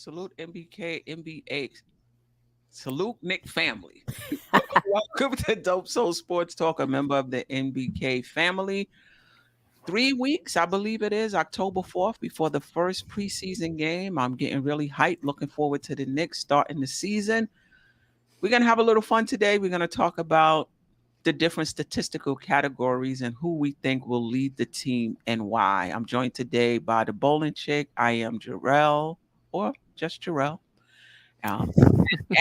Salute MBK, NBA. Salute Nick family. Welcome to Dope Soul Sports Talk, a member of the NBK family. 3 weeks, I believe it is, October 4th, before the first preseason game. I'm getting really hyped, looking forward to the Knicks starting the season. We're going to have a little fun today. We're going to talk about the different statistical categories and who we think will lead the team and why. I'm joined today by the bowling chick. I am Jarrell, or just Jarrell. Um,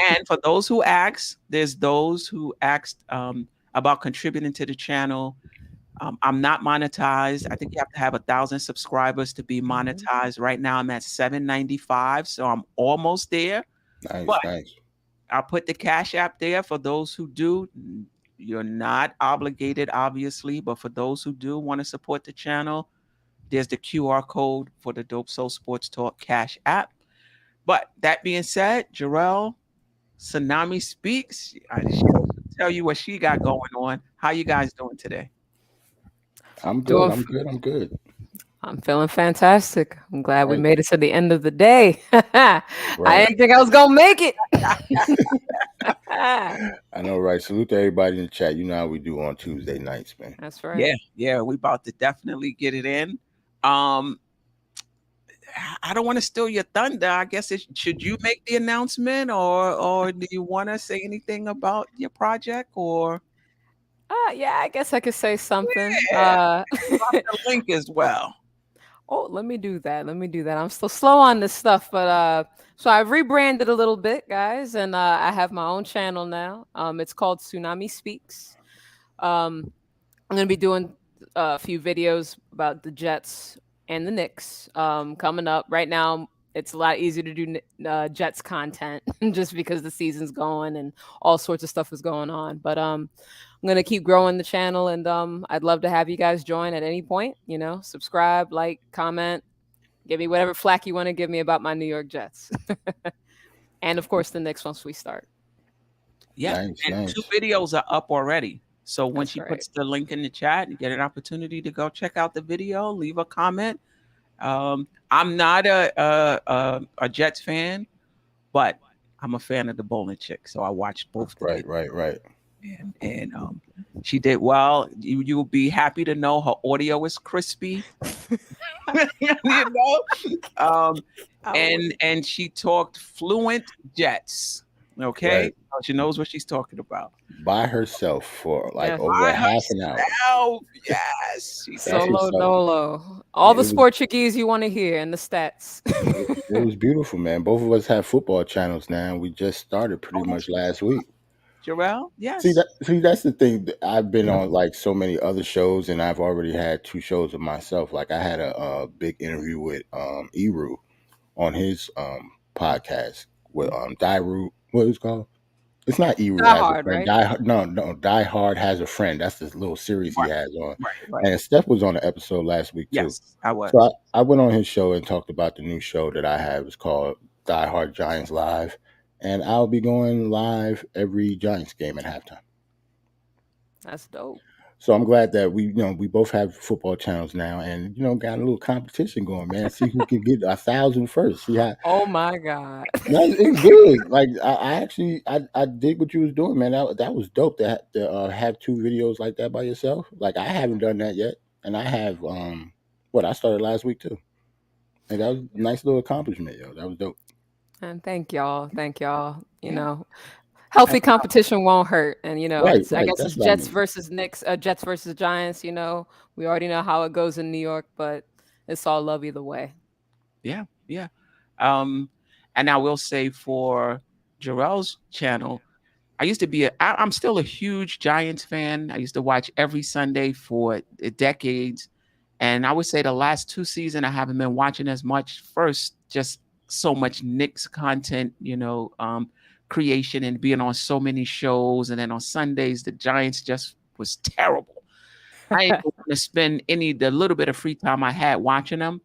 and for those who asked, there's those who asked about contributing to the channel. I'm not monetized. I think you have to have 1,000 subscribers to be monetized. Right now, I'm at 795, so I'm almost there. But Nice. I'll put the Cash App there for those who do. You're not obligated, obviously, but for those who do want to support the channel, there's the QR code for the Dope Soul Sports Talk Cash App. But that being said, Jarrell, Tsunami Speaks. She'll tell you what she got going on. How you guys doing today? I'm good. I'm good. I'm feeling fantastic. I'm glad we Right. made it to the end of the day. I Right. didn't think I was going to make it. I know, right? Salute to everybody in the chat. You know how we do on Tuesday nights, man. That's right. Yeah, we about to definitely get it in. I don't want to steal your thunder. I guess should you make the announcement, or do you want to say anything about your project, or? Yeah, I guess I could say something. Yeah. Drop the link as well. Oh, let me do that. I'm still slow on this stuff, but so I've rebranded a little bit, guys, and I have my own channel now. It's called Tsunami Speaks. I'm gonna be doing a few videos about the Jets and the Knicks coming up. Right now, it's a lot easier to do Jets content just because the season's going and all sorts of stuff is going on. But I'm gonna keep growing the channel, and I'd love to have you guys join at any point. You know, subscribe, like, comment, give me whatever flack you want to give me about my New York Jets, and of course the Knicks once we start. Yeah, Nice, and nice. 2 videos are up already. So when That's she right. puts the link in the chat, you get an opportunity to go check out the video, leave a comment. I'm not a Jets fan, but I'm a fan of the bowling chick, so I watched both the videos. Right. And she did well. You'll be happy to know her audio is crispy. You know, and she talked fluent Jets. Okay, Right. she knows what she's talking about. By herself for like Yes. over By half an hour. herself, yes. She That's said, Solo what's up. dolo. All It the was- Portuguese you want to hear and the stats. It was beautiful, man. Both of us have football channels now. We just started pretty much last week. Jarrell, yes. See, that's the thing. I've been on like so many other shows, and I've already had 2 shows of myself. Like I had a big interview with Eru on his podcast with Dairu. What is it called? It's not Eru Die has a Hard, friend. right? Die Hard has a friend. That's this little series Right. he has on. Right. And Steph was on the episode last week too. Yes, I was. So I went on his show and talked about the new show that I have. It's called Die Hard Giants Live. And I'll be going live every Giants game at halftime. That's dope. So I'm glad that we both have football channels now, and got a little competition going, man. See who can get 1,000 first. See how Oh my God. it's good. Like I actually did what you was doing, man. That was dope to have 2 videos like that by yourself. Like I haven't done that yet, and I have I started last week too. And that was a nice little accomplishment, yo. That was dope. And thank y'all. You Yeah. know, healthy competition won't hurt. And Right, I guess that's it's what I Jets mean. versus Knicks, Jets versus Giants. We already know how it goes in New York, but it's all love either way. Yeah. And I will say for Jarrell's channel, I'm still a huge Giants fan. I used to watch every Sunday for decades. And I would say the last 2 seasons, I haven't been watching as much. First, just so much Knicks content, creation and being on so many shows. And then on Sundays, the Giants just was terrible. I didn't want to spend the little bit of free time I had watching them.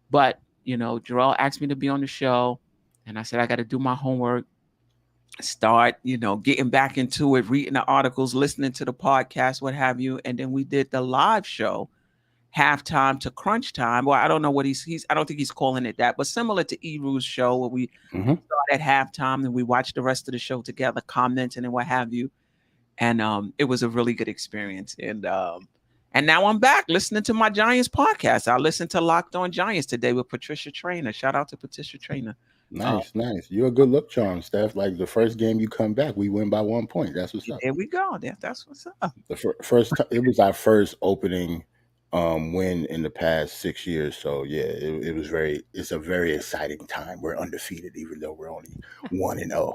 But, Jarrell asked me to be on the show. And I said, I got to do my homework, start, getting back into it, reading the articles, listening to the podcast, what have you. And then we did the live show. halftime to crunch time. Well, I don't know what he's I don't think he's calling it that, but similar to Eru's show where we start at halftime and we watch the rest of the show together, commenting and what have you. And it was a really good experience. And now I'm back listening to my Giants podcast. I listened to Locked On Giants today with Patricia Traynor. Shout out to Patricia Traynor. Nice. You're a good look charm, Staf. Like the first game you come back, we win by 1 point. That's what's up. There we go. That's what's up. The first it was our first opening win in the past 6 years. So yeah, it was it's a very exciting time. We're undefeated, even though we're only 1-0.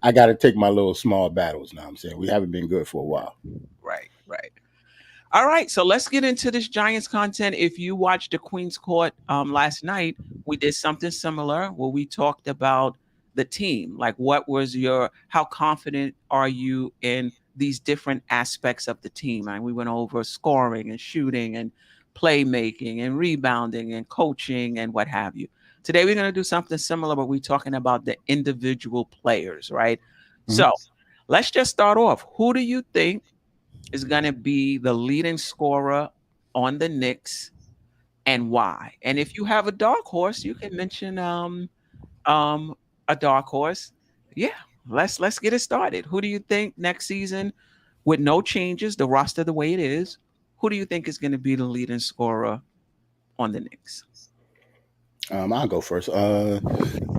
I got to take my little small battles now. I'm saying we haven't been good for a while. Right. All right, so let's get into this Giants content. If you watched the Queen's Court last night, we did something similar where we talked about the team. Like, how confident are you in these different aspects of the team? And we went over scoring and shooting and playmaking and rebounding and coaching and what have you. Today, we're going to do something similar, but we're talking about the individual players, right? So let's just start off. Who do you think is going to be the leading scorer on the Knicks and why? And if you have a dark horse, you can mention a dark horse. Yeah, let's get it started. Who do you think next season, with no changes, the roster the way it is, who do you think is going to be the leading scorer on the Knicks? I'll go first.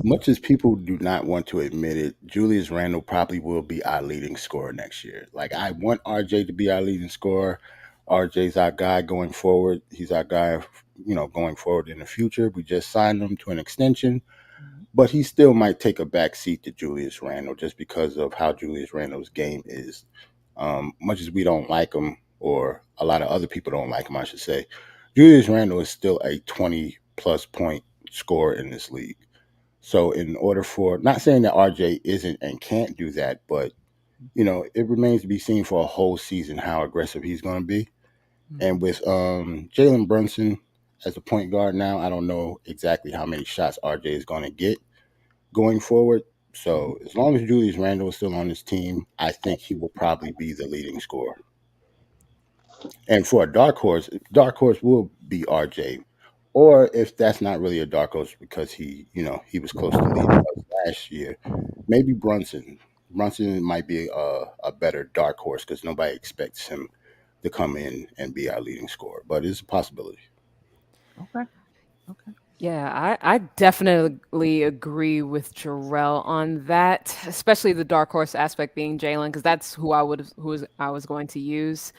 Much as people do not want to admit it, Julius Randle probably will be our leading scorer next year. Like, I want RJ to be our leading scorer. RJ's our guy going forward. He's our guy, going forward in the future. We just signed him to an extension, but he still might take a back seat to Julius Randle just because of how Julius Randle's game is. Much as we don't like him, or a lot of other people don't like him, I should say, Julius Randle is still a 20-plus point scorer in this league. So in order for, not saying that RJ isn't and can't do that, but it remains to be seen for a whole season how aggressive he's going to be. And with Jalen Brunson as a point guard now, I don't know exactly how many shots RJ is going to get going forward. So as long as Julius Randle is still on his team, I think he will probably be the leading scorer. And for a dark horse will be RJ. Or if that's not really a dark horse because he was close to leading us last year, maybe Brunson. Brunson might be a better dark horse because nobody expects him to come in and be our leading scorer. But it's a possibility. Okay. Yeah, I definitely agree with Jarrell on that, especially the dark horse aspect being Jalen, because that's who I was going to use.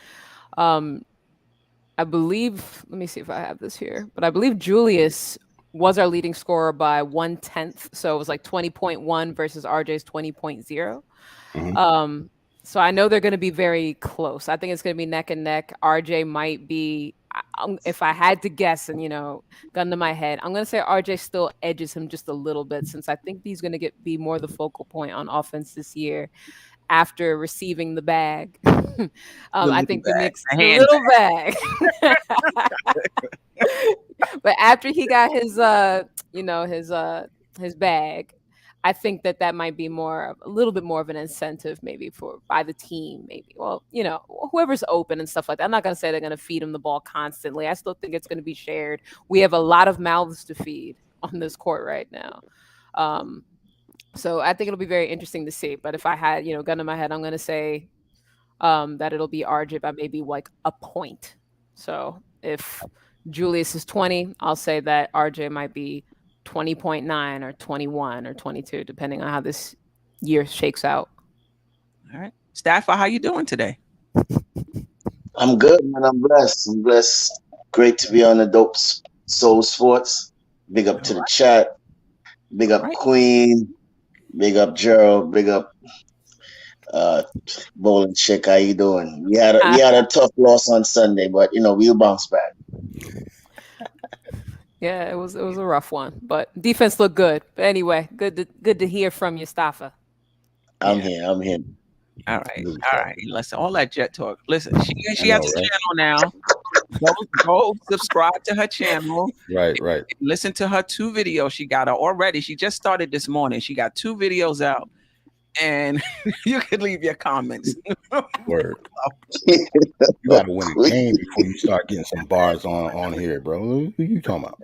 I believe, let me see if I have this here, but I believe Julius was our leading scorer by 1/10. So it was like 20.1 versus RJ's 20.0. So I know they're going to be very close. I think it's going to be neck and neck. RJ might be, if I had to guess and, gun to my head, I'm going to say RJ still edges him just a little bit, since I think he's going to be more the focal point on offense this year after receiving the bag. I think the Knicks, the little bag. But after he got his bag, I think that might be a little bit more of an incentive maybe by the team, maybe. Well, whoever's open and stuff like that. I'm not going to say they're going to feed him the ball constantly. I still think it's going to be shared. We have a lot of mouths to feed on this court right now. So I think it'll be very interesting to see. But if I had, gun to my head, I'm going to say that it'll be RJ by maybe like a point. So if Julius is 20, I'll say that RJ might be 20.9 or 21 or 22, depending on how this year shakes out. All right. Staf, how you doing today? I'm good, man. I'm blessed. Great to be on the DopeSoulSports. Big up to the chat. Big up Queen. Big up Gerald. Big up Bowling Chick. How you doing? We had a tough loss on Sunday, but we'll bounce back. Yeah, it was a rough one, but defense looked good. But anyway, good to hear from you, Staffa. I'm here. All right. Listen, all that jet talk. Listen, she has a channel now. Go subscribe to her channel. Right. Listen to her 2 videos. She got her already. She just started this morning. She got 2 videos out. and you can leave your comments. Word. You got to win a game before you start getting some bars on here, bro. Who you talking about?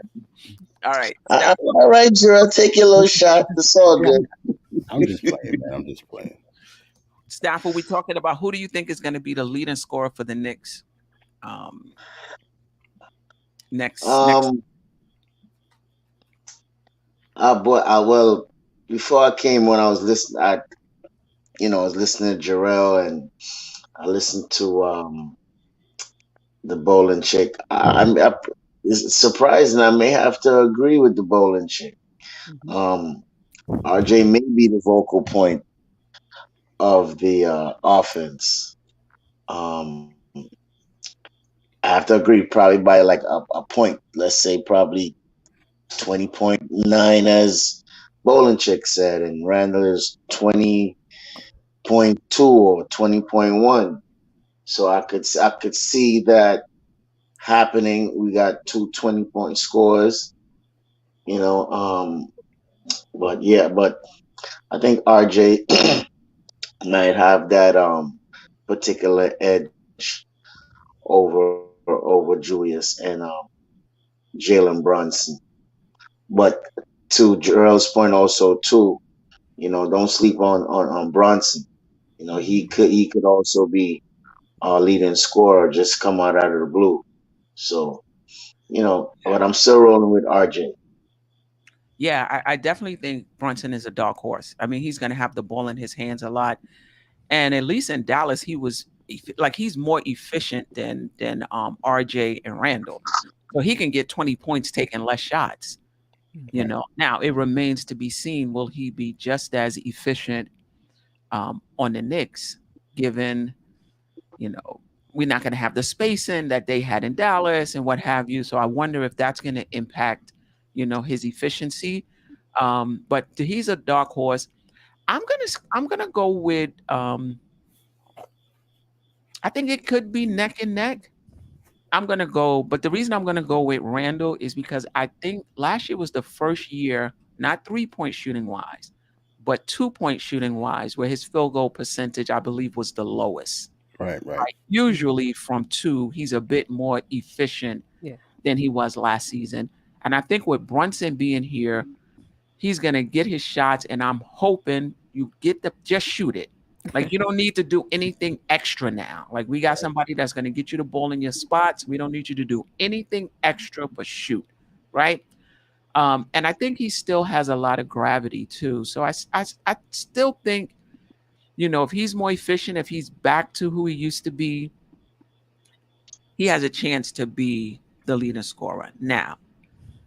All right. All right, Gerald, take your little shot. It's all good. I'm just playing, man. I'm just playing. Staf, are we talking about who do you think is going to be the leading scorer for the Knicks? Next. Well, before I came, when I was listening, I was listening to Jarrell, and I listened to the bowling chick. It's surprising. I may have to agree with the bowling chick. RJ may be the vocal point of the offense. I have to agree, probably by like a point. Let's say probably 20.9, as bowling chick said, and Randall is 20.2 or 20.1. So I could see that happening. We got two 20-point scores, but I think RJ might have that particular edge over Julius and Jalen Brunson. But to Jarrell's point also too, don't sleep on Brunson. He could also be our leading scorer, just come out of the blue. So, but I'm still rolling with RJ. Yeah, I definitely think Brunson is a dark horse. I mean, he's going to have the ball in his hands a lot. And at least in Dallas, he's more efficient than RJ and Randall. So he can get 20 points taking less shots. Now it remains to be seen, will he be just as efficient on the Knicks, given, we're not going to have the spacing that they had in Dallas and what have you. So I wonder if that's going to impact, his efficiency. But he's a dark horse. I'm gonna go with I think it could be neck and neck. But the reason I'm gonna go with Randall is because I think last year was the first year, not 3-point shooting wise, but 2-point shooting wise, where his field goal percentage, I believe, was the lowest. Right. Usually from 2, he's a bit more efficient than he was last season. And I think with Brunson being here, he's going to get his shots, and I'm hoping you just shoot it. Like, you don't need to do anything extra now. Like, we got somebody that's going to get you the ball in your spots. We don't need you to do anything extra but shoot, right? And I think he still has a lot of gravity too. So I still think, if he's more efficient, if he's back to who he used to be, he has a chance to be the leading scorer. Now,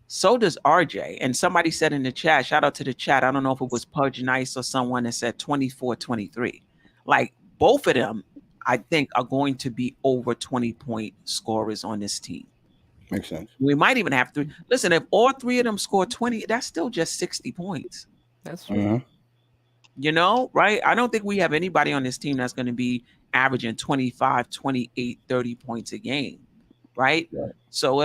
so does RJ. And somebody said in the chat, shout out to the chat, I don't know if it was Pudge Nice or someone that said 24-23. Like, both of them, I think, are going to be over 20-point scorers on this team. Makes sense. We might even have to listen. If all 3 of them score 20, that's still just 60 points. That's true. Right? I don't think we have anybody on this team that's going to be averaging 25, 28, 30 points a game, right? So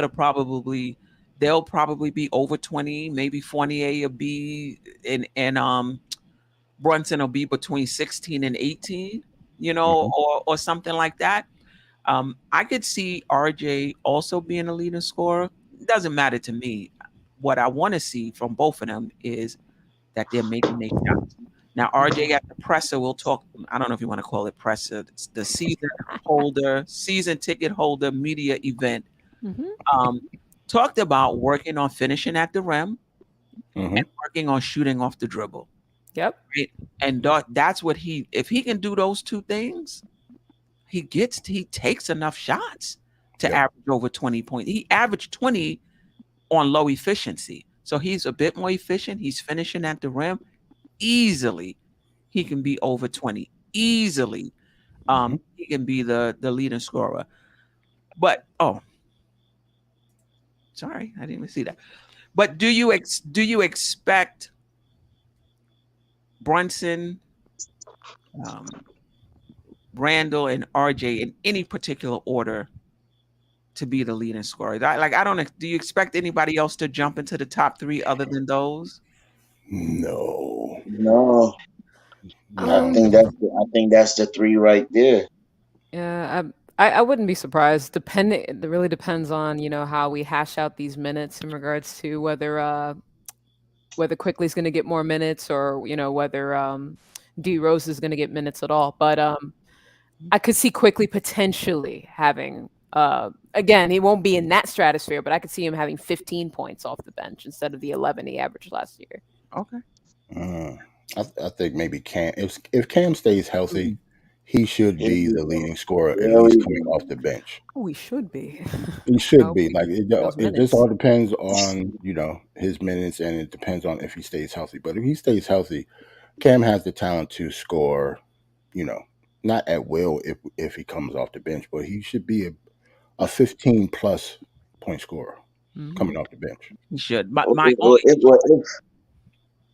they'll probably be over 20, maybe Fournier will be and Brunson will be between 16 and 18, or something like that. I could see RJ also being a leading scorer. It doesn't matter to me. What I want to see from both of them is that they're making their shots. Now, RJ at the presser, we'll talk. I don't know if you want to call it presser. It's the season ticket holder media event. Talked about working on finishing at the rim and working on shooting off the dribble. Yep. Right? And that's what if he can do those 2 things, he takes enough shots to average over 20 points. He averaged 20 on low efficiency. So he's a bit more efficient. He's finishing at the rim. Easily, he can be over 20. Easily, he can be the leading scorer. But, sorry, I didn't even see that. But do you expect Brunson, Randall, and RJ in any particular order to be the leading scorer? Do you expect anybody else to jump into the top 3 other than those? No. I think that's the three right there. Yeah, I wouldn't be surprised. It really depends on how we hash out these minutes in regards to whether Quickly's going to get more minutes or whether D Rose is going to get minutes at all. But I could see Quickly potentially having. Again, he won't be in that stratosphere, but I could see him having 15 points off the bench instead of the 11 he averaged last year. Okay. I think maybe Cam. If Cam stays healthy, he should be the leading scorer, at There least we coming go. off the bench. Oh, he should be. He should be. Like those it just minutes. all depends on his minutes, and it depends on if he stays healthy. But if he stays healthy, Cam has the talent to score. Not at will if he comes off the bench, but he should be a 15 plus point scorer coming off the bench. He should.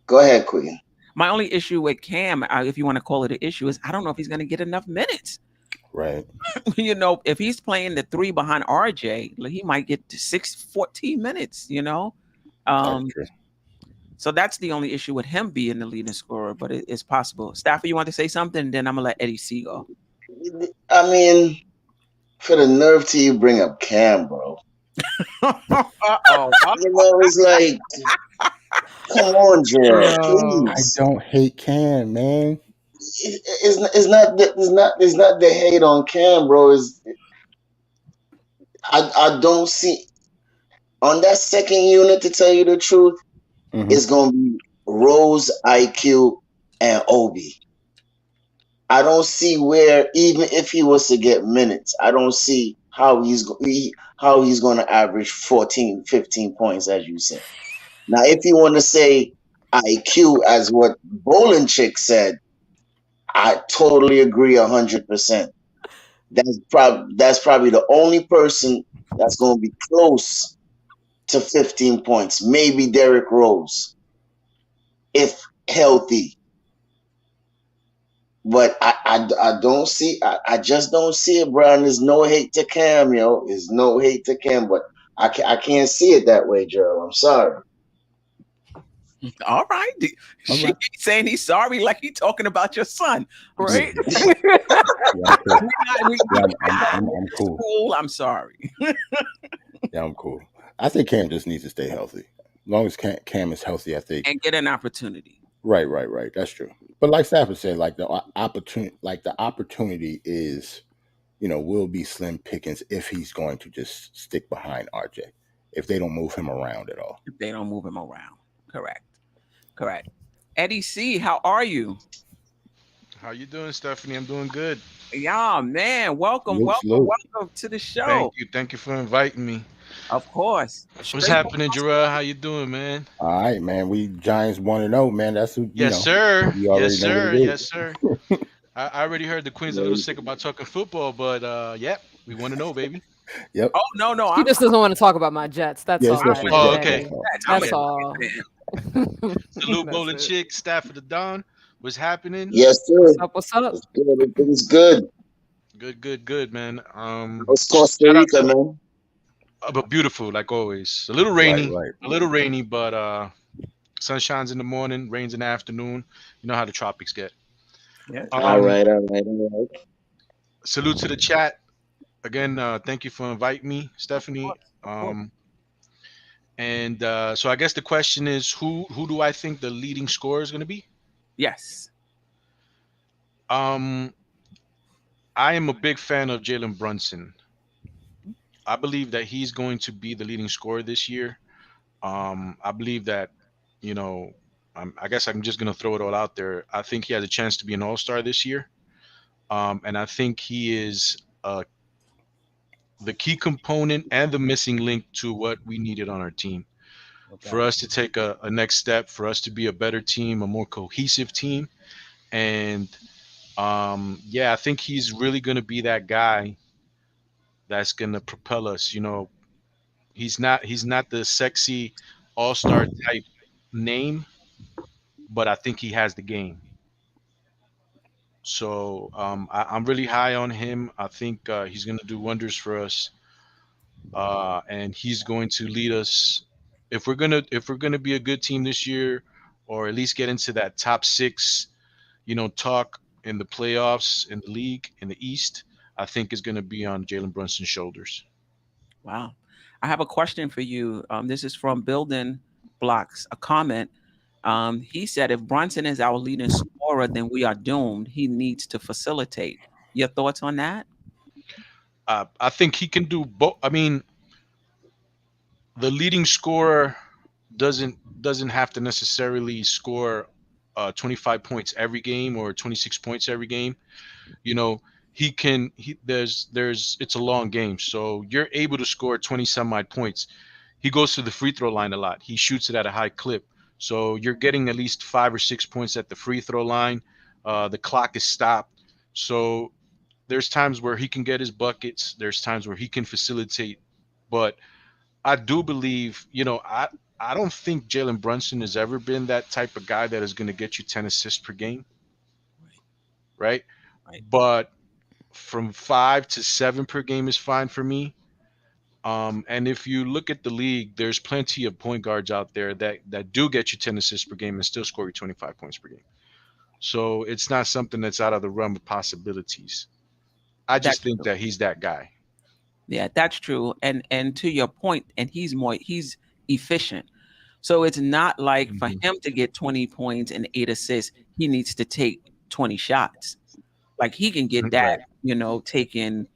Go ahead, Queen. My only issue with Cam, if you want to call it an issue, is I don't know if he's going to get enough minutes. Right. If he's playing the three behind RJ, he might get to 14 minutes, That's true. So that's the only issue with him being the leading scorer, but it's possible. Stafford, you want to say something? Then I'm going to let Eddie C go. I mean, for the nerve to you bring up Cam, bro. It's like, come on, Gerald, please. I don't hate Cam, man. It's not the hate on Cam, bro. I don't see on that second unit, to tell you the truth, it's gonna be Rose, IQ, and Obi. I don't see where, even if he was to get minutes, I don't see how he's going to average 14, 15 points, as you said. Now, if you want to say IQ, as what Bowling Chick said, I totally agree 100%. That's probably the only person that's going to be close to 15 points. Maybe Derrick Rose, if healthy. But I don't see, I just don't see it, bro. And there's no hate to Cam, yo. There's no hate to Cam, but I can't see it that way, Gerald. I'm sorry. All right. She's saying he's sorry like he's talking about your son, right? I'm cool. I'm sorry. Yeah, I'm cool. I think Cam just needs to stay healthy. As long as Cam is healthy, I think. And get an opportunity. Right. That's true. But like Stafford said, the opportunity is, will be slim pickings if he's going to just stick behind RJ, if they don't move him around at all. If they don't move him around. Correct. Eddie C, how are you? How you doing, Stephanie? I'm doing good. Yeah, man. Welcome to the show. Thank you for inviting me. Of course. What's happening, Jarrell? How you doing, man? All right, man. We Giants 1-0, man. That's who. Yes, sir. Yes, sir. I already heard the Queen's a little sick about talking football, but we 1-0, baby. Yep. Oh no. He just doesn't want to talk about my Jets. That's all. Oh, okay. That's all. Salute, Bowling Chick, Staf of the Dawn. What's happening? Yes, sir. What's up? Everything's good. Good, man. It's Costa Rica, man. But beautiful, like always. A little rainy, right. But sun shines in the morning, rains in the afternoon. You know how the tropics get. Yeah. All right. Salute to the chat. Again, thank you for inviting me, Stephanie. And so I guess the question is, who do I think the leading scorer is going to be? Yes. I am a big fan of Jalen Brunson. I believe that he's going to be the leading scorer this year. I believe that, I guess I'm just going to throw it all out there. I think he has a chance to be an all-star this year. And I think he is the key component and the missing link to what we needed on our team. Okay. For us to take a next step, for us to be a better team, a more cohesive team. And I think he's really going to be that guy that's going to propel us. He's not the sexy all-star type name, but I think he has the game. So I'm really high on him. I think he's going to do wonders for us, and he's going to lead us. If we're gonna be a good team this year, or at least get into that top 6, talk in the playoffs, in the league, in the East, I think is going to be on Jalen Brunson's shoulders. Wow. I have a question for you. This is from Building Blocks, a comment. He said, if Brunson is our leading scorer, then we are doomed. He needs to facilitate. Your thoughts on that? I think he can do both. I mean, the leading scorer doesn't have to necessarily score 25 points every game or 26 points every game. You know, there's it's a long game, so you're able to score 20 some odd points. He goes to the free throw line a lot. He shoots it at a high clip, so you're getting at least 5 or 6 points at the free throw line. The clock is stopped, so there's times where he can get his buckets. There's times where he can facilitate, but I do believe, I don't think Jalen Brunson has ever been that type of guy that is going to get you 10 assists per game, right? Right. But from 5 to 7 per game is fine for me. And if you look at the league, there's plenty of point guards out there that do get you 10 assists per game and still score you 25 points per game. So it's not something that's out of the realm of possibilities. I just think that he's that guy. Yeah, that's true. And to your point, and he's efficient. So it's not like for him to get 20 points and 8 assists, he needs to take 20 shots. Like he can get that, taking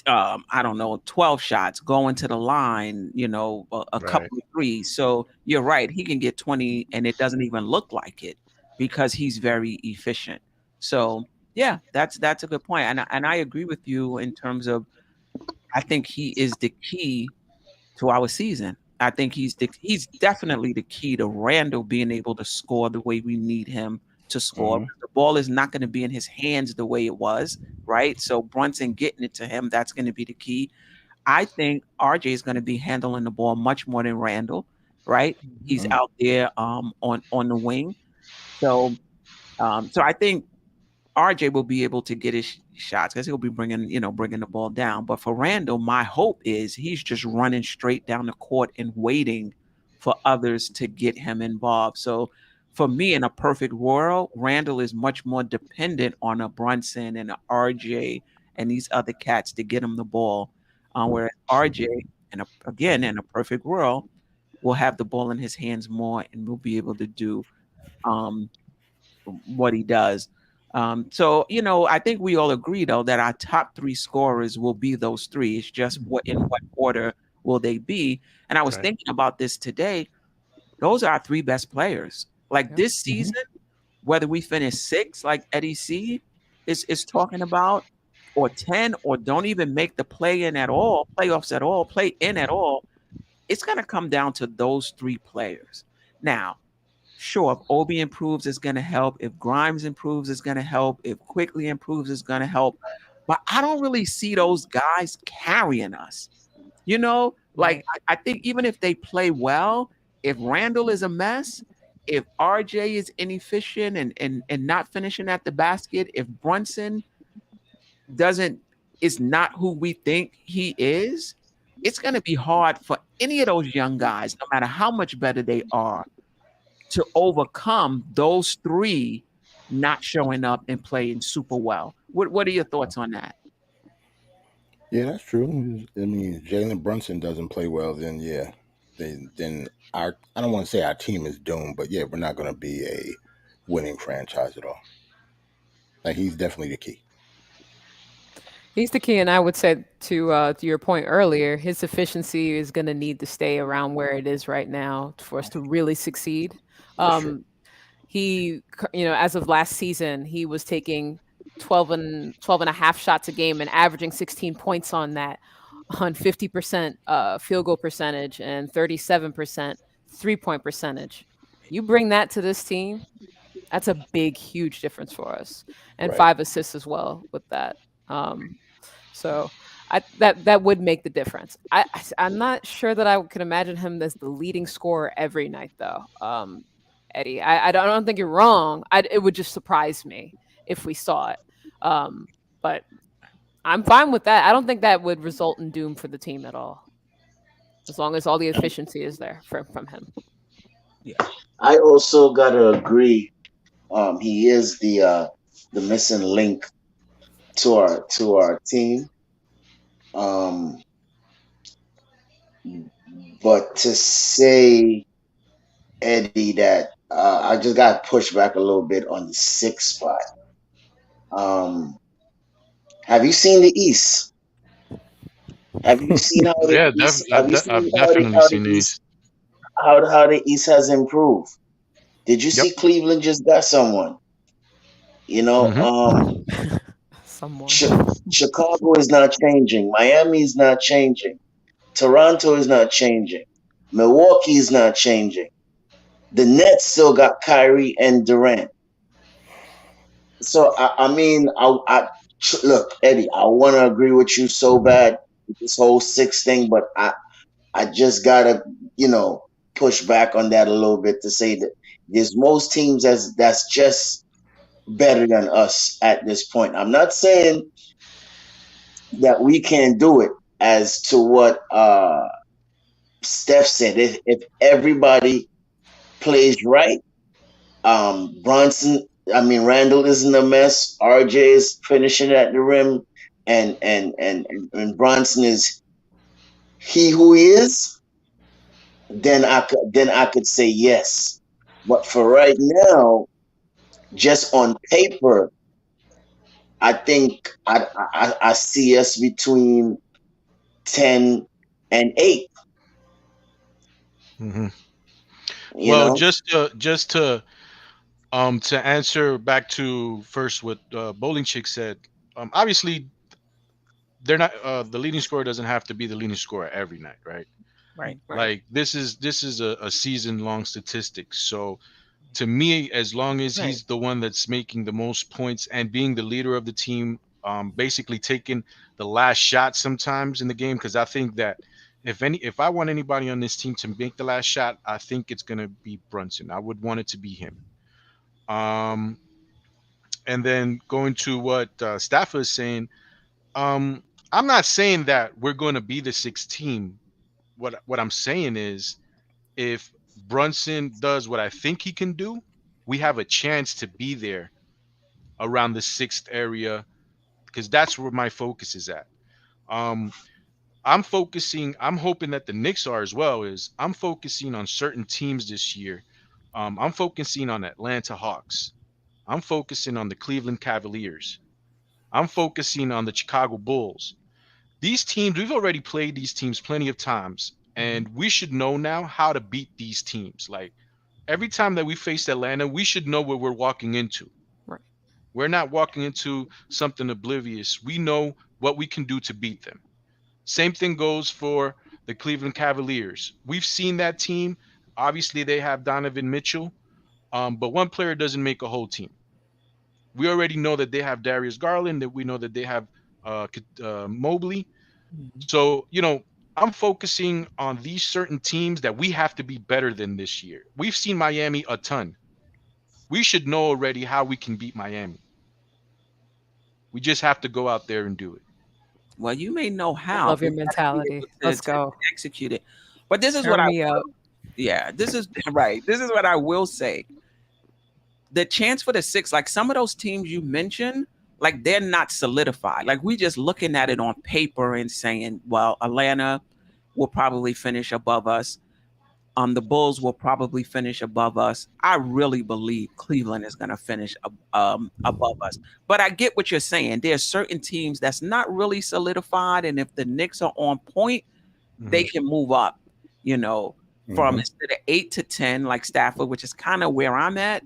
I don't know, 12 shots, going to the line, a couple of threes. So you're right, he can get 20 and it doesn't even look like it because he's very efficient. So yeah, that's a good point. And I agree with you in terms of I think he is the key to our season. I think he's definitely the key to Randall being able to score the way we need him to score. The ball is not going to be in his hands the way it was, right? So Brunson getting it to him, that's going to be the key. I think RJ is going to be handling the ball much more than Randall, right? He's out there on the wing. So I think RJ will be able to get his shots because he'll be bringing the ball down. But for Randall, my hope is he's just running straight down the court and waiting for others to get him involved. So for me, in a perfect world, Randall is much more dependent on a Brunson and a RJ and these other cats to get him the ball. Whereas RJ, again, in a perfect world, will have the ball in his hands more and will be able to do what he does. So, I think we all agree, though, that our top 3 scorers will be those 3. It's just in what order will they be? And I was thinking about this today. Those are our 3 best players. Like this season, whether we finish 6, like Eddie C is talking about, or 10, or don't even make the playoffs at all, play in at all, it's going to come down to those 3 players. Now, sure, if Obi improves, it's going to help. If Grimes improves, it's going to help. If Quickly improves, it's going to help. But I don't really see those guys carrying us. I think even if they play well, if Randall is a mess, if RJ is inefficient and not finishing at the basket, if Brunson is not who we think he is, it's going to be hard for any of those young guys, no matter how much better they are, to overcome those 3 not showing up and playing super well. What are your thoughts on that? Yeah, that's true. I mean, Jalen Brunson doesn't play well, then I don't want to say our team is doomed, but yeah, we're not going to be a winning franchise at all. Like he's definitely the key. He's the key, and I would say to your point earlier, his efficiency is going to need to stay around where it is right now for us to really succeed. He, as of last season, he was taking 12 and a half shots a game and averaging 16 points on that, on 50% field goal percentage and 37% 3-point percentage. You bring that to this team, that's a big, huge difference for us, and 5 assists as well with that. So that would make the difference. I'm not sure that I could imagine him as the leading scorer every night, though. Eddie, I don't think you're wrong. It would just surprise me if we saw it. But I'm fine with that. I don't think that would result in doom for the team at all, as long as all the efficiency is there from him. Yeah, I also gotta agree He is the missing link to our team. But to say, Eddie, that I just got pushed back a little bit on the 6th spot. Have you seen the East? Have you seen how the Yeah, East? Have you I've seen definitely how the seen East these. how the East has improved? Did you Yep. see Cleveland just got someone? You know, Someone. Chicago is not changing. Miami is not changing. Toronto is not changing. Milwaukee is not changing. The Nets still got Kyrie and Durant. So I mean, look, Eddie. I want to agree with you so bad with this whole 6 thing, but I just gotta push back on that a little bit to say that there's most teams that's just better than us at this point. I'm not saying that we can do it as to what Steph said. If everybody plays right, Randall isn't a mess. RJ is finishing at the rim, and Bronson is he who he is. Then I could say yes. But for right now, just on paper, I think I see us between 10 and 8. Mm-hmm. You Well, know, to answer back to first what Bowling Chick said. Obviously, they're not the leading scorer doesn't have to be the leading scorer every night, right? Right. Like this is a season long statistic. So to me, as long as he's the one that's making the most points and being the leader of the team, basically taking the last shot sometimes in the game, because I think that if I want anybody on this team to make the last shot, I think it's gonna be Brunson. I would want it to be him. Um, and then going to what Staffa is saying, um, I'm not saying that we're going to be the 6th team. What I'm saying is, if Brunson does what I think he can do, we have a chance to be there around the 6th area, because that's where my focus is at. Um, I'm hoping that the Knicks are as well. I'm focusing on certain teams this year. I'm focusing on Atlanta Hawks. I'm focusing on the Cleveland Cavaliers. I'm focusing on the Chicago Bulls. These teams, we've already played these teams plenty of times, and we should know now how to beat these teams. Like every time that we face Atlanta, we should know what we're walking into. Right. We're not walking into something oblivious. We know what we can do to beat them. Same thing goes for the Cleveland Cavaliers. We've seen that team. Obviously, they have Donovan Mitchell, but one player doesn't make a whole team. We already know that they have Darius Garland, that we know that they have Mobley. So, I'm focusing on these certain teams that we have to be better than this year. We've seen Miami a ton. We should know already how we can beat Miami. We just have to go out there and do it. Well, you may know how. Love your You gotta be mentality. able Let's to go. execute it. But this is Turn what me up. this is right. This is what I will say. The chance for the 6, like some of those teams you mentioned, like they're not solidified. Like we just looking at it on paper and saying, well, Atlanta will probably finish above us. The Bulls will probably finish above us. I really believe Cleveland is going to finish above us. But I get what you're saying. There's certain teams that's not really solidified, and if the Knicks are on point, they can move up. From instead of 8 to 10, like Stafford, which is kind of where I'm at.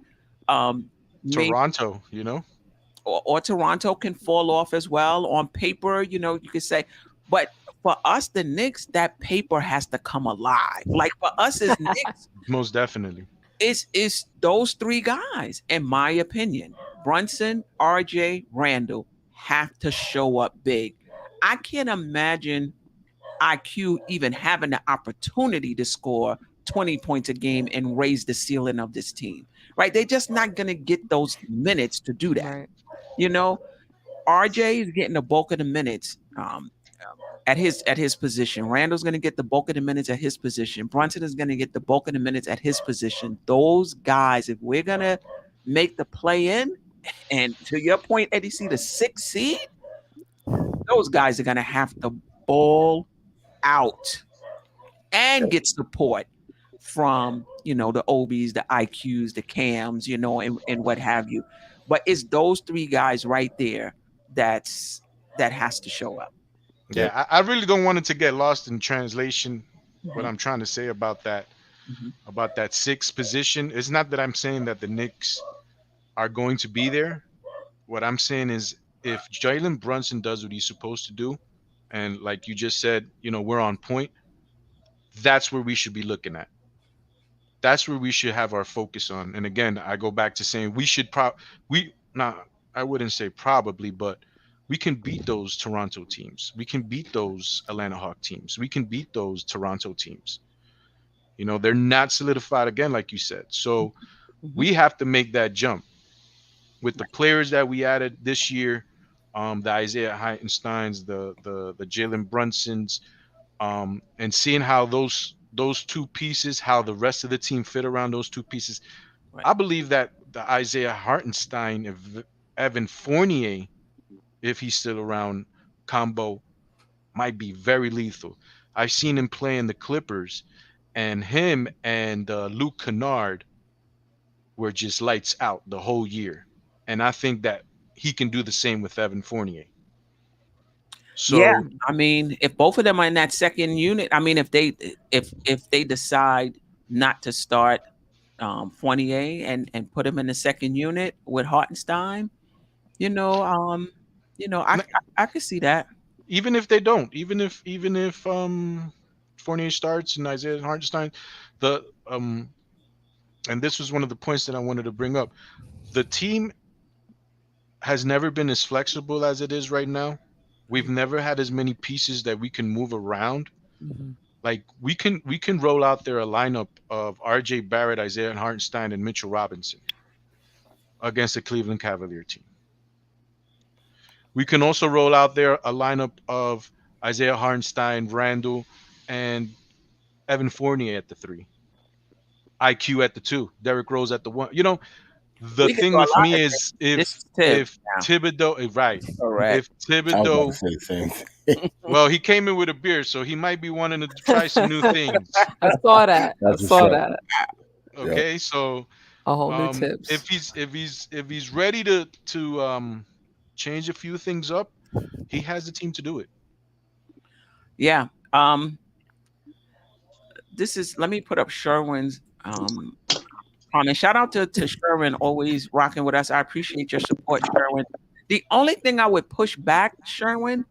Toronto, or Toronto can fall off as well on paper. You could say, but for us, the Knicks, that paper has to come alive. Like for us as Knicks, most definitely, it's those 3 guys, in my opinion. Brunson, RJ, Randall have to show up big. I can't imagine IQ even having the opportunity to score 20 points a game and raise the ceiling of this team, right? They're just not going to get those minutes to do that. Right. RJ is getting the bulk of the minutes at his position. Randall's going to get the bulk of the minutes at his position. Brunson is going to get the bulk of the minutes at his position. Those guys, if we're going to make the play in, and to your point, Eddie, see the 6th seed, those guys are going to have to ball out and get support from, the OBs, the IQs, the CAMs, and what have you. But it's those 3 guys right there that has to show up. Yeah, I really don't want it to get lost in translation. What I'm trying to say about that, about that 6th position, it's not that I'm saying that the Knicks are going to be there. What I'm saying is, if Jalen Brunson does what he's supposed to do, and like you just said, we're on point, that's where we should be looking at. That's where we should have our focus on. And again, I go back to saying we should I wouldn't say probably, but we can beat those Toronto teams. We can beat those Atlanta Hawk teams. We can beat those Toronto teams. They're not solidified again, like you said. So we have to make that jump with the players that we added this year, the Isaiah Hartensteins, the Jalen Brunsons, and seeing how those 2 pieces, how the rest of the team fit around those 2 pieces. Right. I believe that the Isaiah Hartenstein, Evan Fournier, if he's still around, combo might be very lethal. I've seen him play in the Clippers, and him and Luke Kennard were just lights out the whole year. And I think that he can do the same with Evan Fournier. So, yeah, I mean, if both of them are in that second unit, I mean, if they decide not to start Fournier and put him in the second unit with Hartenstein, I could see that. Even if they don't, even if Fournier starts and Isaiah Hartenstein, and this was one of the points that I wanted to bring up. The team has never been as flexible as it is right now. We've never had as many pieces that we can move around. Like we can roll out there a lineup of RJ Barrett, Isaiah Hartenstein, and Mitchell Robinson against the Cleveland Cavalier team. We can also roll out there a lineup of Isaiah Hartenstein, Randall, and Evan Fournier at the 3, IQ at the 2, Derrick Rose at the 1. The thing with me is if Thibodeau, right? If Thibodeau, well, he came in with a beard, so he might be wanting to try some new things. I saw that. Okay, so a whole new tips. If he's ready to change a few things up, he has the team to do it. Yeah. Let me put up Sherwin's comment. Shout out to Sherwin, always rocking with us. I appreciate your support, Sherwin. The only thing I would push back, Sherwin,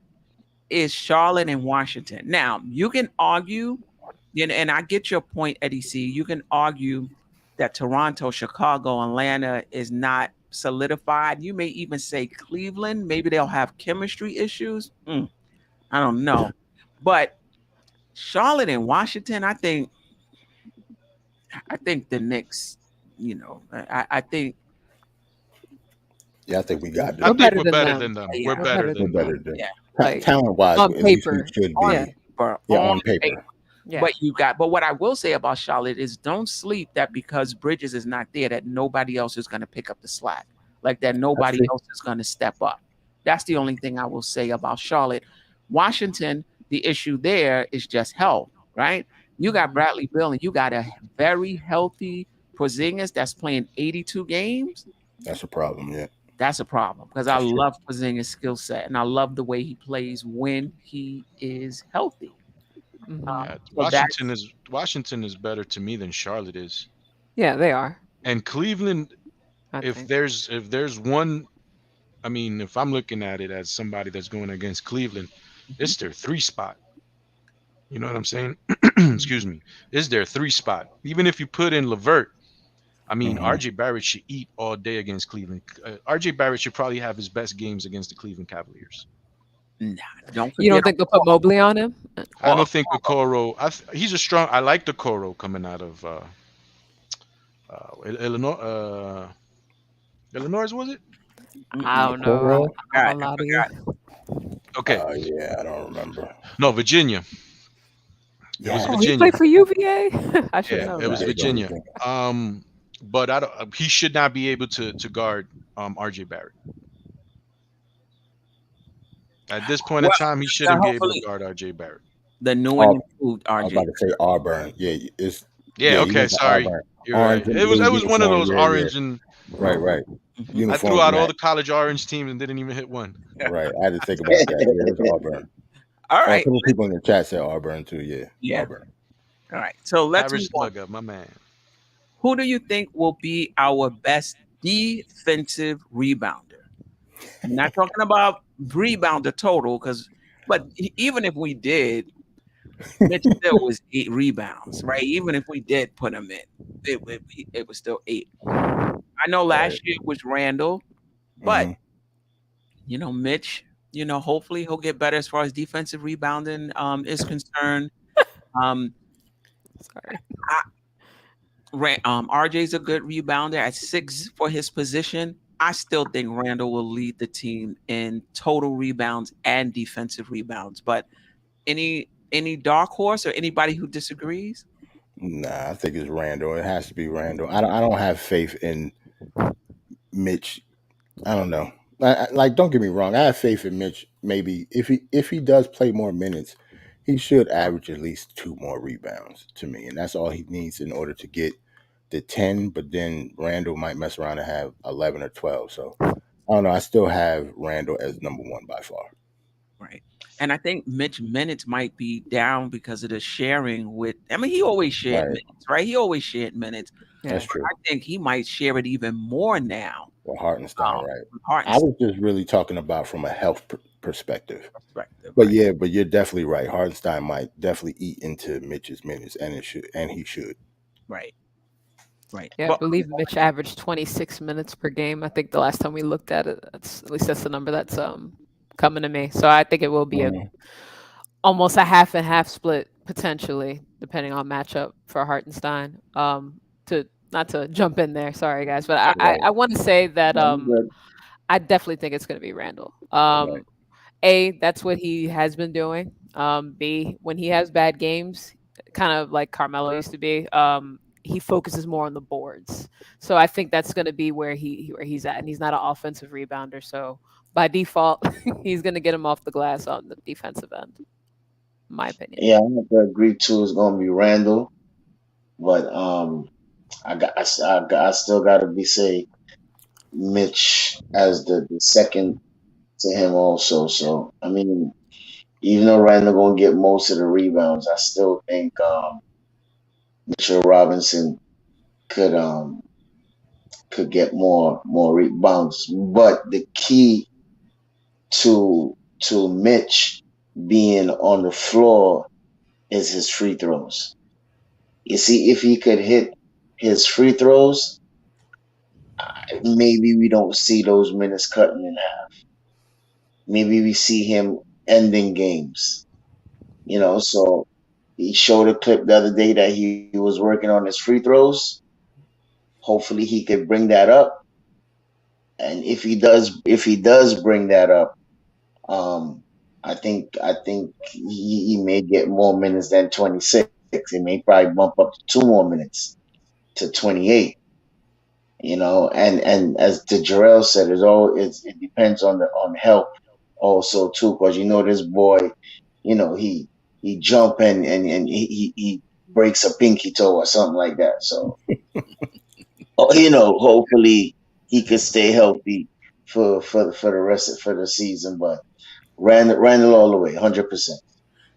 is Charlotte and Washington. Now, you can argue, and I get your point, Eddie C. You can argue that Toronto, Chicago, Atlanta is not solidified. You may even say Cleveland. Maybe they'll have chemistry issues. I don't know. But Charlotte and Washington, I think the Knicks, I think. Yeah, I think we got it. I think we're better than them. We're better than them. Yeah. Like, talent-wise, on paper. Should be. On paper. Yeah. But what I will say about Charlotte is don't sleep that because Bridges is not there, that nobody else is going to pick up the slack. Like that nobody else is going to step up. That's the only thing I will say about Charlotte. Washington, the issue there is just health, right? You got Bradley Beal and you got a very healthy Porzingis that's playing 82 games. That's a problem, yeah. That's a problem because I love Porzingis' skill set and I love the way he plays when he is healthy. Washington is better to me than Charlotte is. Yeah, they are. And Cleveland, if there's one, I mean, if I'm looking at it as somebody that's going against Cleveland, it's their 3 spot. You know what I'm saying? Excuse me. It's their 3 spot. Even if you put in LeVert, I mean, RJ Barrett should eat all day against Cleveland. RJ Barrett should probably have his best games against the Cleveland Cavaliers. Nah, you don't think they'll put Mobley on him? I don't think Okoro. He's a strong. I like the Okoro coming out of Illinois. Illinois, was it? I don't know. Okay. Yeah, I don't remember. No, Virginia. It was Virginia. He played for UVA. I should know. It was Virginia. but I don't. He should not be able to guard RJ Barrett. At this point in Well, time, he shouldn't be able to hopefully guard RJ Barrett. the new and Ar- improved I was RJ. about to say Auburn. Yeah, it's Yeah. he Okay. went to Sorry. Auburn. You're Orange right. and It was blue one of uniform. those Yeah, yeah. orange and Right. Mhm. I threw Uniforms out all match. the college orange teams and didn't even hit one. Right. I had to think about that. Yeah, it was Auburn. All A right. couple people in the chat said Auburn too. Yeah, Yeah. Auburn. All right. So let's Average move on. slugger, my man. Who do you think will be our best defensive rebounder? I'm not talking about rebounder total, but even if we did, Mitch still was 8 rebounds, right? Even if we did put him in, it was still 8. I know last year it was Randall, but Mitch, hopefully he'll get better as far as defensive rebounding is concerned. Sorry. RJ's a good rebounder at 6 for his position. I still think Randall will lead the team in total rebounds and defensive rebounds. But any dark horse or anybody who disagrees? Nah, I think it's Randall. It has to be Randall. I don't have faith in Mitch. I don't know. Like, don't get me wrong. I have faith in Mitch. Maybe if he does play more minutes, he should average at least 2 more rebounds to me, and that's all he needs in order to get the 10. But then Randall might mess around and have 11 or 12. So I don't know. I still have Randall as number 1 by far. Right. And I think Mitch minutes might be down because of the sharing with. I mean, he always shared minutes, right? He always shared minutes. That's true. I think he might share it even more now. Well, Hartenstein, right? Hartenstein. I was just really talking about from a health perspective. But yeah, but you're definitely right. Hartenstein might definitely eat into Mitch's minutes, and he should. Right. Yeah, I believe Mitch averaged 26 minutes per game. I think the last time we looked at it, at least that's the number that's coming to me. So I think it will be almost a half and half split potentially, depending on matchup for Hartenstein. Not to jump in there, sorry guys, but I want to say that I definitely think it's going to be Randall. A, that's what he has been doing. B, when he has bad games, kind of like Carmelo used to be, he focuses more on the boards. So I think that's going to be where he's at, and he's not an offensive rebounder. So by default, he's going to get him off the glass on the defensive end. My opinion. Yeah, I'm going to agree too. It's going to be Randall, but I still got to say Mitch as the second to him also. So I mean, even though Randall going to get most of the rebounds, I still think Mitchell Robinson could get more rebounds. But the key to Mitch being on the floor is his free throws. You see, if he could hit his free throws, maybe we don't see those minutes cutting in half. Maybe we see him ending games. So he showed a clip the other day that he was working on his free throws. Hopefully he could bring that up. And if he does bring that up, I think he may get more minutes than 26. He may probably bump up to 2 more minutes to 28. And as the Jarrell said, it depends on health also too, because this boy, he jump and he breaks a pinky toe or something like that. So hopefully he could stay healthy for the rest for the season. But Randall all the way, 100%.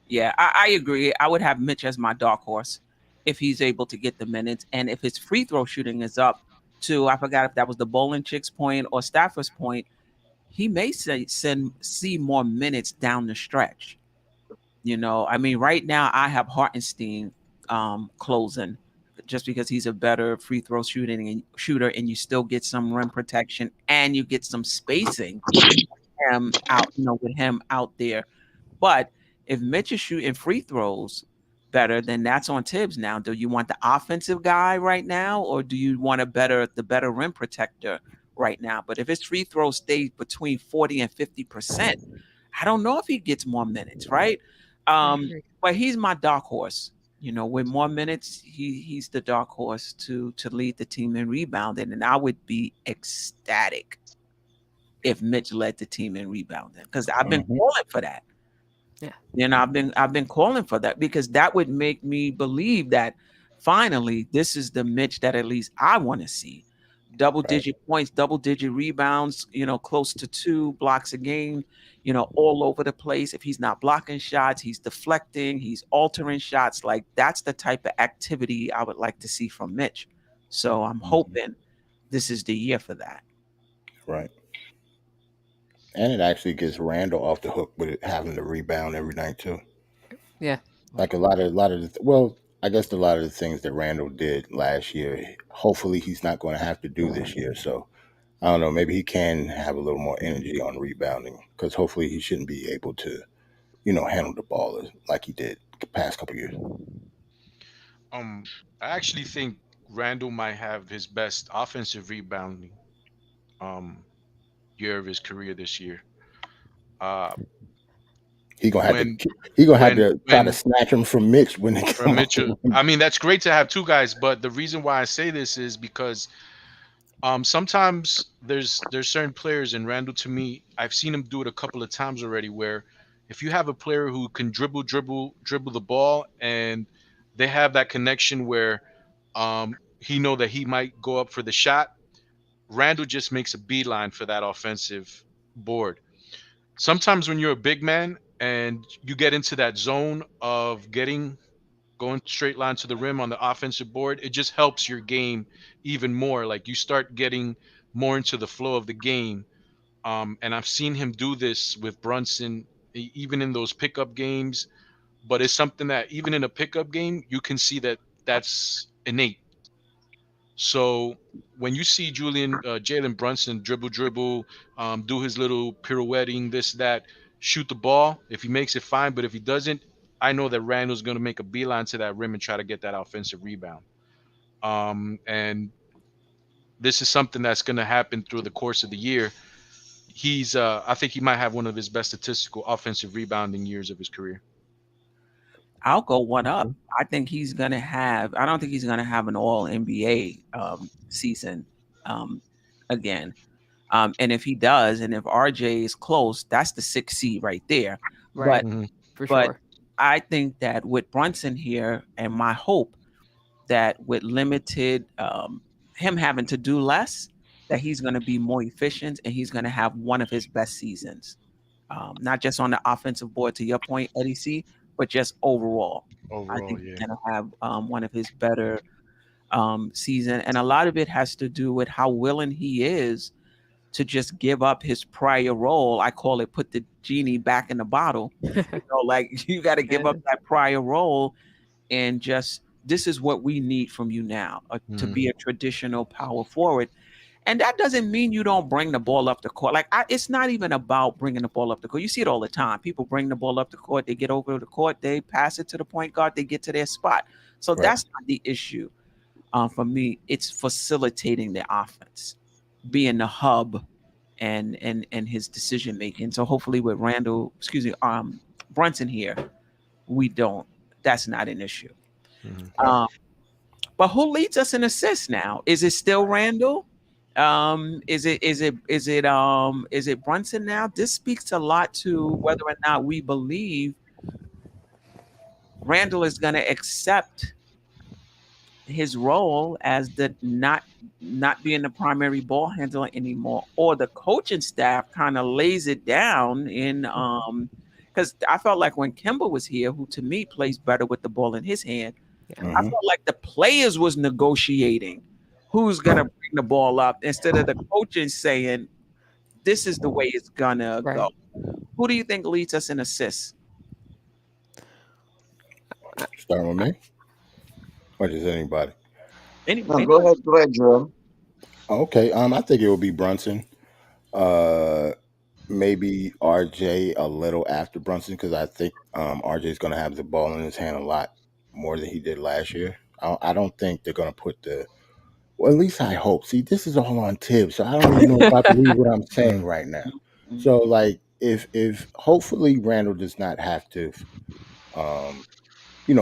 Yeah, I agree. I would have Mitch as my dark horse if he's able to get the minutes, and if his free throw shooting is up to, I forgot if that was the bowling chick's point or Stafford's point, he may see more minutes down the stretch. I mean, right now I have Hartenstein closing just because he's a better free throw shooter, and you still get some rim protection and you get some spacing with him out there. But if Mitch is shooting free throws better, then that's on Tibbs now. Do you want the offensive guy right now, or do you want the better rim protector right now? But if his free throws stay between 40 and 50%, I don't know if he gets more minutes, right? But he's my dark horse. With more minutes, he's the dark horse to lead the team in rebounding, and I would be ecstatic if Mitch led the team in rebounding because I've been calling for that. Yeah. I've been calling for that because that would make me believe that finally this is the Mitch that at least I want to see. Double digit points, double digit rebounds, close to 2 blocks a game, all over the place. If he's not blocking shots, he's deflecting, he's altering shots. Like that's the type of activity I would like to see from Mitch. So I'm hoping this is the year for that. Right. And it actually gets Randall off the hook with it having to rebound every night too. Yeah. Like a lot of I guess a lot of the things that Randall did last year, hopefully he's not going to have to do this year. So I don't know, maybe he can have a little more energy on rebounding because hopefully he shouldn't be able to, handle the ball like he did the past couple years. I actually think Randall might have his best offensive rebounding year of his career this year. He gonna have When to try to snatch him from Mitch when they from Mitchell. I mean, that's great to have two guys, but the reason why I say this is because sometimes there's certain players, and Randall, to me, I've seen him do it a couple of times already, where if you have a player who can dribble the ball, and they have that connection where he know that he might go up for the shot, Randall just makes a beeline for that offensive board. Sometimes when you're a big man and you get into that zone of going straight line to the rim on the offensive board, it just helps your game even more. Like you start getting more into the flow of the game. And I've seen him do this with Brunson, even in those pickup games. But it's something that even in a pickup game, you can see that that's innate. So when you see Jalen Brunson dribble, do his little pirouetting, this, that, shoot the ball. If he makes it, fine. But if he doesn't, I know that Randall's going to make a beeline to that rim and try to get that offensive rebound. And this is something that's going to happen through the course of the year. I think he might have one of his best statistical offensive rebounding years of his career. I'll go one up. I don't think he's going to have an all NBA season again. And if he does, and if RJ is close, that's the 6th seed right there. Right. But, For sure. I think that with Brunson here, and my hope that with limited him having to do less, that he's going to be more efficient and he's going to have one of his best seasons. Not just on the offensive board, to your point, Eddie C, but just overall. I think he's going to have one of his better season. And a lot of it has to do with how willing he is to just give up his prior role. I call it put the genie back in the bottle. Like you got to give up that prior role and just, this is what we need from you now, to be a traditional power forward. And that doesn't mean you don't bring the ball up the court. Like it's not even about bringing the ball up the court. You see it all the time. People bring the ball up the court. They get over the court. They pass it to the point guard. They get to their spot. So that's not the issue. For me, it's facilitating the offense, being the hub and his decision making. So hopefully with Brunson here, that's not an issue. But who leads us in assists now? Is it still Randall? Is it Brunson now? This speaks a lot to whether or not we believe Randall is going to accept his role as the not being the primary ball handler anymore, or the coaching staff kind of lays it down in because I felt like when Kemba was here, who to me plays better with the ball in his hand, I felt like the players was negotiating who's gonna bring the ball up instead of the coaching saying this is the way it's gonna go. Who do you think leads us in assists? Starting with me? Or just anybody? No, go ahead, Jerome. Okay, I think it will be Brunson. Maybe RJ a little after Brunson because I think RJ is going to have the ball in his hand a lot more than he did last year. I don't think they're going to put well, at least I hope. See, this is all on Tibbs, so I don't even know if I believe what I'm saying right now. So, like, if hopefully Randall does not have to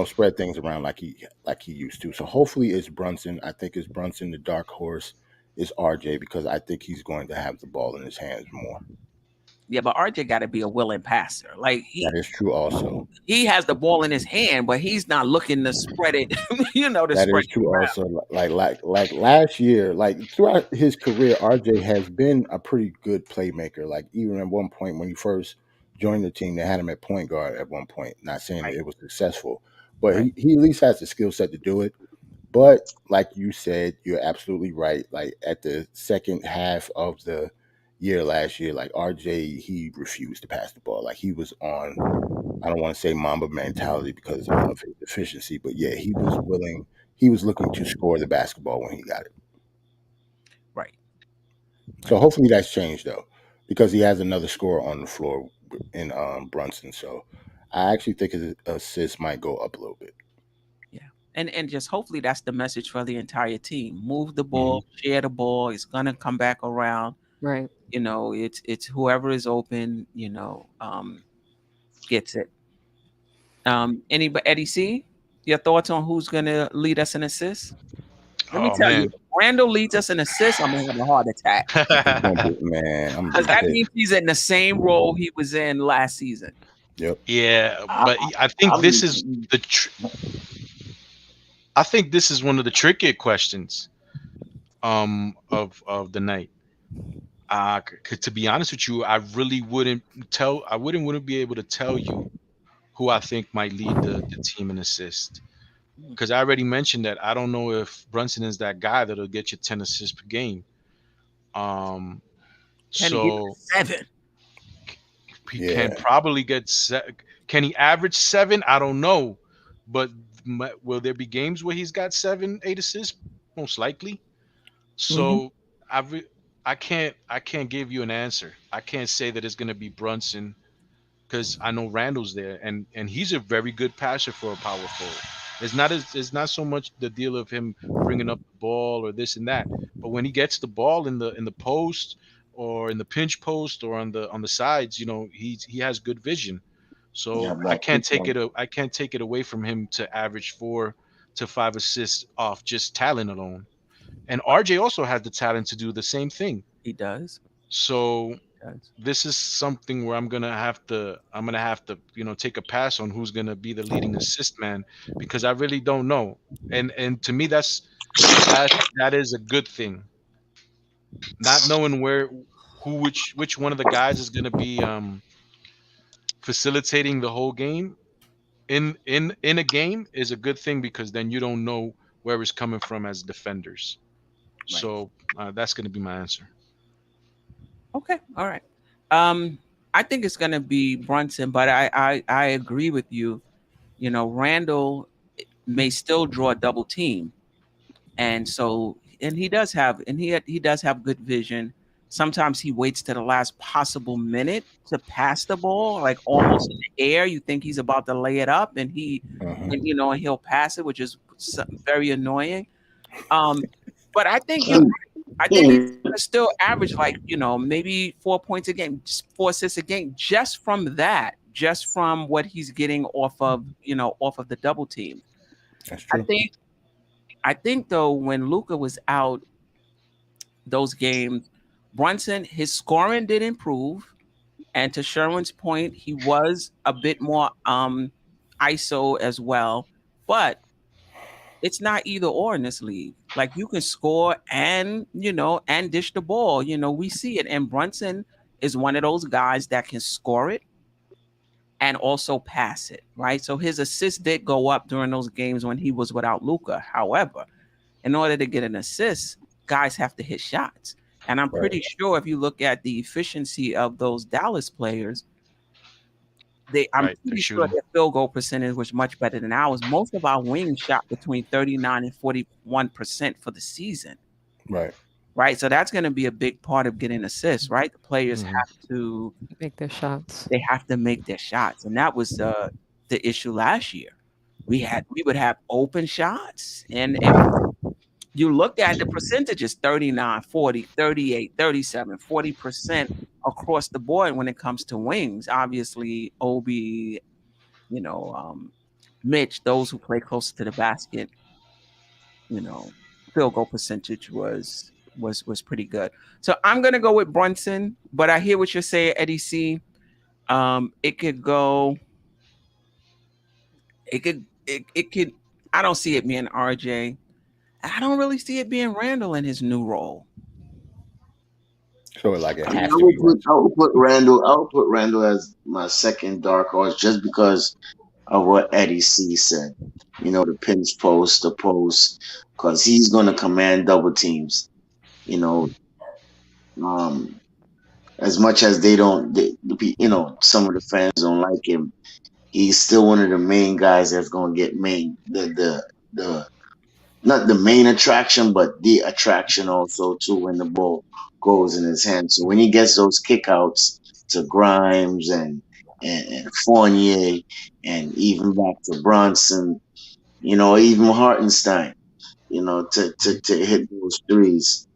spread things around like he used to. So hopefully it's Brunson. I think it's Brunson. The dark horse is RJ because I think he's going to have the ball in his hands more. Yeah, but RJ got to be a willing passer. Like That is true also. He has the ball in his hand, but he's not looking to spread it, That is true also. Like last year, like throughout his career, RJ has been a pretty good playmaker. Like even at one point when he first joined the team, they had him at point guard at one point. Not saying that it was successful, but he at least has the skill set to do it. But like you said, you're absolutely right. Like at the second half of the year last year, like RJ, he refused to pass the ball. Like he was on, I don't want to say Mamba mentality because of his efficiency, but yeah, he was willing. He was looking to score the basketball when he got it. Right. So hopefully that's changed though, because he has another scorer on the floor in Brunson. So I actually think his assists might go up a little bit. And just hopefully that's the message for the entire team. Move the ball, share the ball. It's gonna come back around. Right. It's whoever is open, gets it. Anybody, Eddie C, your thoughts on who's gonna lead us in assists? Let me tell you, if Randall leads us in assists, I'm gonna have a heart attack. Man, because that means he's in the same role he was in last season. Yep. Yeah, but I think this is I think this is one of the trickier questions of the night. To be honest with you, I really wouldn't be able to tell you who I think might lead the team in assist. Because I already mentioned that I don't know if Brunson is that guy that'll get you 10 assists per game. Can he get 7? He can probably get can he average 7? I don't know, but will there be games where he's got 7, 8 assists? Most likely. So I can't give you an answer. I can't say that it's going to be Brunson because I know Randall's there and he's a very good passer for a power forward. It's not so much the deal of him bringing up the ball or this and that, but when he gets the ball in the post or in the pinch post or on the sides, he has good vision. So I can't take it away from him to average 4 to 5 assists off just talent alone. And RJ also has the talent to do the same thing. He does. So this is something where I'm gonna have to take a pass on who's gonna be the leading assist man because I really don't know. And to me that is a good thing. Not knowing which one of the guys is gonna be facilitating the whole game in a game is a good thing because then you don't know where it's coming from as defenders. Right. So that's going to be my answer. Okay, all right. I think it's going to be Brunson, but I agree with you. Randall may still draw a double team, and he does have good vision. Sometimes he waits to the last possible minute to pass the ball, like almost in the air. You think he's about to lay it up, and he'll pass it, which is very annoying. But I think he's gonna still average maybe 4 points a game, 4 assists a game, just from what he's getting off of the double team. That's true. I think though, when Luka was out those games, Brunson, his scoring did improve, and to Sherwin's point, he was a bit more ISO as well. But it's not either or in this league. Like you can score and dish the ball. We see it, and Brunson is one of those guys that can score it and also pass it, right? So his assists did go up during those games when he was without Luka. However, in order to get an assist, guys have to hit shots. And I'm pretty sure if you look at the efficiency of those Dallas players, I'm pretty sure their field goal percentage was much better than ours. Most of our wings shot between 39 and 41% for the season. Right. So that's going to be a big part of getting assists, right? The players have to make their shots. They have to make their shots. And that was the issue last year. We would have open shots, and you looked at the percentages, 39, 40, 38, 37, 40% across the board when it comes to wings. Obviously, Obi, Mitch, those who play closer to the basket, field goal percentage was pretty good. So I'm gonna go with Brunson, but I hear what you're saying, Eddie C. It could go. It could. I don't see it being RJ. I don't really see it being Randall in his new role. So like it I mean, has to be Brunson. I would put Randall. I would put Randall as my second dark horse just because of what Eddie C said. The pinch post, the post, because he's going to command double teams. You know, as much as some of the fans don't like him, he's still one of the main guys that's going to get the not the main attraction, but the attraction also too when the ball goes in his hand. So when he gets those kickouts to Grimes and Fournier and even back to Bronson, even Hartenstein, to hit those threes,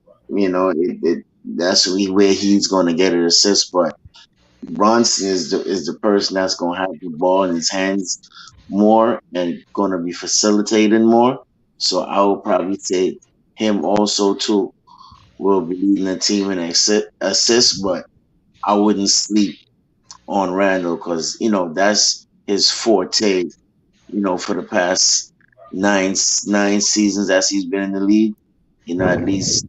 that's where he's going to get an assist. But Bronson is the person that's going to have the ball in his hands more and going to be facilitating more. So I would probably say him also too will be leading the team in assists, but I wouldn't sleep on Randall because that's his forte. For the past nine seasons as he's been in the league, at least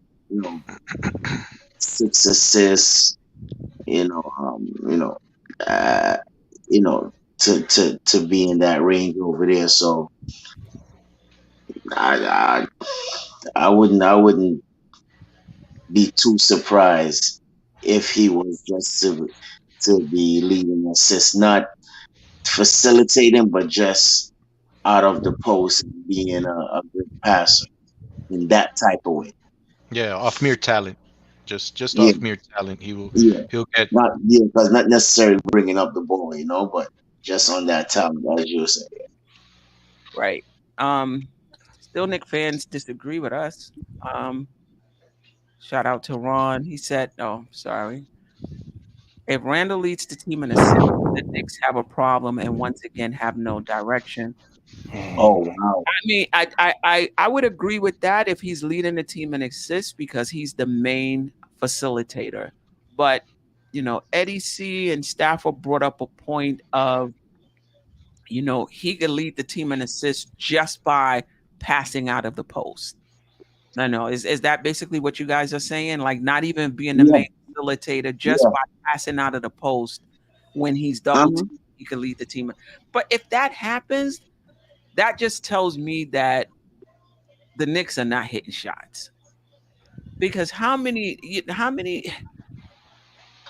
6 assists. To be in that range over there. So I wouldn't be too surprised if he was just to be leading assists, not facilitating, but just out of the post and being a good passer in that type of way. Yeah, off mere talent. Just Yeah. off mere talent, he'll get because not necessarily bringing up the ball, but just on that talent, as you were saying. Right. Still Knick fans disagree with us. Shout out to Ron. He said, sorry. If Randall leads the team in assists, the Knicks have a problem and once again have no direction. Oh wow! I mean, I would agree with that if he's leading the team in assists because he's the main facilitator. But Eddie C and Stafford brought up a point of he could lead the team in assists just by passing out of the post. I know. Is that basically what you guys are saying? Like not even being the main facilitator, just by passing out of the post when he's double teamed, he can lead the team. But if that happens, that just tells me that the Knicks are not hitting shots. Because how many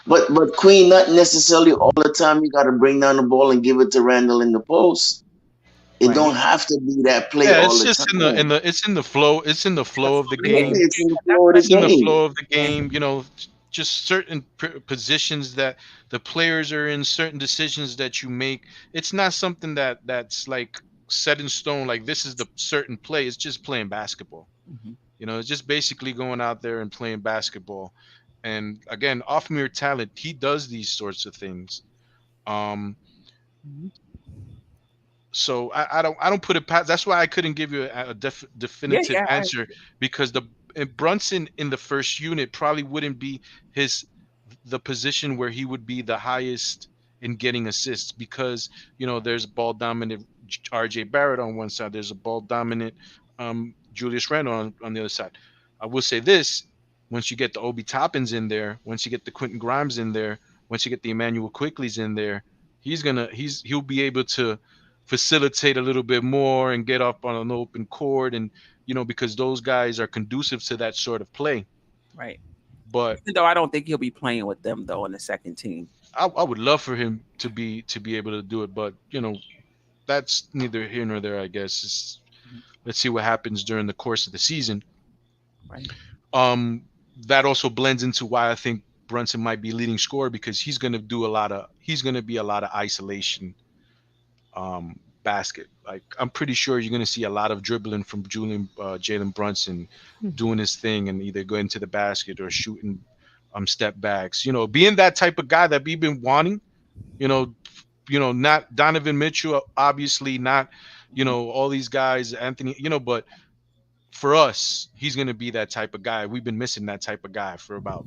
But Queen, not necessarily all the time you gotta bring down the ball and give it to Randall in the post. It don't have to be that play all the time. It's in the flow. It's in the flow of the game. It's in the flow of the It's game. in the flow of the game. Just certain positions that the players are in, certain decisions that you make. It's not something that's like set in stone. Like this is the certain play. It's just playing basketball. It's just basically going out there and playing basketball. And again, off mere talent, he does these sorts of things. So I don't put it past. That's why I couldn't give you a definitive answer because Brunson in the first unit probably wouldn't be the position where he would be the highest in getting assists because there's ball dominant RJ Barrett on one side, there's a ball dominant Julius Randle on the other side. I will say this: once you get the Obi Toppins in there, once you get the Quentin Grimes in there, once you get the Emmanuel Quickly's in there, he'll be able to facilitate a little bit more and get up on an open court, and because those guys are conducive to that sort of play. Right. But even though I don't think he'll be playing with them though in the second team. I would love for him to be able to do it, but that's neither here nor there, I guess. Let's see what happens during the course of the season. Right. That also blends into why I think Brunson might be leading scorer because he's going to be a lot of isolation basket. Like I'm pretty sure you're going to see a lot of dribbling from Jalen Brunson doing his thing and either going to the basket or shooting step backs. Being that type of guy that we've been wanting. Not Donovan Mitchell, obviously not all these guys, Anthony, but for us, he's going to be that type of guy. We've been missing that type of guy for about,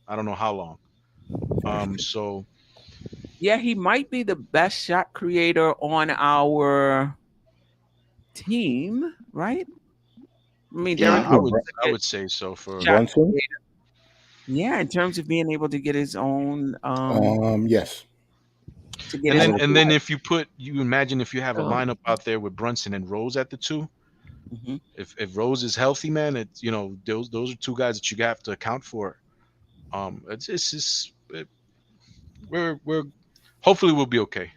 I don't know how long. So Yeah, he might be the best shot creator on our team, right? I mean, Yeah. Derek I Rose would is I a would say so for shot Brunson. creator. Yeah, in terms of being able to get his own Yes. to get and his then own and then if you imagine if you have a Um, lineup out there with Brunson and Rose at the two, Mhm. if Rose is healthy, man, it's those are two guys that you have to account for. It's just we're hopefully we'll be okay.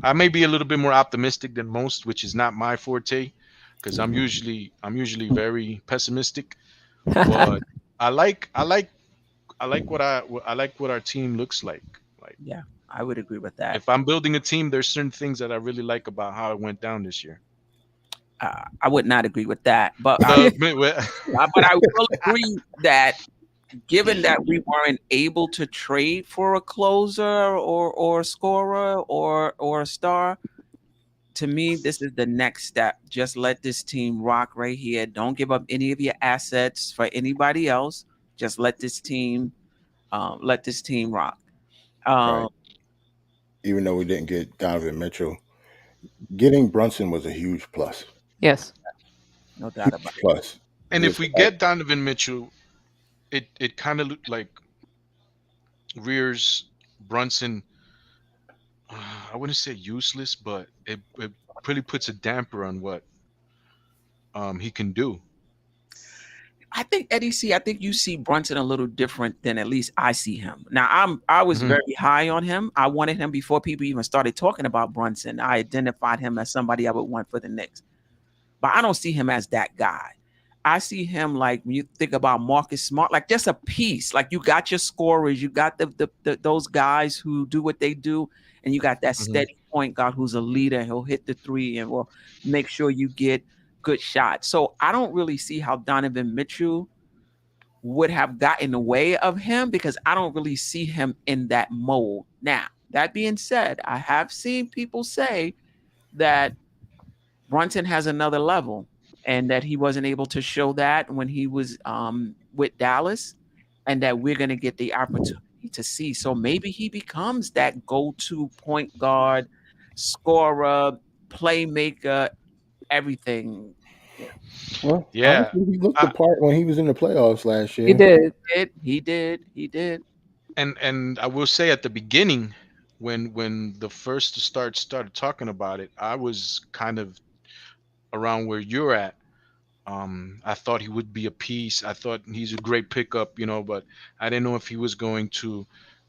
I may be a little bit more optimistic than most, which is not my forte, because I'm usually very pessimistic. But I like what our team looks like. Like Yeah, I would agree with that. if I'm building a team, there's certain things that I really like about how it went down this year. I would not agree with that, but I will agree that given that we weren't able to trade for a closer or a scorer or a star, to me, this is the next step. Just let this team rock right here. Don't give up any of your assets for anybody else. Just let this team rock. Right. Um, Even though we didn't get Donovan Mitchell, getting Brunson was a huge plus. yes. no doubt about Huge plus. And if It's we like, get Donovan Mitchell, it kind of like rears Brunson. I wouldn't say useless, but it really puts a damper on what he can do. I think Eddie C. I think you see Brunson a little different than at least I see him. Now I was Mhm. very high on him. I wanted him before people even started talking about Brunson. I identified him as somebody I would want for the Knicks, but I don't see him as that guy. I see him like when you think about Marcus Smart, like just a piece. Like you got your scorers, you got the those guys who do what they do, and you got that Mhm. steady point guard who's a leader. He'll hit the three and will make sure you get good shots. So I don't really see how Donovan Mitchell would have got in the way of him because I don't really see him in that mold. Now, that being said, I have seen people say that Brunson has another level and that he wasn't able to show that when he was with Dallas and that we're going to get the opportunity to see. So maybe he becomes that go-to point guard, scorer, playmaker, everything. You know, well, Yeah, honestly, he looked the I, part when he was in the playoffs last He year. did. he did. and I will say at the beginning, when the first start started talking about it, I was kind of around where you're at. I thought he would be a piece. I thought he's a great pickup, but I didn't know if he was going to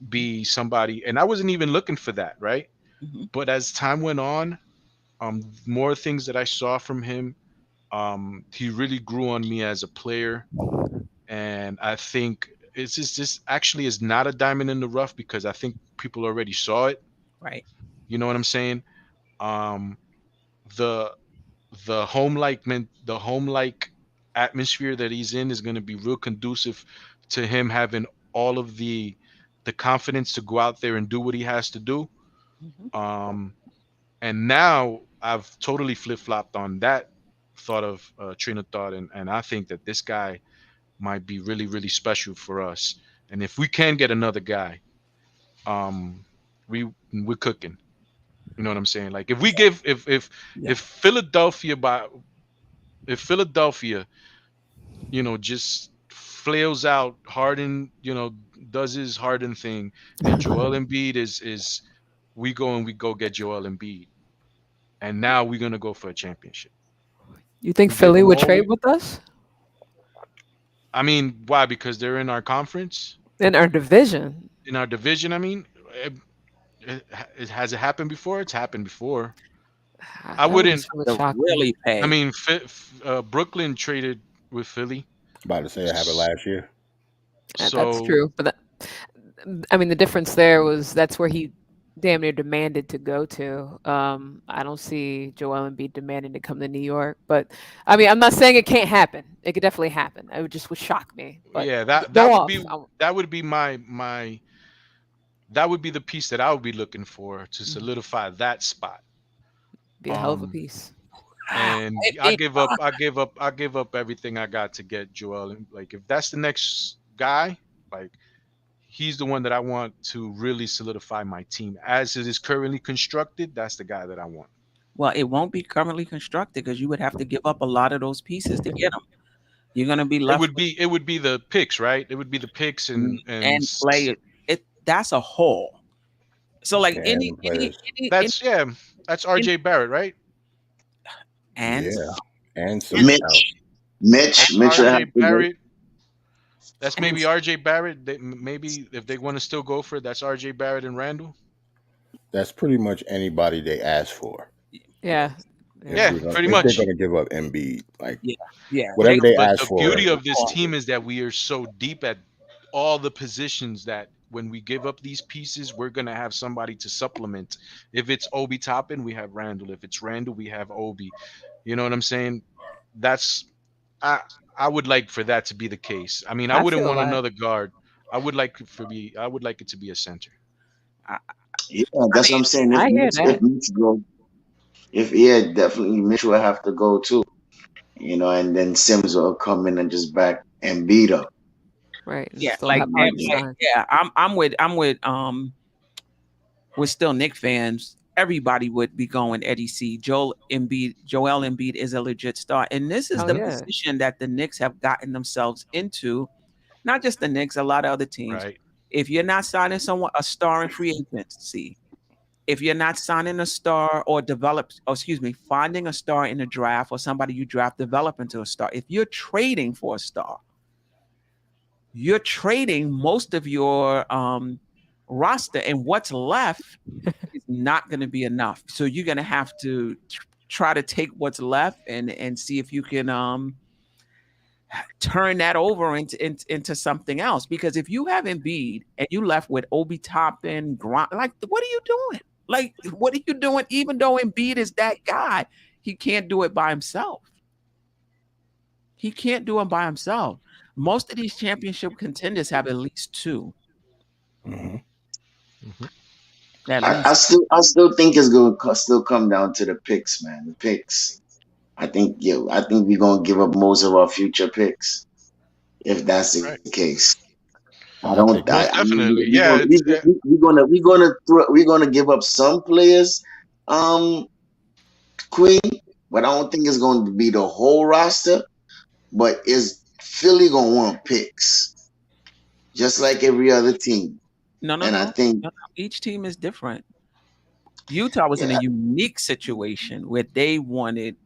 be somebody, and I wasn't even looking for that, right? Mhm. But as time went on, more things that I saw from him, he really grew on me as a player, and I think it's just this actually is not a diamond in the rough because I think people already saw it. Right. You know what I'm saying? Um, the the home like atmosphere that he's in is going to be real conducive to him having all of the confidence to go out there and do what he has to do. Mhm. Um, and now I've totally flip flopped on that thought of train of thought, and I think that this guy might be really really special for us. And if we can get another guy, um, we're cooking. You know what I'm saying? Like if we give Yeah. if Philadelphia by if Philadelphia, just flails out, Harden, does his Harden thing, and Joel Embiid is we go get Joel Embiid, and now we're gonna go for a championship. You think We give Philly them would all trade we. with us I mean, why? Because they're in our conference, in our division? in our division. I mean, has it happened before? It's happened before. I That wouldn't. would To shock me. really I pay. mean, Brooklyn traded with Philly, About to say it happened s- last year. That's so true, but I mean, the difference there was that's where he damn near demanded to go to. I don't see Joel Embiid demanding to come to New York, but I mean, I'm not saying it can't happen. It could definitely happen. It would shock me. But yeah, that go that would off. be that would be my that would be the piece that I would be looking for to Mhm. solidify that spot. Be a hell of a Um, piece. And I give up everything I got to get Joel. And like, if that's the next guy, like, he's the one that I want to really solidify my team. As it is currently constructed, that's the guy that I want. Well, it won't be currently constructed because you would have to give up a lot of those pieces to get them. You're gonna be left. It would be the picks, right? It would be the picks and play it. That's a haul. So like any that's RJ Barrett, right? And some Mitch RJ Barrett. That's maybe RJ Barrett. Maybe if they want to still go for it, that's RJ Barrett and Randall. That's pretty much anybody they ask for. Yeah. Pretty much. They're gonna give up Embiid, like whatever they ask for. The beauty of this team is that we are so deep at all the positions that when we give up these pieces, we're gonna have somebody to supplement. If it's Obi Toppin, we have Randall. If it's Randall, we have Obi. You know what I'm saying? That's I would like for that to be the case. I mean, I wouldn't want another guard. I would like it to be a center. That's what I'm saying. Definitely Mitch will have to go too. You know, and then Sims will come in and just back and beat up. Right. Yeah, I'm with we're still Knicks fans. Everybody would be going Eddie C. Joel Embiid is a legit star. And this is position that the Knicks have gotten themselves into. Not just the Knicks, a lot of other teams. Right. If you're not signing a star in free agency, if you're not signing a star or finding a star in the draft or somebody you draft, develop into a star. If you're trading for a star, you're trading most of your roster, and what's left is not going to be enough. So you're going to have to try to take what's left and see if you can turn that over into something else. Because if you have Embiid and you left with Obi Toppin, what are you doing? Like, what are you doing? Even though Embiid is that guy, he can't do it by himself. He can't do it by himself. Most of these championship contenders have at least two. Mm-hmm. I still think it's going to still come down to the picks, man. The picks. I think we're going to give up most of our future picks if that's the case. I don't. Definitely, We're gonna give up some players, Queen, but I don't think it's going to be the whole roster. But is Philly gonna want picks, just like every other team? No. I think each team is different. Utah was in a unique situation where they wanted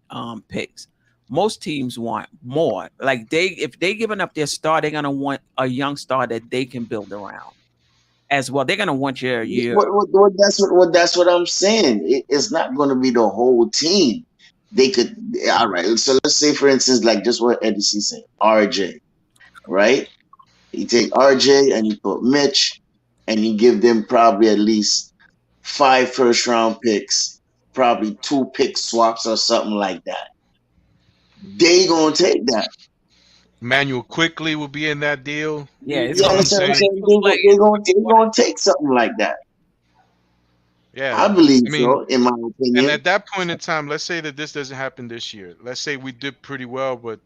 picks. Most teams want more. Like if they giving up their star, they're gonna want a young star that they can build around as well. They're gonna want your. That's what I'm saying. It's not going to be the whole team. They could. All right. So let's say, for instance, like just what Eddie C said, RJ, right? You take RJ and you put Mitch, and you give them probably at least 5 first-round picks, probably 2 pick swaps or something like that. They gonna take that. Manuel Quickly will be in that deal. Yeah, they're gonna take something like that. Yeah, I believe so. In my opinion, and at that point in time, let's say that this doesn't happen this year. Let's say we did pretty well, but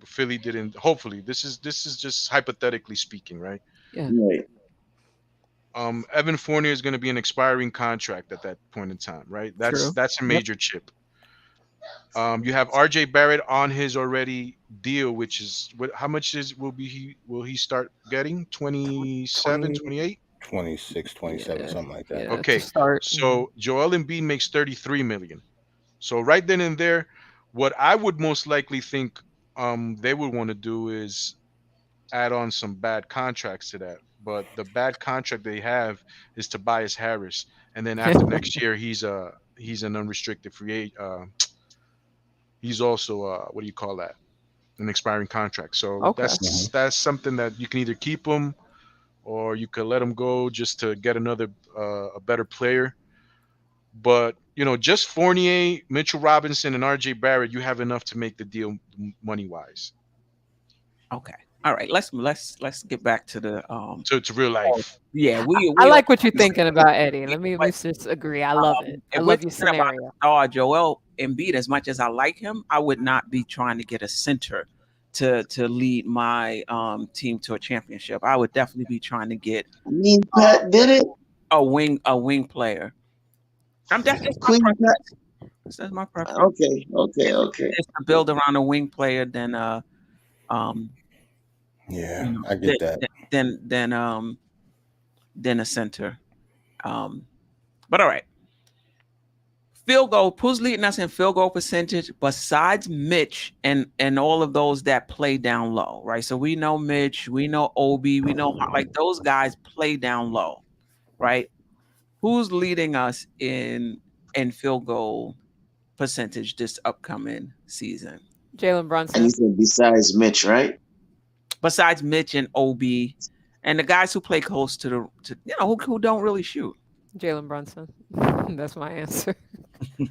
Philly didn't. Hopefully, this is just hypothetically speaking, right? Yeah. Right. Evan Fournier is going to be an expiring contract at that point in time, right? That's a major chip. You have RJ Barrett on his already deal, which is how much will he start getting? 27, 28? 26, 27, something like that. Yeah, okay. So Joel Embiid makes $33 million. So right then and there, what I would most likely think they would want to do is add on some bad contracts to that. But the bad contract they have is Tobias Harris, and then after next year, he's an unrestricted free agent. He's also what do you call that? An expiring contract. So that's something that you can either keep him, or you could let him go just to get another a better player. But just Fournier, Mitchell Robinson, and RJ Barrett, you have enough to make the deal money wise. Okay. All right, let's get back to the to real life. Yeah, I like what you're thinking about, Eddie. Let me just agree. I love it. I love your scenario. Joel Embiid, as much as I like him, I would not be trying to get a center to lead my team to a championship. I would definitely be trying to get Pat did it. a wing player. That's just my Queen Pat. preference. That's my preference. Okay. It's to build around a wing player than yeah, I get that. Than a center. But all right. Field goal. Who's leading us in field goal percentage besides Mitch and all of those that play down low, right? So we know Mitch, we know Obi, we know like those guys play down low, right? Who's leading us in field goal percentage this upcoming season? Jalen Brunson. And you said besides Mitch, right? Besides Mitch and Obi, and the guys who play close to who don't really shoot. Jalen Brunson. That's my answer.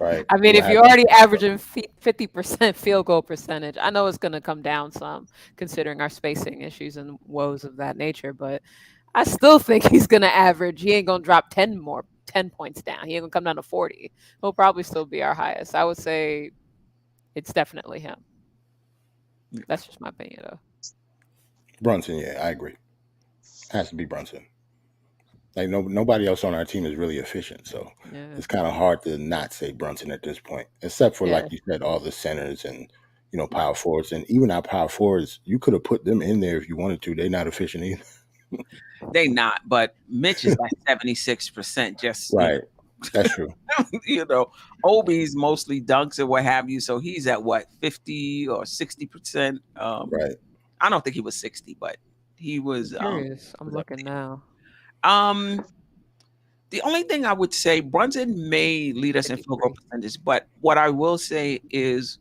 Right. I mean, if you're already averaging 50% field goal percentage, I know it's going to come down some considering our spacing issues and woes of that nature, but I still think he's going to average. He ain't going to drop 10 points down. He ain't going to come down to 40. He'll probably still be our highest. I would say it's definitely him. That's just my opinion, though. Brunson, yeah, I agree. Has to be Brunson. Like nobody else on our team is really efficient, so it's kind of hard to not say Brunson at this point, except for like you said, all the centers and power forwards, and even our power forwards. You could have put them in there if you wanted to. They're not efficient either. They not, but Mitch is like 76%. Just right, that's true. Obi's mostly dunks and what have you, so he's at what 50 or 60%. Right. I don't think he was 60, but he was. I'm looking now. The only thing I would say, Brunson may lead us in field goal percentage, but what I will say is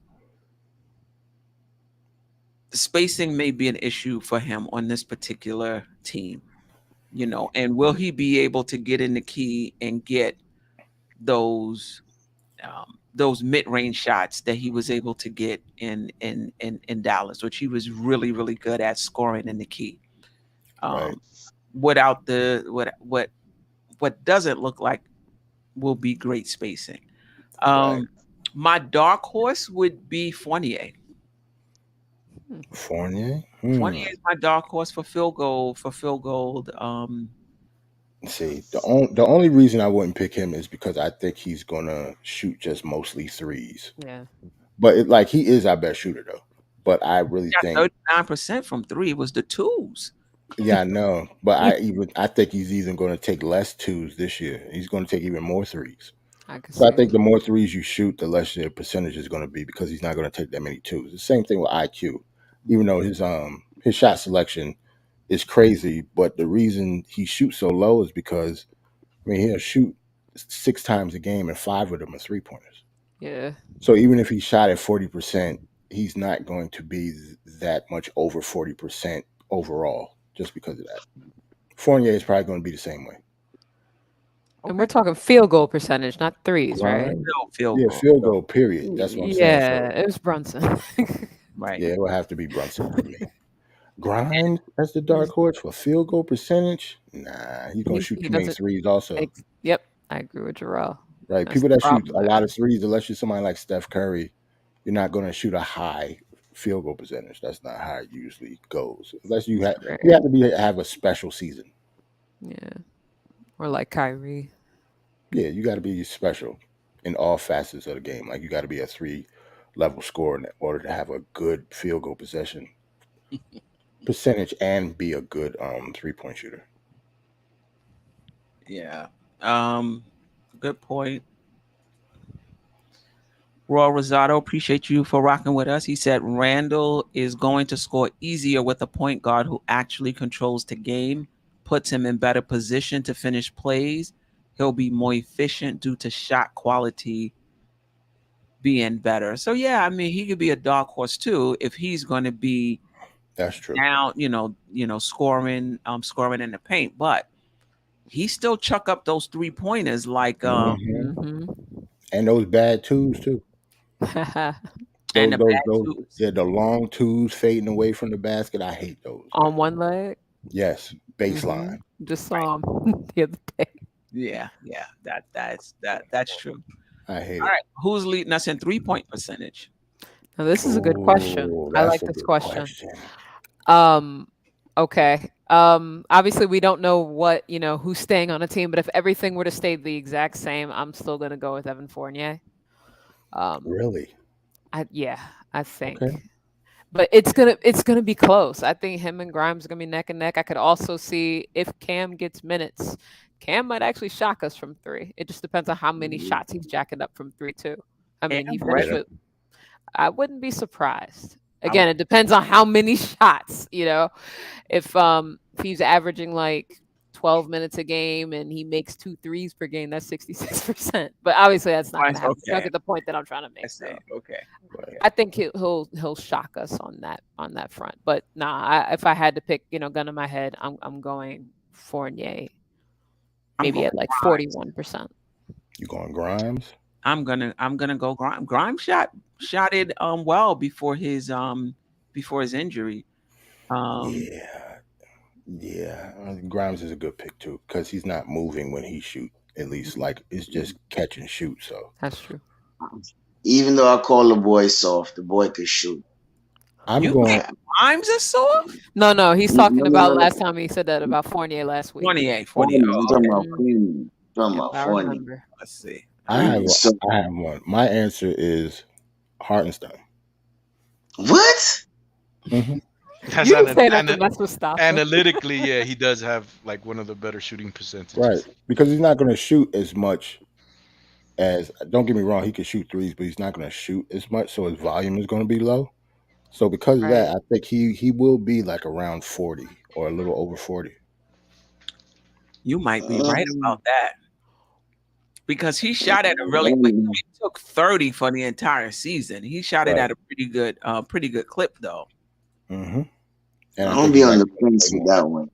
the spacing may be an issue for him on this particular team, and will he be able to get in the key and get those mid-range shots that he was able to get in Dallas, which he was really, really good at scoring in the key. Right. Without what doesn't look like will be great spacing. My dark horse would be Fournier. Fournier is my dark horse for field goal. See, the only reason I wouldn't pick him is because I think he's gonna shoot just mostly threes. Yeah, but he is our best shooter though. But I really think 39% from three was the twos. Yeah, I know, but I think he's even going to take less twos this year. He's going to take even more threes. I think the more threes you shoot, the less your percentage is going to be because he's not going to take that many twos. The same thing with IQ, even though his shot selection is crazy, but the reason he shoots so low is because he'll shoot 6 times a game and 5 of them are 3-pointers. Yeah. So even if he shot at 40%, he's not going to be that much over 40% overall. Just because of that. Fournier is probably going to be the same way. And we're talking field goal percentage, not threes, right? Field goal. Field goal, period. That's what I'm saying. Yeah, it was Brunson. Right. Yeah, it will have to be Brunson for me. Grimes, that's the dark horse for field goal percentage? Nah, he's going to shoot too many threes also. Yep, I agree with Jarrell. Right, that's people that shoot a lot of threes, unless you're somebody like Steph Curry, you're not going to shoot a high field goal percentage. That's not how it usually goes. Unless you have have a special season. Yeah. Or like Kyrie. Yeah, you got to be special in all facets of the game. Like you got to be a 3-level scorer in order to have a good field goal percentage and be a good 3-point shooter. Yeah. Good point. Roy Rosado, appreciate you for rocking with us. He said Randall is going to score easier with a point guard who actually controls the game, puts him in better position to finish plays. He'll be more efficient due to shot quality being better. So yeah, he could be a dark horse too if he's going to be. That's true. Now scoring in the paint, but he still chuck up those 3-pointers like and those bad twos too. And the long twos fading away from the basket. I hate those. On one leg? Yes, baseline. Just saw him the other day. Yeah, that's true. I hate All it. right, who's leading us in 3-point percentage? Now, this is a good question. Ooh, I that's like a this good question. question. Okay. Obviously we don't know what, who's staying on a team, but if everything were to stay the exact same, I'm still gonna go with Evan Fournier. Really? I think. Okay. But it's gonna be close. I think him and Grimes are gonna be neck and neck. I could also see if Cam gets minutes, Cam might actually shock us from 3. It just depends on how many shots he's jacking up from 3 too. I mean, he finished with. I wouldn't be surprised. Again, it depends on how many shots. If he's averaging like 12 minutes a game and he makes 2 threes per game, that's 66%. But obviously, that's not going to happen. You don't get the point that I'm trying to make. Okay. I think he'll shock us on that front. But if I had to pick, gun in my head, I'm going Fournier. Maybe at like 41%. You going Grimes? I'm gonna go Grimes. Grimes shot it well before his injury. Yeah. Grimes is a good pick too because he's not moving when he shoot. At least like it's just catch and shoot. So that's true. Even though I call the boy soft, the boy could shoot. I'm going. Grimes is soft? No. He's talking about last time he said that about Fournier last week. Fournier. I'm talking about Queen. I remember. Let's see. I have one. My answer is Hartenstein. What? Mm-hmm. That's You didn't say that to mess with Staf. Analytically, yeah, he does have like one of the better shooting percentages. Right, because he's not going to shoot as much as. Don't get me wrong, he can shoot threes, but he's not going to shoot as much, so his volume is going to be low. So because of that, I think he will be like around 40 or a little over 40. You might be right about that. Because he shot at a really he took 30 for the entire season. He shot it at a pretty good clip though. Mm-hmm. And I'm gonna be on the fence with that one.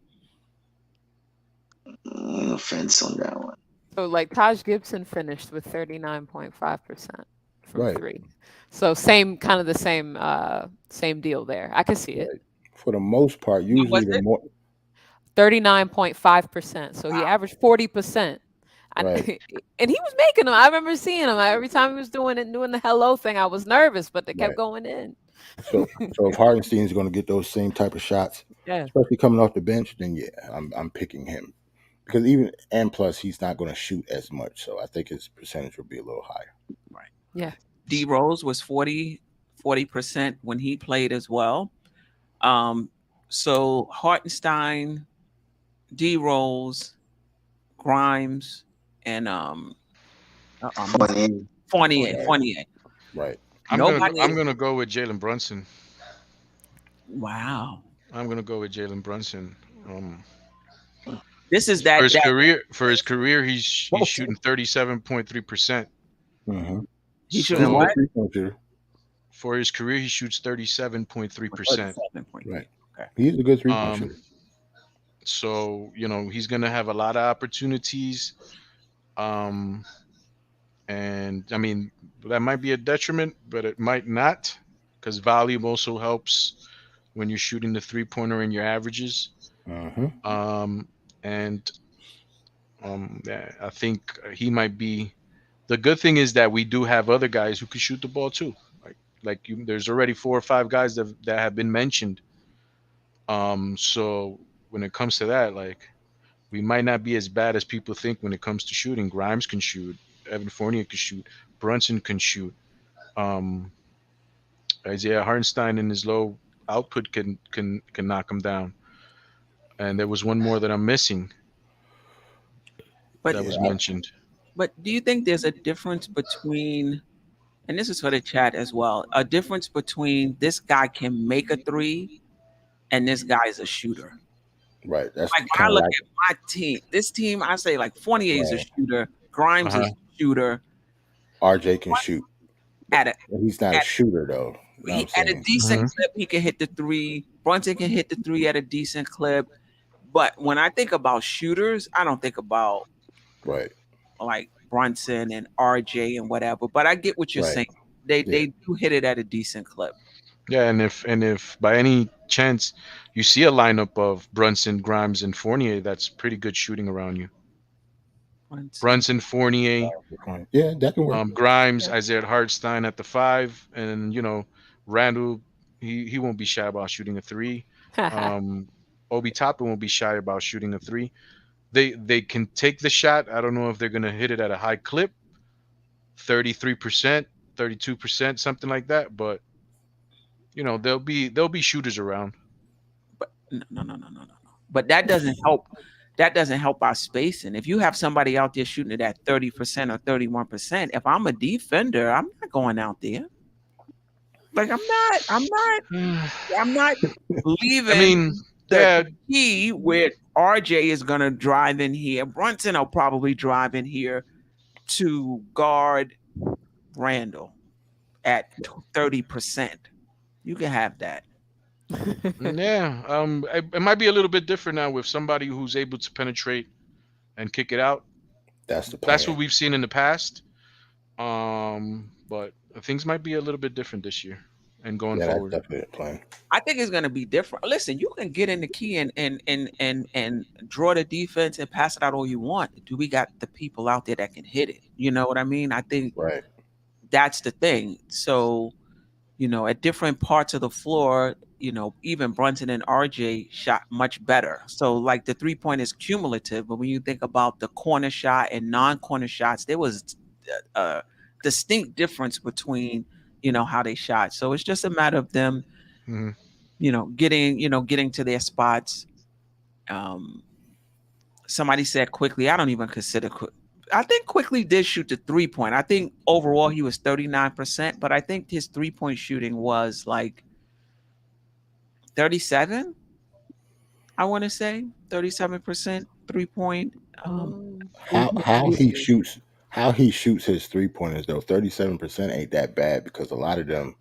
On the fence on that one. So like Taj Gibson finished with 39.5% from 3. So same deal there. I can see it. For the most part, usually the more 39.5%. So he averaged 40%. And he was making them. I remember seeing him every time he was doing the hello thing. I was nervous, but they kept going in. So if Hartenstein's going to get those same type of shots, especially coming off the bench, then I'm picking him because plus he's not going to shoot as much, so I think his percentage will be a little higher. Right. Yeah. D Rose was 40% when he played as well. So Hartenstein, D Rose, Grimes, and Fournier. Right. I'm gonna go with Jalen Brunson. Wow. I'm gonna go with Jalen Brunson. This is that for his career, he's shooting 37.3%. Mm-hmm. He's shooting what? For his career, he shoots 37.3%. Right. Okay. He's a good 3-point shooter. So he's gonna have a lot of opportunities. And I mean that might be a detriment, but it might not, because volume also helps when you're shooting the 3-pointer in your averages. Mm-hmm. I think he might be. The good thing is that we do have other guys who can shoot the ball too. There's already 4 or 5 guys that have been mentioned. So when it comes to that, we might not be as bad as people think when it comes to shooting. Grimes can shoot. Evan Fournier can shoot. Brunson can shoot. Isaiah Hartenstein in his low output can knock him down. And there was one more that I'm missing that was mentioned. But do you think there's a difference between, and this is for the chat as well, a difference between this guy can make a 3 and this guy is a shooter? Right. That's when I look at my team, this team, I say Fournier is a shooter, Grimes is a shooter. RJ can shoot. He's not a shooter though. At a decent clip, he can hit the 3. Brunson can hit the 3 at a decent clip. But when I think about shooters, I don't think about like Brunson and RJ and whatever. But I get what you're saying. They do hit it at a decent clip. Yeah, and if by any chance you see a lineup of Brunson, Grimes, and Fournier, that's pretty good shooting around you. Brunson, Fournier, Yeah, that can work. Grimes, Isaiah Hartstein at the 5, and Randall. He won't be shy about shooting a 3. Obi Toppin won't be shy about shooting a 3. They can take the shot. I don't know if they're gonna hit it at a high clip, 33%, 32%, something like that. But there'll be shooters around. But no. But that doesn't help. That doesn't help our spacing. If you have somebody out there shooting it at 30% or 31%, if I'm a defender, I'm not going out there. Like I'm not leaving. I mean, the key where RJ is gonna drive in here. Brunson will probably drive in here to guard Randall at 30%. You can have that. Yeah. It might be a little bit different now with somebody who's able to penetrate and kick it out. That's the plan. That's what we've seen in the past. But things might be a little bit different this year and going forward. That's definitely a plan. I think it's gonna be different. Listen, you can get in the key and draw the defense and pass it out all you want. Do we got the people out there that can hit it? You know what I mean? I think that's the thing. So, at different parts of the floor, even Brunson and RJ shot much better. So like the 3-point is cumulative, but when you think about the corner shot and non-corner shots, there was a distinct difference between how they shot. So it's just a matter of them getting to their spots. Somebody said quickly, I don't even consider I think Quickly did shoot the 3-point. I think overall he was 39%, but I think his 3-point shooting was like 37. I want to say 37% 3-point. How he shoots his 3-pointers though, 37% ain't that bad because a lot of them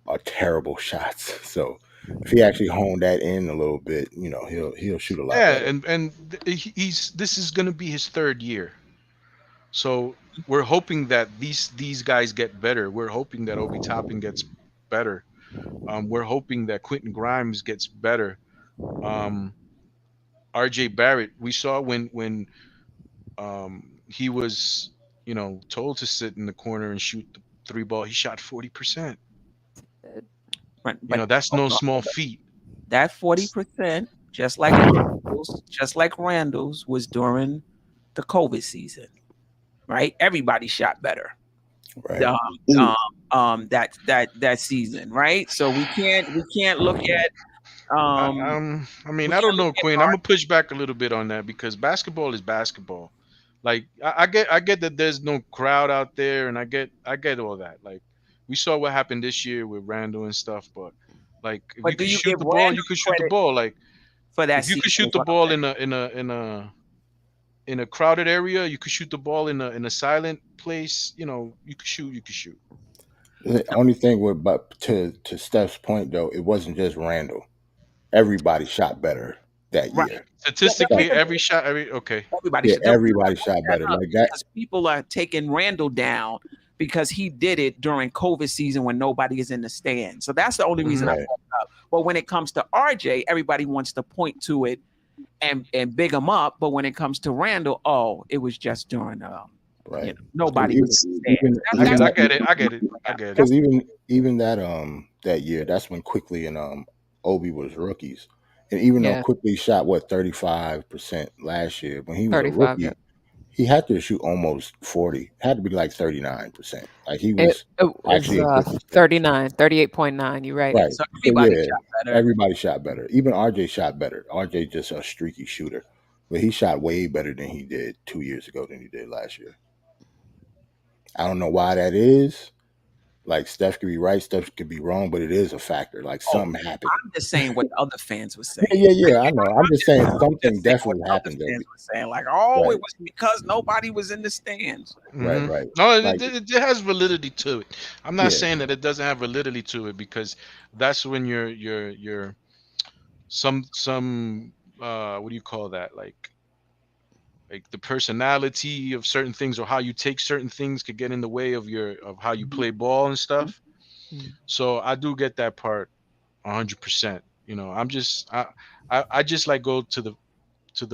are terrible shots. So if he actually honed that in a little bit, he'll shoot a lot better. and this is going to be his 3rd year. So we're hoping that these guys get better. We're hoping that Obi Toppin gets better. We're hoping that Quentin Grimes gets better. RJ Barrett, we saw when he was told to sit in the corner and shoot the 3 ball, he shot 40%. But that's no small feat. That 40%, just like Randall's, was during the COVID season. Right, everybody shot better. Right. That season, right? So we can't look at. I don't know, Quinn. I'm gonna push back a little bit on that because basketball is basketball. Like I get that there's no crowd out there, and I get all that. Like we saw what happened this year with Randall and stuff, but like if you could shoot the ball, you could shoot the ball. Like for that, if you could shoot the ball in a crowded area, you could shoot the ball in a silent place. You could shoot. The only thing but to Steph's point though, it wasn't just Randall. Everybody shot better that year. Statistically, everybody shot better like that. Because people are taking Randall down because he did it during COVID season when nobody is in the stand. So that's the only reason I brought it up. But when it comes to RJ, everybody wants to point to it and big him up. But when it comes to Randall, it was just during nobody was in the stand. I get it. Because even that year, that's when Quickly and Obi was rookies. And even though Quickly shot 35% last year, when he was a rookie, he had to shoot almost 40. Had to be like 39%. Like he was actually 38.9. You're right. So everybody shot better. Even RJ shot better. RJ just a streaky shooter, but he shot way better than he did 2 years ago than he did last year. I don't know why that is. Like Steph could be right, Steph could be wrong, but it is a factor. Like something happened. I'm just saying what the other fans were saying. Yeah, I know. I'm just saying something definitely happened. Fans were saying it was because nobody was in the stands. Mm-hmm. Right. No, it has validity to it. I'm not saying that it doesn't have validity to it because that's when you're some what do you call that? Like the personality of certain things or how you take certain things could get in the way of how you play ball and stuff. So I do get that part 100%. I just like go to the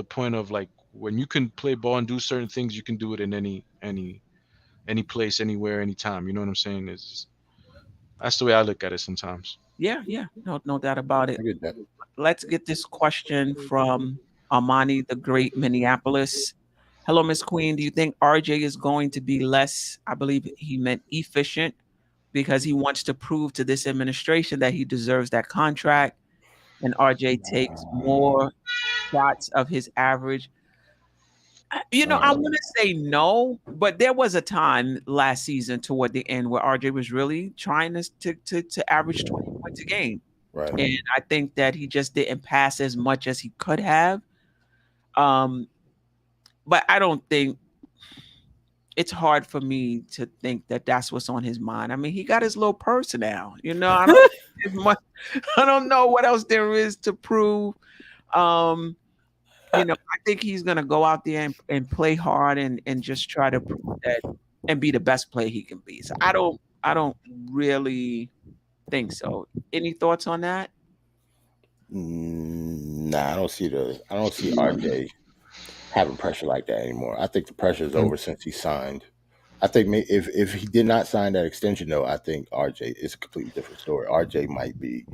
point of like when you can play ball and do certain things, you can do it in any place, anywhere, anytime. You know what I'm saying? That's the way I look at it sometimes. Yeah, no doubt about it. I get that. Let's get this question from Armani, the great Minneapolis. Hello, Miss Queen. Do you think RJ is going to be less, I believe he meant efficient, because he wants to prove to this administration that he deserves that contract, and RJ takes more shots of his average? I want to say no, but there was a time last season toward the end where RJ was really trying to average 20 points a game. Right. And I think that he just didn't pass as much as he could have. But I don't think it's hard for me to think that that's what's on his mind. I mean, he got his little purse now. I don't know what else there is to prove. I think he's gonna go out there and play hard and just try to prove that and be the best player he can be. So I don't really think so. Any thoughts on that? Nah, I don't see RJ having pressure like that anymore. I think the pressure is over since he signed. I think if he did not sign that extension, though, I think RJ is a completely different story. RJ might be,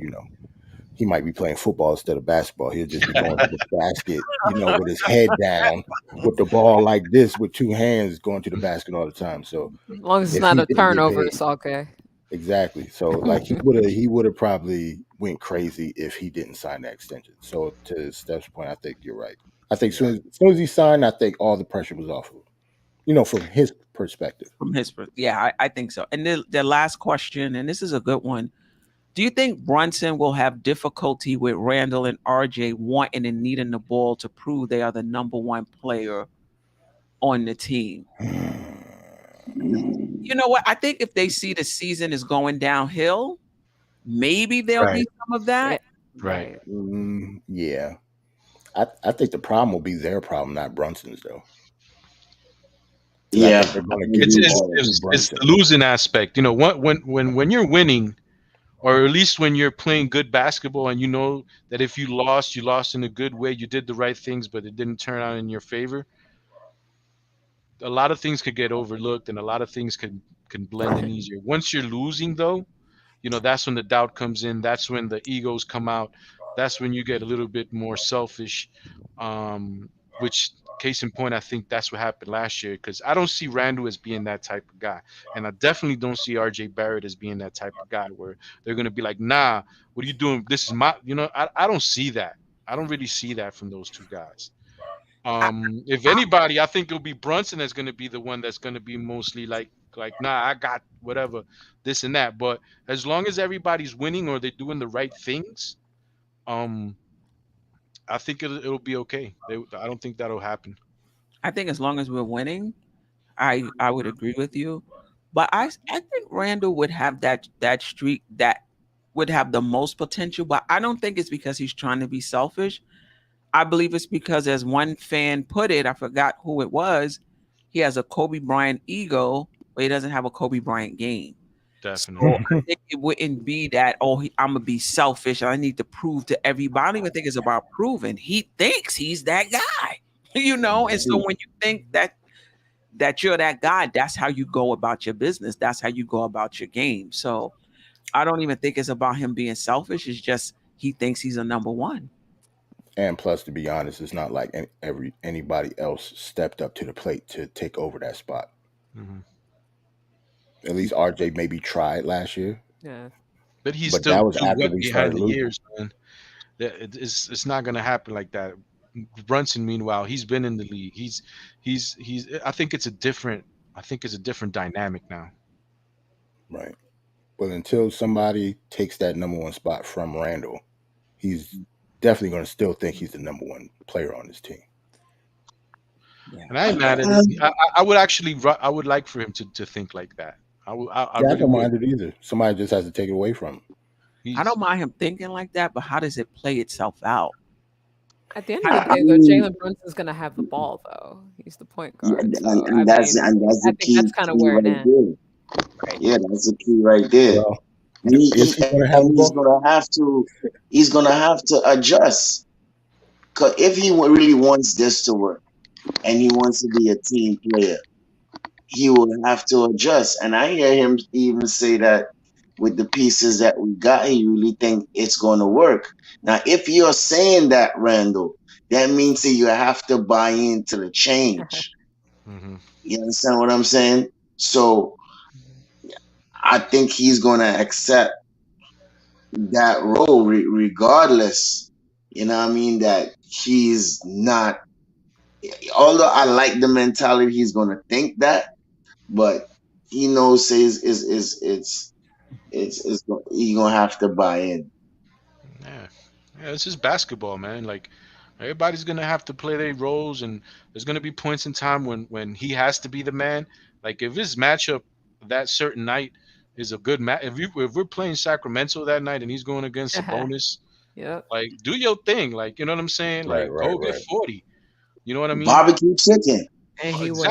he might be playing football instead of basketball. He'll just be going to the basket, with his head down, with the ball like this, with two hands going to the basket all the time. So as long as it's not a turnover, it's okay. Exactly. So like he would have probably went crazy if he didn't sign that extension. So to Steph's point, I think you're right. I think as soon as he signed, I think all the pressure was off of him. From his perspective. I think so. And the last question, and this is a good one. Do you think Brunson will have difficulty with Randall and RJ wanting and needing the ball to prove they are the number one player on the team? You know what? I think if they see the season is going downhill, maybe there'll be some of that. Right. Yeah. I think the problem will be their problem, not Brunson's, though. Yeah, it's the losing aspect. When you're winning, or at least when you're playing good basketball, and you know that if you lost in a good way, you did the right things, but it didn't turn out in your favor. A lot of things could get overlooked, and a lot of things can blend in easier. Once you're losing, though, that's when the doubt comes in. That's when the egos come out. That's when you get a little bit more selfish, which, case in point, I think that's what happened last year, because I don't see Randall as being that type of guy. And I definitely don't see RJ Barrett as being that type of guy where they're going to be like, nah, what are you doing? This is my, I don't see that. I don't really see that from those two guys. If anybody, I think it'll be Brunson that's going to be the one that's going to be mostly like, nah, I got whatever, this and that. But as long as everybody's winning or they're doing the right things, I think it'll be okay. I don't think that'll happen. I think as long as we're winning, I would agree with you. But I think Randall would have that streak that would have the most potential. But I don't think it's because he's trying to be selfish. I believe it's because, as one fan put it, I forgot who it was, he has a Kobe Bryant ego, but he doesn't have a Kobe Bryant game. Definitely. So I think it wouldn't be that, I'm going to be selfish. I need to prove to everybody. I don't even think it's about proving. He thinks he's that guy, And so when you think that you're that guy, that's how you go about your business. That's how you go about your game. So I don't even think it's about him being selfish. It's just he thinks he's a number one. And plus, to be honest, it's not like anybody else stepped up to the plate to take over that spot. Mm-hmm. At least RJ maybe tried last year. Yeah, but still that was after we started losing. Years, man. It's not going to happen like that. Brunson, meanwhile, he's been in the league. He's. I think it's a different dynamic now. Right. But until somebody takes that number one spot from Randall, he's definitely going to still think he's the number one player on this team. Yeah. And I ain't mad at it. I would like for him to think like that. I really don't mind it either. Somebody just has to take it away from him. I don't mind him thinking like that, but how does it play itself out? At the end of the day, though, Jalen Brunson's going to have the ball, though. He's the point guard. Yeah, and that's the key. That's kind of where it ends. Right. Yeah, that's the key right there. Well, he's gonna have to adjust. Cause if he really wants this to work, and he wants to be a team player, he will have to adjust. And I hear him even say that with the pieces that we got, he really think it's going to work. Now, if you're saying that, Randall, that means that you have to buy into the change. Mm-hmm. You understand what I'm saying? So I think he's going to accept that role regardless. You know what I mean? That he's not, although I like the mentality, he's going to think that, but he knows it's he gonna have to buy in. Yeah, yeah, this is basketball, man. Like everybody's gonna have to play their roles, and there's gonna be points in time when he has to be the man. Like if his matchup that certain night is a good match, if we're playing Sacramento that night and he's going against Sabonis, Yep. like do your thing. Like you know what I'm saying? Right, Like go get right. 40. You know what I mean? Barbecue chicken. And he will.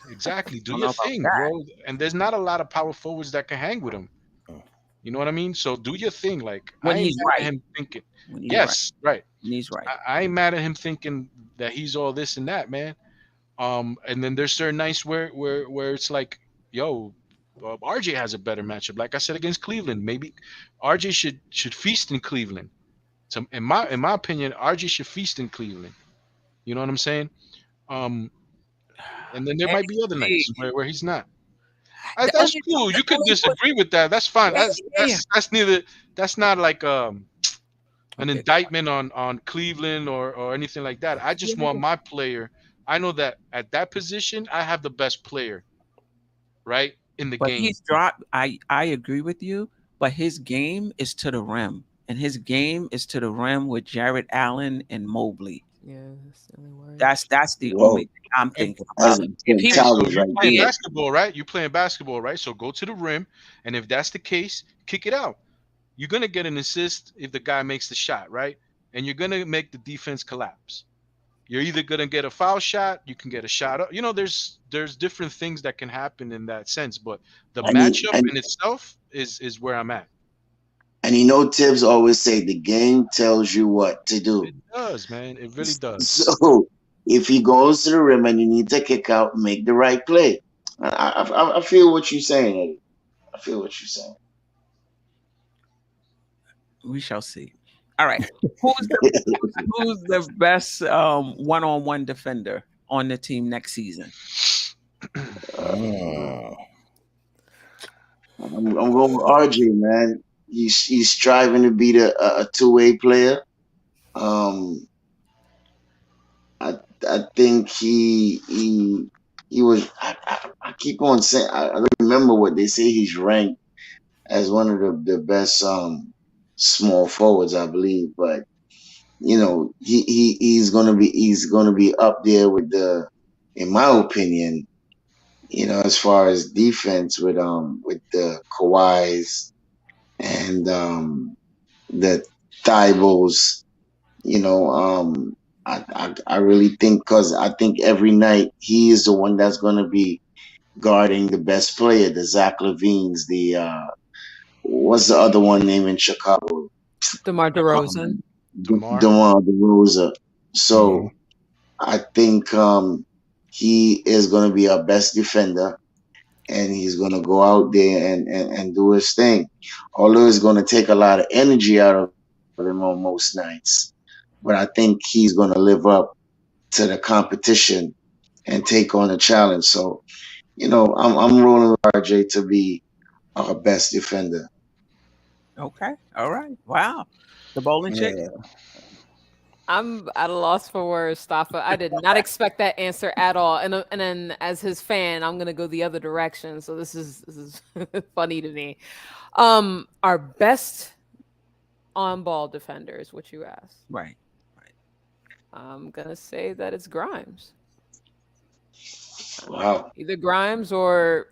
Exactly. Do Don't know your about thing, that. bro. And there's not a lot of power forwards that can hang with him. Mm. You know what I mean? So do your thing. Like When I ain't he's mad at right. him thinking. When he's Yes, right. When he's right. I ain't mad at him thinking that he's all this and that, man. And then there's certain nights where it's like, yo, RJ has a better matchup. Like I said against Cleveland, maybe RJ should feast in Cleveland. So in my opinion, RJ should feast in Cleveland. You know what I'm saying? Um, and then there might be other nights where he's not. That's cool. You could disagree with that. That's fine. That's neither. That's not like an indictment on Cleveland or anything like that. I just want my player. I know that at that position, I have the best player, right, in the But game. he's dropped. I agree with you, but his game is to the rim, and his game is to the rim with Jarrett Allen and Mobley. Yeah, that's the only word. That's the Whoa. only thing I'm thinking That's about. a If he So challenge you're right playing there. basketball, right? You're playing basketball, right? So go to the rim, and if that's the case, kick it out. You're gonna get an assist if the guy makes the shot, right? And you're gonna make the defense collapse. You're either gonna get a foul shot, you can get a shot up. You know, there's different things that can happen in that sense, but the And he, matchup and in itself is where I'm at. and you know, Tibbs always say the game tells you what to do. It does, man. It really does. So if he goes to the rim and you need to kick out, make the right play. I feel what you're saying, Eddie. I feel what you're saying. we shall see. All right, who's the best one-on-one defender on the team next season? Mm. I'm going with RJ, man. He's striving to be a two-way player. I think he was. I keep on saying. I don't remember what they say. He's ranked as one of the best small forwards, I believe. But you know, he's gonna be up there with in my opinion, you know, as far as defense with the Kawhis and the Thibos. You know, I really think, because I think every night he is the one that's going to be guarding the best player, the Zach Levines, the what's the other one named in Chicago? DeMar DeRozan. DeMar DeRozan. So I think he is going to be our best defender, and he's going to go out there and do his thing. Although it's going to take a lot of energy out of him on most nights. But I think he's going to live up to the competition and take on the challenge. So, you know, I'm rolling with RJ to be our best defender. Okay, all right. Wow, the bowling chick. I'm at a loss for words, Staffa. I did not expect that answer at all. And then as his fan, I'm gonna go the other direction. So this is funny to me. Our best on-ball defender is what you asked. Right. I'm gonna say that it's Grimes. Wow. Either Grimes or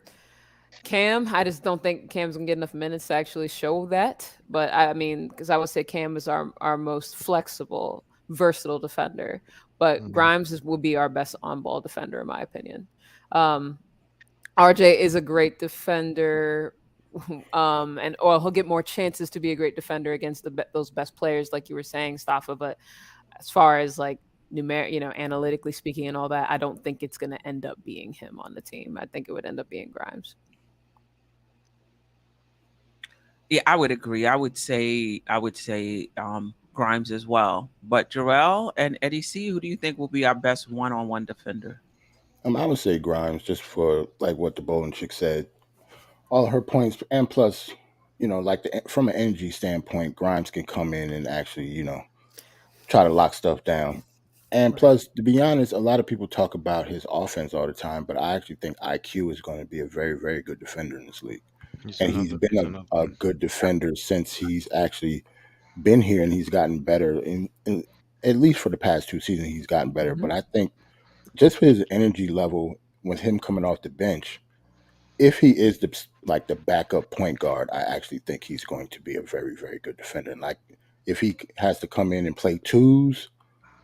Cam. I just don't think Cam's gonna get enough minutes to actually show that. But I mean, because I would say Cam is our most flexible, versatile defender. But Grimes will be our best on-ball defender, in my opinion. RJ is a great defender, and he'll get more chances to be a great defender against those best players, like you were saying, Staffa. But as far as like analytically speaking and all that, I don't think it's going to end up being him on the team. I think it would end up being Grimes. Yeah, I would agree. I would say Grimes as well. But Jarrell and Eddie C, who do you think will be our best one-on-one defender? I would say Grimes, just for like what the bowling chick said. All her points, and plus, like from an energy standpoint, Grimes can come in and actually, try to lock stuff down. And plus, to be honest, a lot of people talk about his offense all the time, but I actually think IQ is going to be a very, very good defender in this league. And he's been a good defender since he's actually been here, and he's gotten better. In at least for the past 2 seasons, he's gotten better. Mm-hmm. But I think just for his energy level, with him coming off the bench, if he is the backup point guard, I actually think he's going to be a very, very good defender. And like if he has to come in and play twos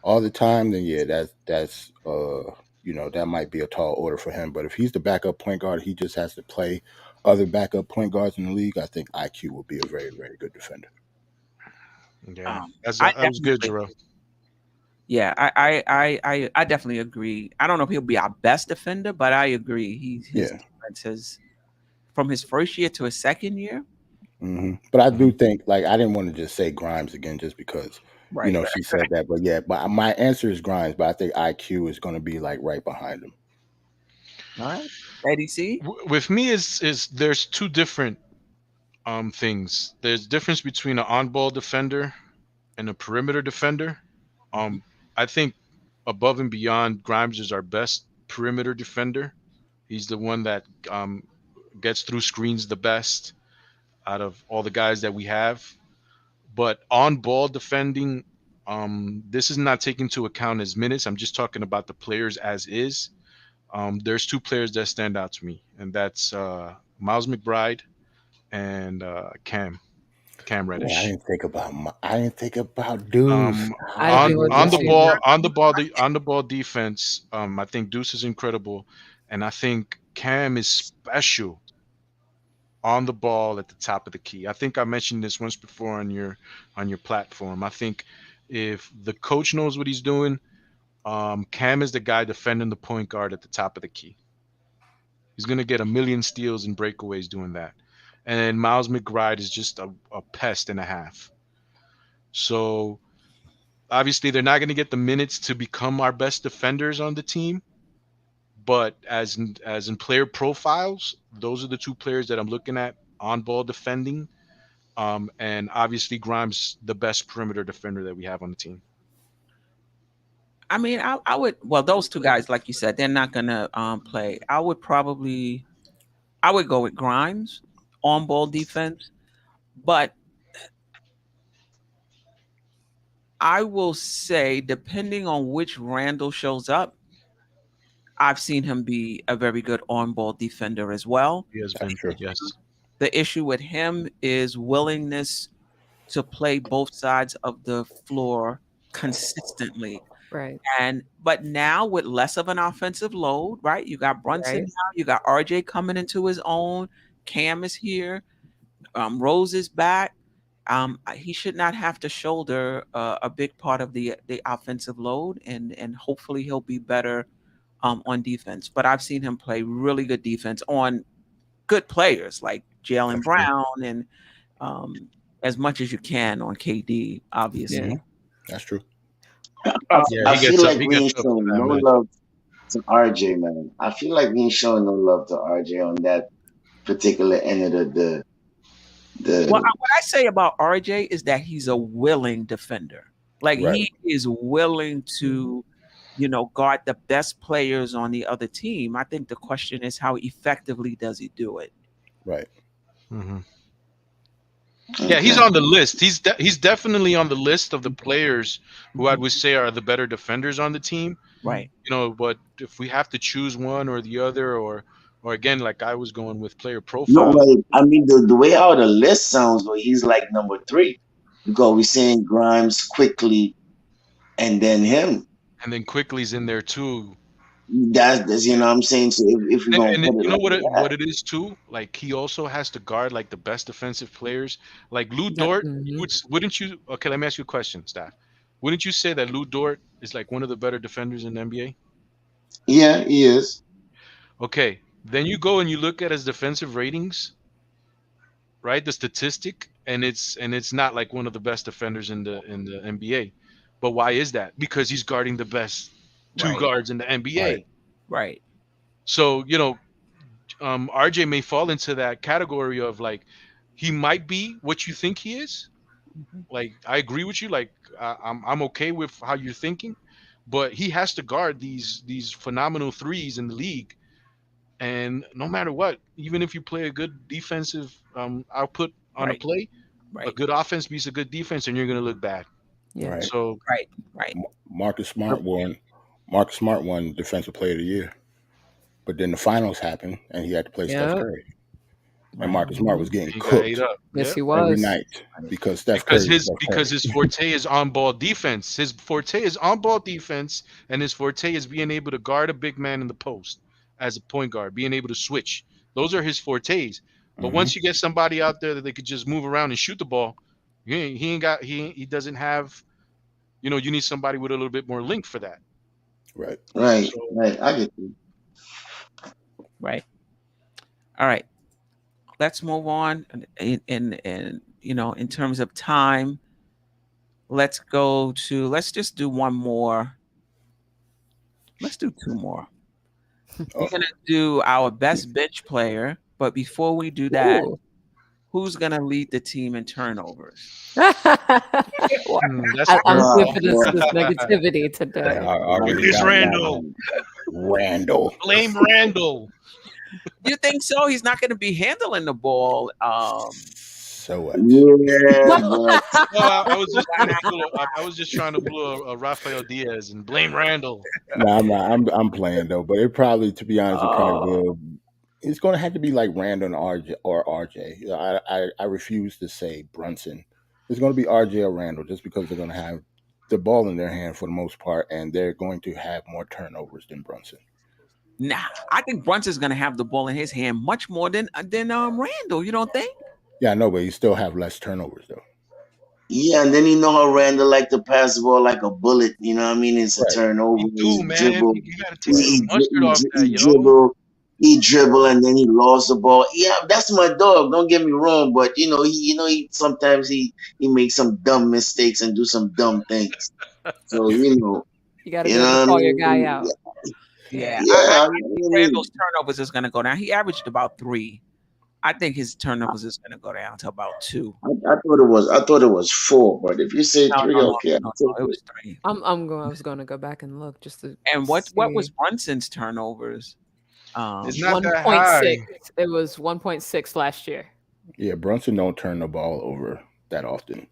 all the time, then yeah, that's that might be a tall order for him. But if he's the backup point guard, he just has to play other backup point guards in the league. I think IQ will be a very, very good defender. Yeah, that was good, Jarrell. Yeah, I definitely agree. I don't know if he'll be our best defender, but I agree. His defense has, from his first year to his second year. Mm-hmm. But I do think, like, I didn't want to just say Grimes again just because, she said that. But yeah, but my answer is Grimes, but I think IQ is going to be like right behind him. All right. Eddie C? With me is there's two different things. There's difference between an on-ball defender and a perimeter defender. I think above and beyond, Grimes is our best perimeter defender. He's the one that gets through screens the best out of all the guys that we have. But on-ball defending, this is not taking into account his minutes. I'm just talking about the players as is. There's two players that stand out to me, and that's Miles McBride and Cam Reddish. Yeah, I didn't think about Deuce. On the ball defense. I think Deuce is incredible, and I think Cam is special on the ball at the top of the key. I think I mentioned this once before on your platform. I think if the coach knows what he's doing, Cam is the guy defending the point guard at the top of the key. He's going to get a million steals and breakaways doing that. And Miles McBride is just a pest and a half. So obviously they're not going to get the minutes to become our best defenders on the team. But as in player profiles, those are the two players that I'm looking at on ball defending. And obviously Grimes, the best perimeter defender that we have on the team. I mean, I would, well, those two guys, like you said, they're not going to play. I would go with Grimes on ball defense, but I will say, depending on which Randall shows up, I've seen him be a very good on-ball defender as well. He has been true. Yes. The issue with him is willingness to play both sides of the floor consistently. Right. But now with less of an offensive load, right? You got Brunson now, you got RJ coming into his own. Cam is here. Rose is back. He should not have to shoulder a big part of the offensive load, and hopefully he'll be better on defense. But I've seen him play really good defense on good players like Jaylen Brown and as much as you can on KD, obviously. Yeah, that's true. I feel like we ain't showing no love to RJ, man. I feel like we ain't showing no love to RJ on that particular end of the. Well, what I say about RJ is that he's a willing defender. Like he is willing to, guard the best players on the other team. I think the question is how effectively does he do it? Right. Mm-hmm. Yeah, he's on the list. He's definitely on the list of the players who I would say are the better defenders on the team. Right. But if we have to choose one or the other, or again, like I was going with player profile. No, like, I mean, the way how the list sounds, but he's like number 3 because we're saying Grimes, Quickly, and then him. And then Quickly's in there too. That's what I'm saying. So if we and what it is too, like he also has to guard like the best defensive players. Like Lou Dort, wouldn't you? Okay, let me ask you a question, Staf. wouldn't you say that Lou Dort is like one of the better defenders in the NBA? Yeah, he is. Okay, then you go and you look at his defensive ratings, right? The statistic, and it's not like one of the best defenders in the NBA. But why is that? Because he's guarding the best two Right. guards in the NBA. Right. So RJ may fall into that category of like he might be what you think he is. Mhm. Like I agree with you. Like I'm okay with how you're thinking, but he has to guard these phenomenal threes in the league. And no matter what, even if you play a good defensive output on a Right. play, a Right. good offense beats a good defense, and you're going to look bad. Yeah. Right. So Right. Right. Marcus Smart won Defensive Player of the Year, but then the finals happened and he had to play Steph Yeah. Curry, Right. and Marcus Smart was getting he got ate cooked up. Yes, Yeah. he every was. night because Steph Because Curry. his forte is on ball defense. His forte is on ball defense, and his forte is being able to guard a big man in the post as a point guard, being able to switch. Those are his fortes. But Mhm. once you get somebody out there that they could just move around and shoot the ball, he doesn't have. You need somebody with a little bit more length for that. Right. Right, So right. I get you. Right. All right. Let's move on. In in terms of time, let's just do one more. Let's do two more. We're Oh, gonna do our best bench player, but before we do that, Ooh. who's gonna lead the team in turnovers? Well, that's I'm Oh, here for this boy. negativity I today. already It's got Randall. Randall. Blame Randall. You think so? He's not gonna be handling the ball. So what? Yeah, but No, I was just trying to pull a Rafael Diaz and blame Randall. No, I'm not. I'm playing though, but it probably, to be honest, it probably Oh, will. It's going to have to be like Randall or RJ. You know, I refuse to say Brunson. It's going to be RJ or Randall just because they're going to have the ball in their hand for the most part, and they're going to have more turnovers than Brunson. nah. I think Brunson's gonna have the ball in his hand much more than Randall. You don't think? Yeah, I know, but you still have less turnovers though. yeah, and then you know how Randall like to pass the ball like a bullet. You know what I mean? It's a Right. turnover. You He's do, man. dribble. You gotta take He, some mustard off that, he dribble. He dribble and then he lost the ball. Yeah, that's my dog. Don't get me wrong, but he sometimes he makes some dumb mistakes and do some dumb things. So You got to be able to what I call your guy mean? out. Yeah. Yeah, I I think mean, Randall's turnovers is gonna go down. He averaged about 3. I think his turnovers is gonna go down to about 2. I thought it was 4, but if you say No, 3, no, no, okay, no, I'll take no. It it. was 3. I was going to go back and look just to And what was see. Brunson's turnovers? It's not that high. 1.6. It was 1.6 last year. Yeah, Brunson don't turn the ball over that often.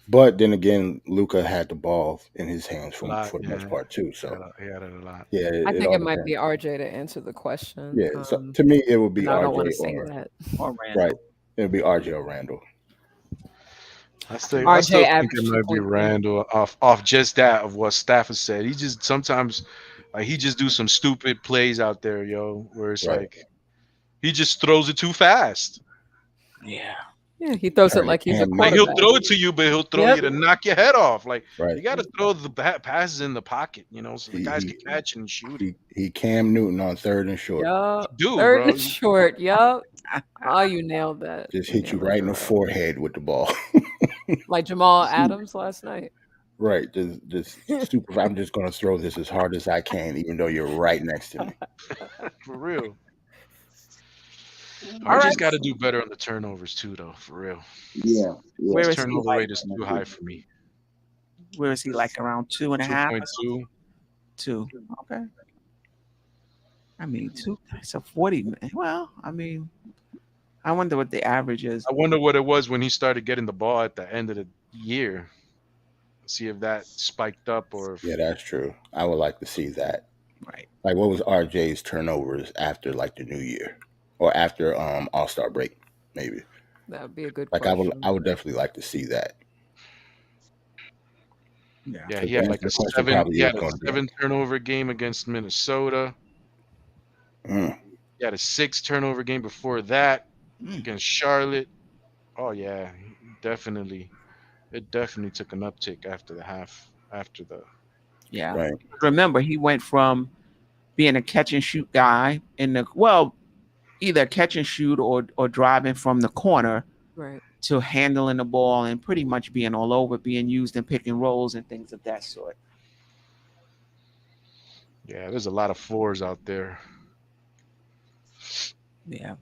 But then again, Luka had the ball in his hands for the most part too. So He had it a lot. yeah, I it think all it might depends. be RJ to answer the question. Yeah, so to me, it would be No, I don't want RJ to say or that. Or Randall. right. It would be RJ or Randall. I RJ still think averaged it might be 2.3. Randall off just that of what Staf has said. He just sometimes he just do some stupid plays out there, where it's Right. like he just throws it too fast. Yeah. Yeah, he throws it Turn like the he's a Cam Like Newton. he'll quarterback. throw it to you, but he'll throw Yep. you to knock your head off. Like Right. you got to throw the passes in the pocket, so the guys He- can catch and shoot it. He Cam Newton on 3rd and short. Yup. Dude, Third bro. and short. Yup. Oh, you nailed that. Just hit you right in the forehead with the ball. Like Jamal Adams last night. Right. Just super. I'm just gonna throw this as hard as I can, even though you're right next to me. For real. All I right. just got to do better on the turnovers too, though. For real, Yeah. Where his is he turnover like? rate is too high for me. Where is he like around 2.5? 2.2. 2. Okay. I mean 2. It's a 40. Well, I mean, I wonder what the average is. I wonder what it was when he started getting the ball at the end of the year. See if that spiked up or if, Yeah, that's true. I would like to see that. Right. Like, what was RJ's turnovers after like the New Year or after All-Star break? Maybe. That would be a good Like, question. I would definitely like to see that. yeah, he had like a The question 7. probably He had is a going to be 7 turnover game against Minnesota. Mm. He had a 6 turnover game before that Mm. against Charlotte. Oh yeah, definitely. It definitely took an uptick after the half. after the. Yeah. Right. Remember, he went from being a catch and shoot guy either catch and shoot or driving from the corner Right. to handling the ball and pretty much being all over, being used in pick and rolls and things of that sort. Yeah, there's a lot of fours out there. Yeah.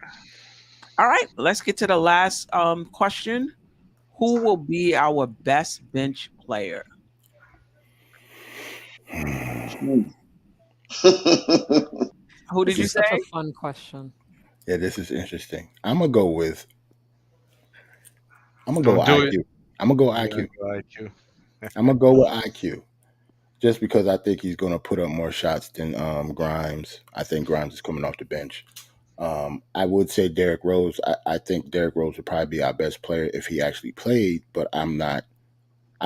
All right, let's get to the last question. Who will be our best bench player? Who did This you is say? such a fun question. Yeah, this is interesting. I'm gonna go with Don't do IQ. it. I'm gonna go Yeah, IQ. IQ. I'm gonna go with IQ. Just because I think he's gonna put up more shots than Grimes. I think Grimes is coming off the bench. I would say Derrick Rose. I think Derrick Rose would probably be our best player if he actually played, but I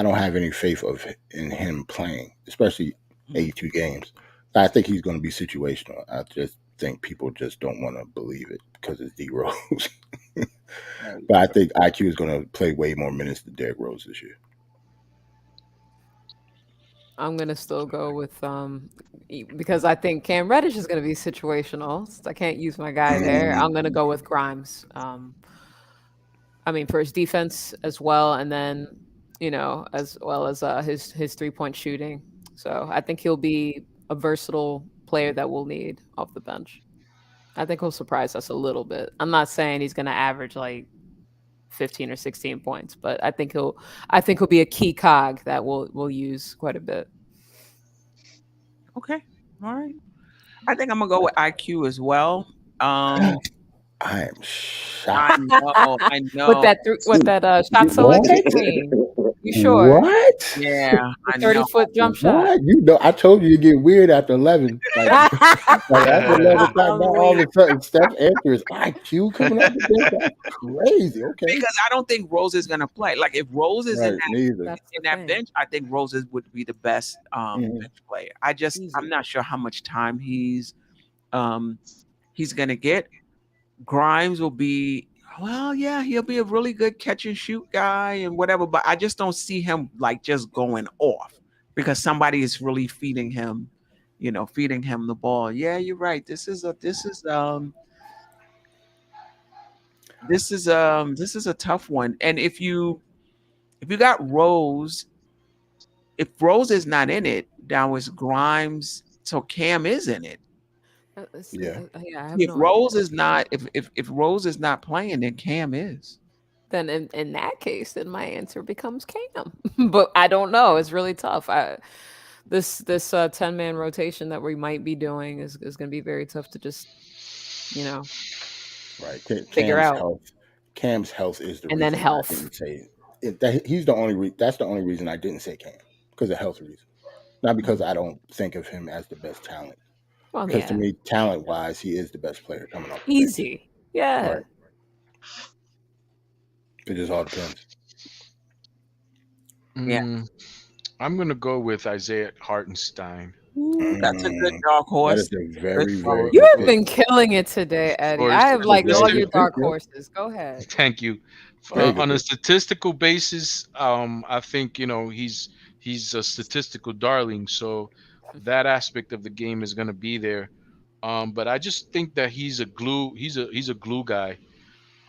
don't have any faith in him playing, especially 82 games. I think he's going to be situational. I just think people just don't want to believe it because it's D Rose. But I think IQ is going to play way more minutes than Derrick Rose this year. I'm gonna still go with because I think Cam Reddish is gonna be situational. So I can't use my guy there. I'm gonna go with Grimes. I mean, for his defense as well, and then as well as his 3-point shooting. So I think he'll be a versatile player that we'll need off the bench. I think he'll surprise us a little bit. I'm not saying he's gonna average like 15 or 16 points, but I think he'll be a key cog that we'll use quite a bit. Okay. All right. I think I'm gonna go with IQ as well. I am shocked. I know. With that shot selection queen. You sure? What? Yeah, I know. 30-foot jump shot. What? I told you to get weird after 11. Like after 11 o'clock, now all of a sudden, Steph answers IQ coming up the bench. That's crazy. Okay. Because I don't think Rose is gonna play. Like if Rose is in that bench, I think Rose would be the best bench player. I'm not sure how much time he's gonna get. Grimes will be he'll be a really good catch and shoot guy and whatever, but I just don't see him like just going off because somebody is really feeding him the ball. Yeah, you're right. This is a tough one. And if you got Rose, if Rose is not in it, now it's Grimes, so Cam is in it. Yeah. If Rose is not, if Rose is not playing, then Cam is. Then in that case, then my answer becomes Cam. But I don't know. It's really tough. This 10-man rotation that we might be doing is going to be very tough to just, right. figure out. Cam's health is the and reason then health. I didn't say it. He's the only. That's the only reason I didn't say Cam, because of health reasons, not because I don't think of him as the best talent. Because to me, talent-wise, he is the best player coming off. Easy. Yeah. Right. It just all depends. Yeah. I'm going to go with Isaiah Hartenstein. That's a good dark horse. That is a very, very You have been killing it today, Eddie. I have liked all your dark horses. Go ahead. Thank you. On a statistical basis, I think, he's a statistical darling. So that aspect of the game is going to be there. But I just think that he's a glue guy.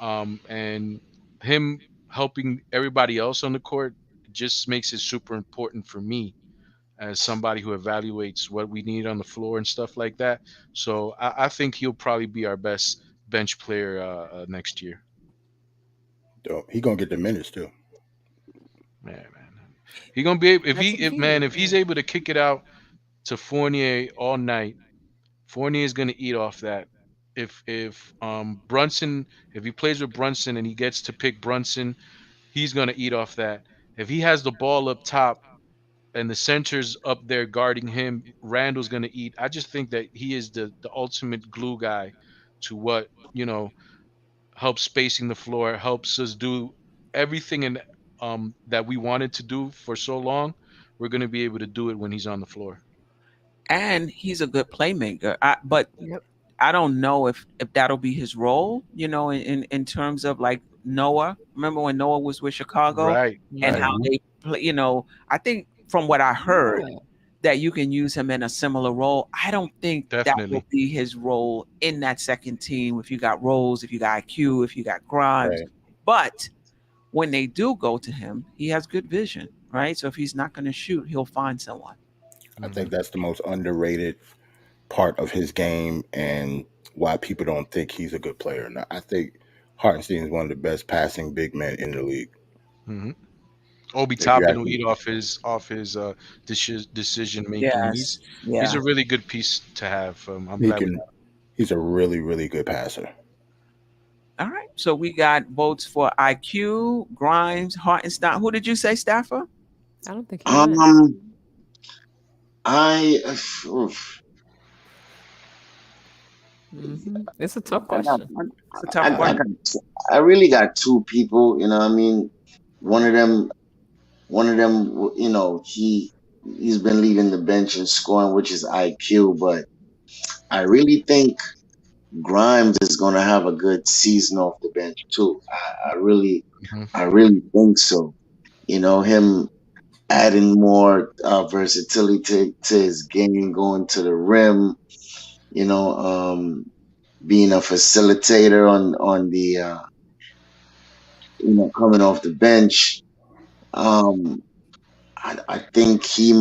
And him helping everybody else on the court just makes it super important for me as somebody who evaluates what we need on the floor and stuff like that. So I think he'll probably be our best bench player next year. Dope. He gonna get the minutes too. Yeah, man. He gonna be able, if he's able to kick it out to Fournier all night, Fournier is gonna eat off that. If Brunson, if he plays with Brunson and he gets to pick Brunson, he's gonna eat off that. If he has the ball up top and the center's up there guarding him, Randall's gonna eat. I just think that he is the ultimate glue guy to what helps spacing the floor, helps us do everything that we wanted to do for so long. We're gonna be able to do it when he's on the floor. And he's a good playmaker. But I don't know if that'll be his role, in terms of like Noah. Remember when Noah was with Chicago? Right. And how they play, I think from what I heard, that you can use him in a similar role. I don't think that will be his role in that second team. If you got Rose, if you got IQ, if you got Grimes, but when they do go to him, he has good vision, right? So if he's not going to shoot, he'll find someone. I think that's the most underrated part of his game and why people don't think he's a good player. Now, I think Hartenstein is one of the best passing big men in the league. Mm-hmm. Obi Toppin lead off his decision making. Yes. He's a really good piece to have. I'm glad with that. He's a really, really good passer. All right. So we got votes for IQ, Grimes, Hartenstein. Who did you say, Staffer? I don't think It's a tough question. It's a tough question. I really got two people, you know what I mean? One of them, you know, he's been leading the bench and scoring, which is IQ, but I really think Grimes is going to have a good season off the bench too. I really think so. You know, him adding more versatility to his game, going to the rim, you know, being a facilitator on the, you know, coming off the bench. I think he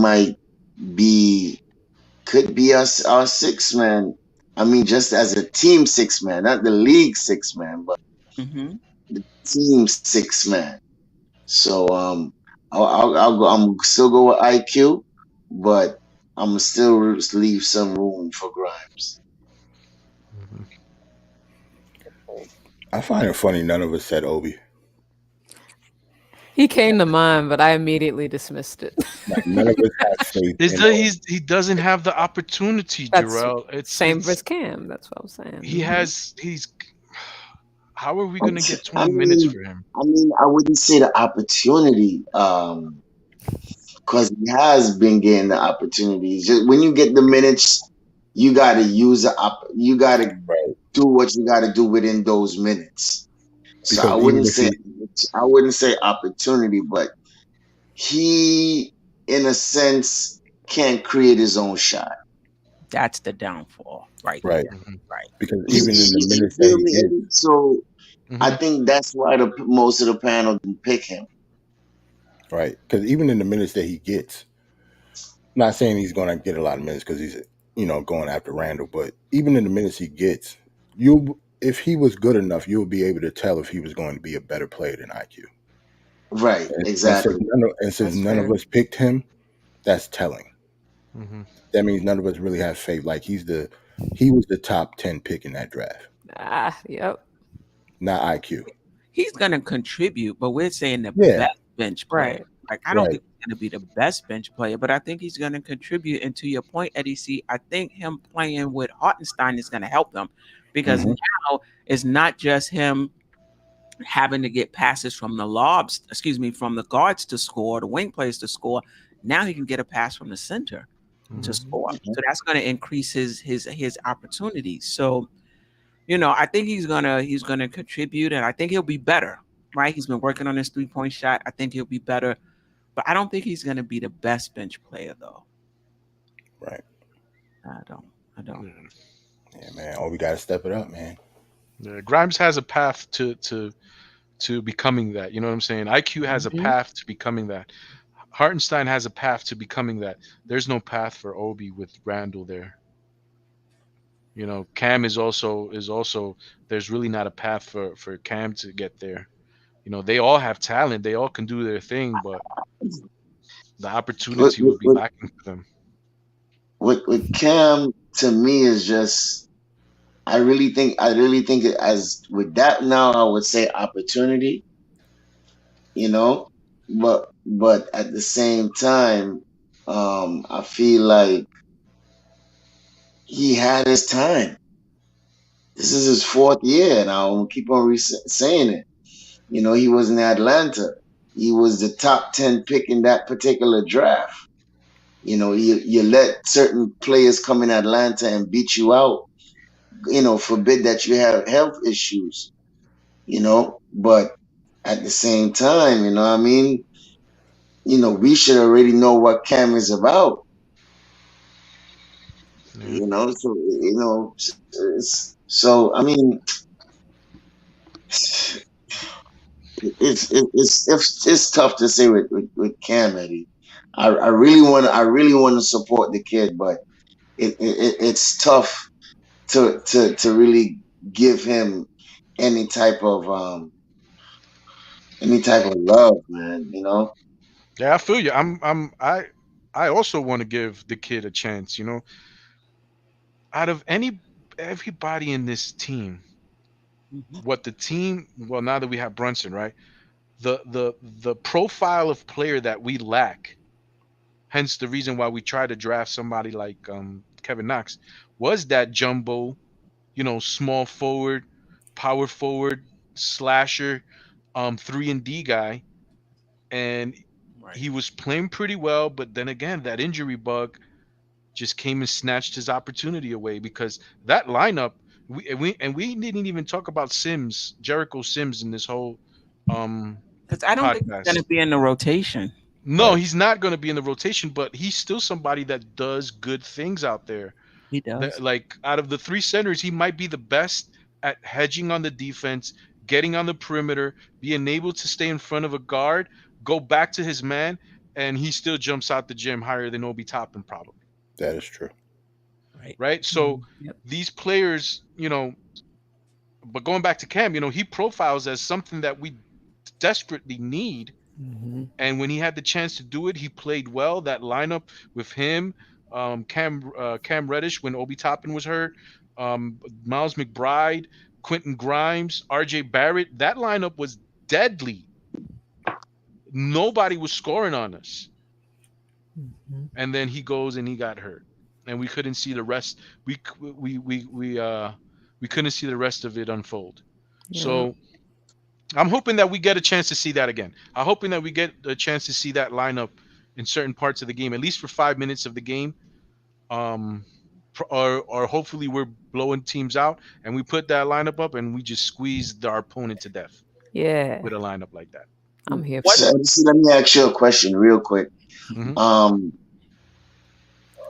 could be our sixth man. I mean, just as a team sixth man, not the league sixth man, but the team sixth man. So I'm still go with IQ, but I'm still leave some room for Grimes. I find it funny none of us said Obi. He came to mind, but I immediately dismissed it. Like, none of us had faith he doesn't have the opportunity, Jarrell. It's same as Cam. That's what I'm saying. He's. How are we going to get 20 minutes for him? I mean, I wouldn't say the opportunity, because he has been getting the opportunities. Just when you get the minutes, you got to use you got to do what you got to do within those minutes. So I wouldn't say opportunity, but he, in a sense, can't create his own shot. That's the downfall, right? Right. Right. Because even in the minutes that he gets, so I think that's why most of the panel didn't pick him. Right. Because even in the minutes that he gets, I'm not saying he's going to get a lot of minutes because he's, you know, going after Randall, but even in the minutes he gets, if he was good enough, you'll be able to tell if he was going to be a better player than IQ. Right, exactly. And since none of us picked him, that's telling. That means none of us really have faith. Like he was the top 10 pick in that draft. Yep. Not IQ. He's going to contribute, but we're saying the best bench player. Right. Like I don't think he's going to be the best bench player, but I think he's going to contribute. And to your point, Eddie C, I think him playing with Hartenstein is going to help them. Because now it's not just him having to get passes from the from the guards to score, the wing players to score. Now he can get a pass from the center to score. So that's going to increase his opportunities. So, you know, I think he's gonna contribute, and I think he'll be better. Right? He's been working on his 3-point shot. I think he'll be better, but I don't think he's going to be the best bench player though. Right. I don't. Yeah, man. Oh, we got to step it up, man. Yeah, Grimes has a path to becoming that. You know what I'm saying? IQ has a path to becoming that. Hartenstein has a path to becoming that. There's no path for Obi with Randall there. You know, Cam is also. There's really not a path for Cam to get there. You know, they all have talent. They all can do their thing, but the opportunity will be lacking for them. With Cam, to me, is just I really think as with that now I would say opportunity, you know, but at the same time, I feel like he had his time. This is his 4th year now. I'm gonna keep on saying it. You know, he was in Atlanta. He was the top 10 pick in that particular draft. You know, you let certain players come in Atlanta and beat you out, you know, forbid that you have health issues, you know, but at the same time, you know what I mean? we should already know what Cam is about. Yeah. So I mean, it's tough to say with Cam, Eddie. I really want to support the kid, but it's tough to really give him any type of love, man. Yeah, I feel you. I also want to give the kid a chance. Out of everybody in this team, well, now that we have Brunson, right? The profile of player that we lack, hence the reason why we tried to draft somebody like Kevin Knox, was that jumbo, small forward, power forward, slasher, 3-and-D guy, and he was playing pretty well, but then again, that injury bug just came and snatched his opportunity away, because that lineup, we didn't even talk about Jericho Sims in this whole Because I don't think he's going podcast. to be in the rotation. No, he's not going to be in the rotation, but he's still somebody that does good things out there. He does. Like, out of the three centers, he might be the best at hedging on the defense, getting on the perimeter, being able to stay in front of a guard, go back to his man, and he still jumps out the gym higher than Obi Toppin probably. That is true. Right. So these players, but going back to Cam, he profiles as something that we desperately need. And when he had the chance to do it, he played well. That lineup with him, Cam Reddish when Obi Toppin was hurt, Miles McBride, Quentin Grimes, RJ Barrett, that lineup was deadly. Nobody was scoring on us. And then he goes and he got hurt, and we couldn't see the rest. We couldn't see the rest of it unfold. Yeah. So I'm hoping that we get a chance to see that again. I'm hoping that we get a chance to see that lineup in certain parts of the game, at least for 5 minutes of the game. Or hopefully we're blowing teams out and we put that lineup up and we just squeeze our opponent to death. Yeah. With a lineup like that. I'm here. So, let me ask you a question real quick.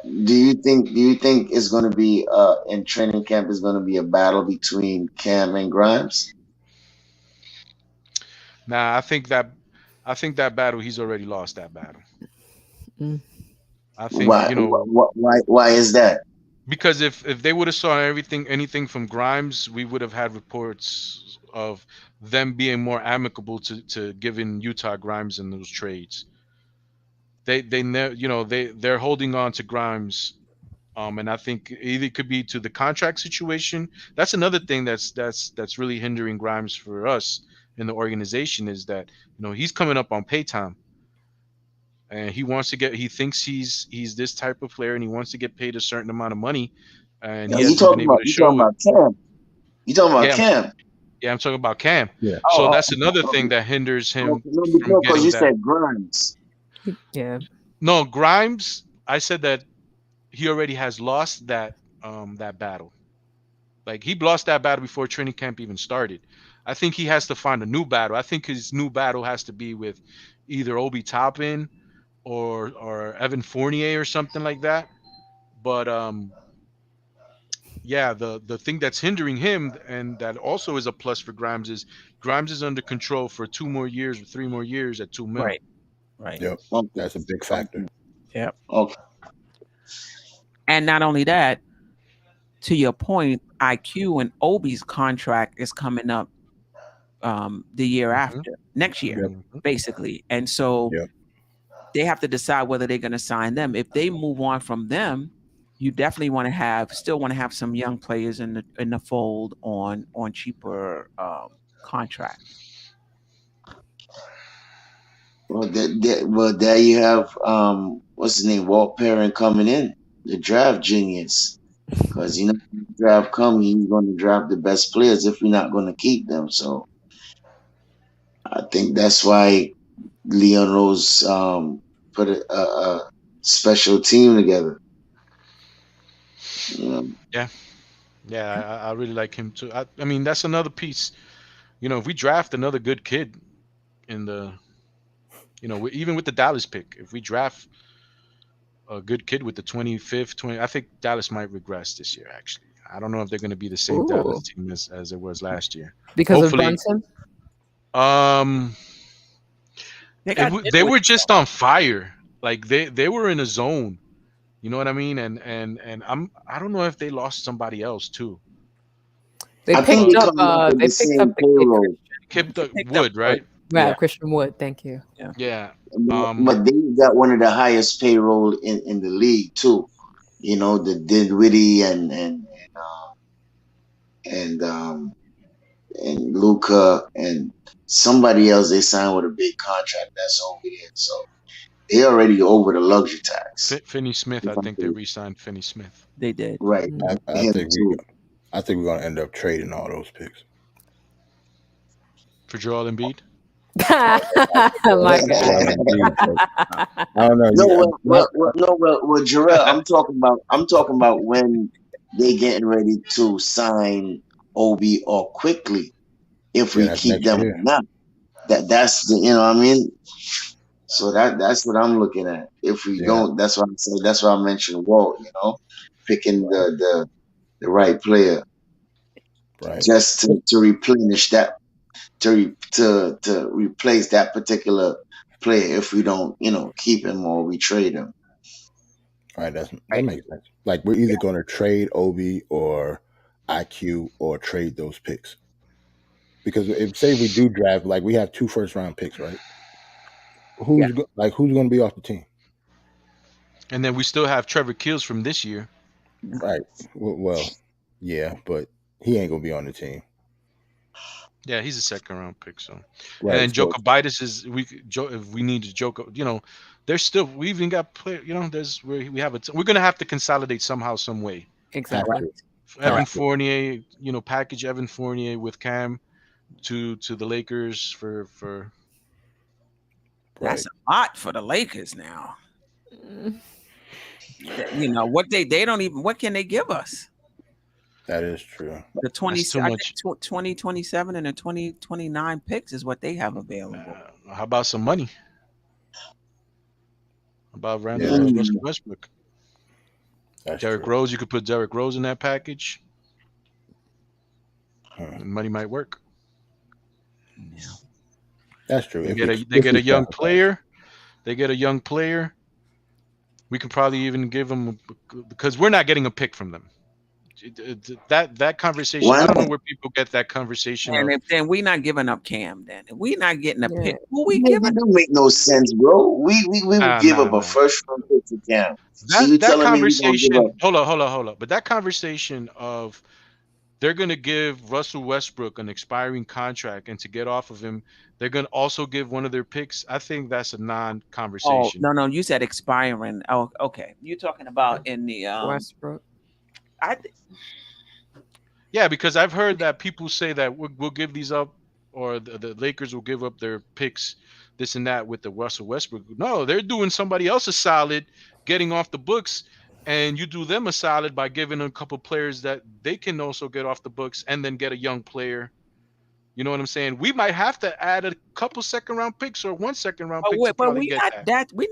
Do you think it's going to be in training camp is going to be a battle between Cam and Grimes? Nah, I think that battle, he's already lost that battle. I think why is that? Because if they would have saw anything from Grimes, we would have had reports of them being more amicable to giving Utah Grimes in those trades. They're holding on to Grimes, and I think either it could be to the contract situation. That's another thing that's really hindering Grimes for us in the organization, is that he's coming up on pay time, and he thinks he's this type of player, and he wants to get paid a certain amount of money, and he hasn't been able to show it. Cam. You talking about Cam? Yeah, I'm talking about Cam. Yeah. So that's another thing that hinders him. Because you said Grimes. Yeah. No, Grimes, I said that he already has lost that battle. Like, he lost that battle before training camp even started. I think he has to find a new battle. I think his new battle has to be with either Obi Toppin or Evan Fournier or something like that. But yeah, the thing that's hindering him, and that also is a plus for Grimes, is Grimes is under control for 2 more years or 3 more years at $2 million. Right. Yep. That's a big factor. Yep. Okay. And not only that, to your point, IQ and Obi's contract is coming up the year after, next year, basically. And so they have to decide whether they're going to sign them. If they move on from them, you definitely want to still want to have some young players in the fold on cheaper contracts. Well, there you have what's his name, Walt Perrin coming in, the draft genius. Because draft coming, he's going to draft the best players if we're not going to keep them. So I think that's why Leon Rose put a special team together. Yeah, I really like him too. I mean, that's another piece. If we draft another good kid in the Even with the Dallas pick, if we draft a good kid with the 25th, I think Dallas might regress this year. Actually, I don't know if they're going to be the same Dallas team as it was last year. Because Hopefully, of Brunson. They were just on fire. Like they were in a zone. You know what I mean? And I don't know if they lost somebody else too. They picked up payroll. Wood, right? Right, Christian Wood. Thank you. Yeah. But they got one of the highest payroll in the league too. The Dinwiddie and Luka and somebody else they signed with a big contract that's over there. So they're already over the luxury tax. Finney Smith, I think they re-signed Finney Smith. They did. Right. I think we're gonna end up trading all those picks for Joel Embiid. I like that. I don't know. Well, Jarrell, I'm talking about when they getting ready to sign Obi or quickly. If we keep them now, that's the what I mean. So that's what I'm looking at. If we don't, that's what I'm saying. That's why I mentioned Walt. Picking the right player, right? Just to replenish that. To replace that particular player if we don't, keep him or we trade him. All right, that makes sense. Like we're either going to trade Obi or IQ or trade those picks. Because if say we do draft, like we have 2 first-round picks, right? Who's going to be off the team? And then we still have Trevor Keels from this year. Right. Well, yeah, but he ain't going to be on the team. Yeah, he's a 2nd-round pick. So, right, and then Jokovitis is if we need to Joko, there's still we even got player. We have we're gonna have to consolidate somehow, some way. Exactly. Evan Fournier, package Evan Fournier with Cam to the Lakers for. That's a lot for the Lakers now. What they don't even. What can they give us? That is true. The 2027 and the 2029 picks is what they have available. How about some money? How about Russell Westbrook? Derrick Rose, you could put Derrick Rose in that package. And money might work. Yeah. That's true. They get a young player. They get a young player. We could probably even give them because we're not getting a pick from them. That conversation. Wow. I don't know where people get that conversation. And if then we're not giving up Cam, then if we're not getting a pick, who we giving? That don't make no sense, bro. We would give up a first-round pick to Cam. That conversation. Hold on. But that conversation of they're going to give Russell Westbrook an expiring contract, and to get off of him, they're going to also give one of their picks. I think that's a non-conversation. Oh no, you said expiring. Oh, okay. You're talking about in the Westbrook. Yeah, because I've heard that people say that we'll give these up, or the Lakers will give up their picks, this and that, with the Russell Westbrook. No, they're doing somebody else a solid, getting off the books, and you do them a solid by giving a couple players that they can also get off the books, and then get a young player. You know what I'm saying? We might have to add a couple 2nd-round picks or 1 2nd-round pick. But we're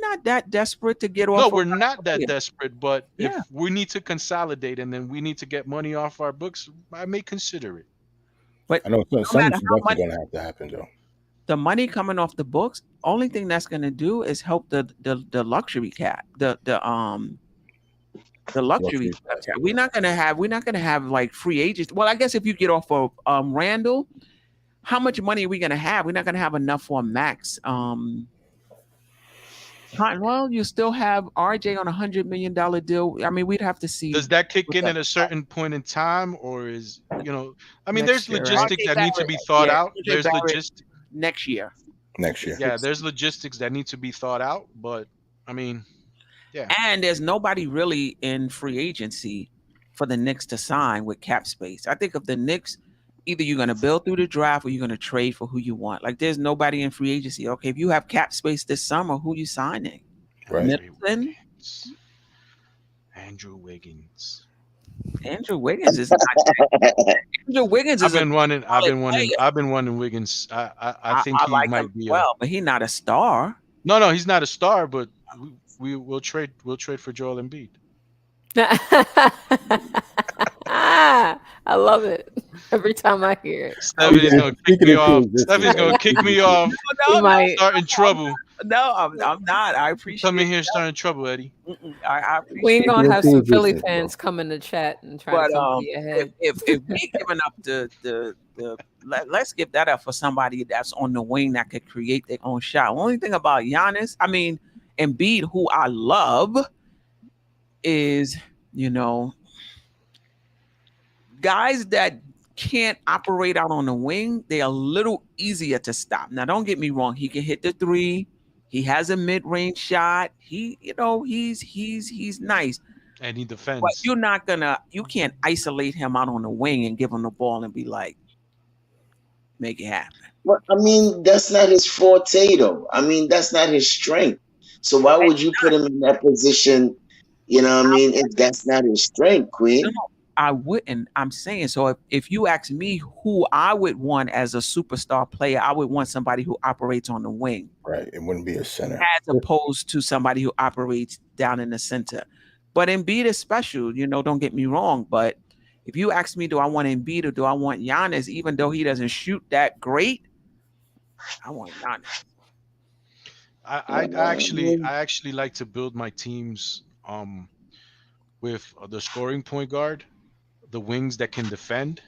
not that desperate to get off. No, we're not that desperate. But if we need to consolidate and then we need to get money off our books, I may consider it. But I know something's definitely going to have to happen, though. The money coming off the books, only thing that's going to do is help the luxury cap, the luxury cap. We're not going to have like free agents. Well, I guess if you get off of Randall. How much money are we going to have? We're not going to have enough for max. Well, you still have RJ on $100 million deal. I mean, we'd have to see. Does that kick in at a certain point in time, or is there's logistics that need to be thought out. There's logistics next year. Yeah, there's logistics that need to be thought out, but I mean, yeah. And there's nobody really in free agency for the Knicks to sign with cap space. I think if the Knicks. Either you're going to build through the draft or you're going to trade for who you want. Like there's nobody in free agency. Okay, if you have cap space this summer, who you signing? Right. Middleton? Andrew Wiggins. Andrew Wiggins is not Andrew Wiggins is I've been wanting Wiggins. I think he like might be but he's not a star. No, he's not a star, but we'll trade for Joel Embiid. I love it every time I hear it. Stephanie's gonna kick me off. Stephanie's existence, gonna kick me off. He might. Starting trouble. No, I'm not. I appreciate. Come in here starting trouble, Eddie. I We appreciate. ain't gonna Speaking have into some Philly existence, fans come in the chat and try But to come to your head. if we giving up the let's give that up for somebody that's on the wing that could create their own shot. Only thing about Giannis, I mean, Embiid, who I love, is guys that can't operate out on the wing. They're a little easier to stop. Now, don't get me wrong. He can hit the three. He has a mid-range shot. He's nice. And he defends. But you can't isolate him out on the wing and give him the ball and be like, make it happen. Well, I mean, that's not his forte, though. I mean, that's not his strength. So why would you put him in that position? You know what I mean? If that's not his strength, Queen. No, I wouldn't. I'm saying, so if you ask me who I would want as a superstar player, I would want somebody who operates on the wing. Right. It wouldn't be a center. As opposed to somebody who operates down in the center. But Embiid is special, don't get me wrong. But if you ask me, do I want Embiid or do I want Giannis, even though he doesn't shoot that great, I want Giannis. I actually like to build my teams with the scoring point guard, the wings that can defend.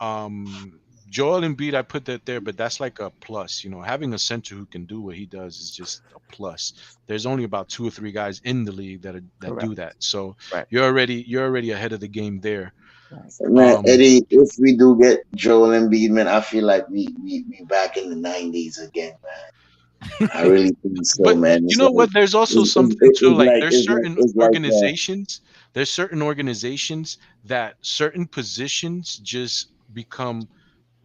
Joel Embiid, I put that there, but that's like a plus. Having a center who can do what he does is just a plus. There's only about 2 or 3 guys in the league that do that. So you're already ahead of the game there. Man, Eddie, if we do get Joel Embiid, man, I feel like we back in the 90s again, man. I really think so, but man. You know what? There's also something too. Like there's certain organizations. There's certain organizations that certain positions just become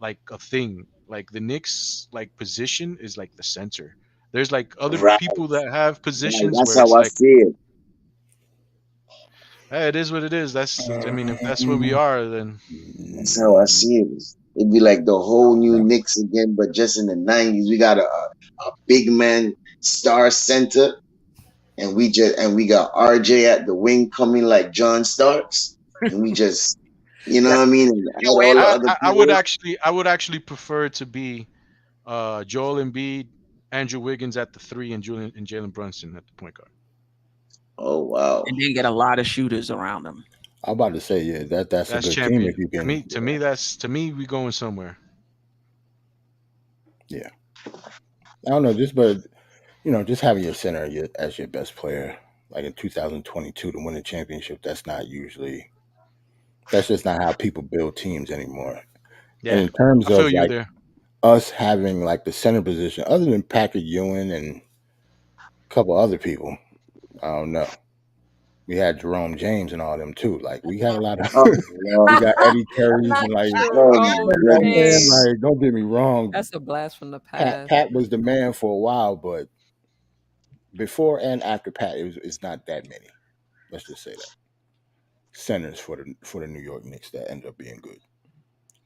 like a thing. Like the Knicks, like position is like the center. There's like other people that have positions. That's where how I see it. Hey, it is what it is. I mean, if that's where we are, then that's how I see it. It'd be like the whole new Knicks again, but just in the 90s. We got a big man star center, and we got RJ at the wing coming like John Starks, and we just, what I mean. I would actually prefer it to be Joel Embiid, Andrew Wiggins at the 3, and Jalen Brunson at the point guard. Oh wow! And then get a lot of shooters around them. I'm about to say, yeah, that's a good champion. team if you can. To me, we going somewhere. Yeah, I don't know, just having your center as your best player, like in 2022 to win a championship, that's just not how people build teams anymore. Yeah. And in terms of like us having like the center position, other than Patrick Ewing and a couple other people, I don't know. We had Jerome James and all them too. Like we had a lot of we got Eddie Curry and like don't get me wrong. That's a blast from the past. Pat was the man for a while, but before and after Pat, it's not that many. Let's just say that. Centers for the New York Knicks that ended up being good.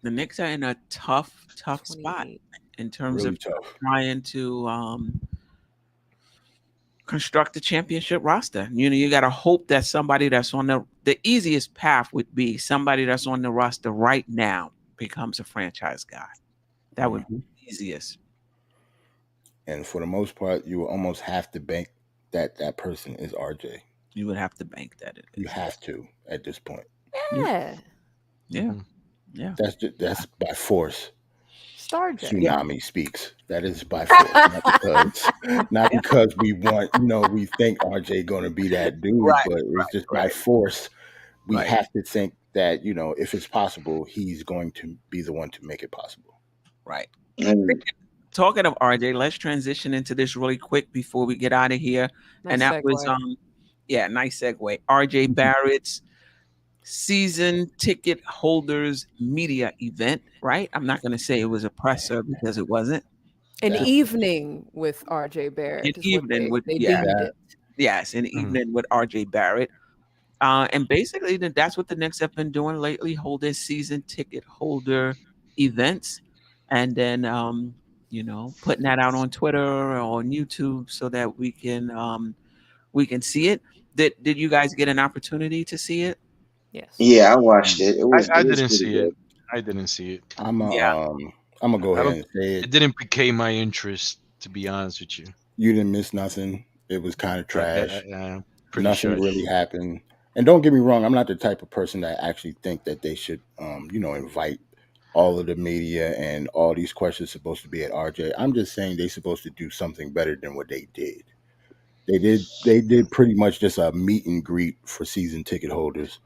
The Knicks are in a tough spot in terms of trying to construct a championship roster. You got to hope that somebody that's on the easiest path would be somebody that's on the roster right now becomes a franchise guy. That would be the easiest. And for the most part, you will almost have to bank that person is RJ. You would have to bank that. You have to at this point. Yeah. Yeah. That's by force. Starjet. Tsunami speaks. That is by force, not because we want, we think RJ going to be that dude, but it's just by force. We have to think that, if it's possible, he's going to be the one to make it possible. Right. Talking of RJ, let's transition into this really quick before we get out of here. Nice and that segue. Was nice segue. RJ Barrett's season ticket holders media event, right? I'm not going to say it was a presser because it wasn't. An evening with RJ Barrett. An evening with an evening with RJ Barrett. And basically that's what the Knicks have been doing lately, holding season ticket holder events. And then putting that out on Twitter or on YouTube so that we can see it. Did you guys get an opportunity to see it? Yes. Yeah, I watched it. It was I it was didn't pretty see good. it. I didn't see it. I'm Yeah. gonna go I ahead don't. and say It it. didn't pique my interest, to be honest with you. You didn't miss nothing. It was kind of trash. I'm pretty Nothing sure. really happened. And don't get me wrong, I'm not the type of person that actually think that they should, invite all of the media and all these questions supposed to be at RJ. I'm just saying they're supposed to do something better than what they did. They did pretty much just a meet and greet for season ticket holders.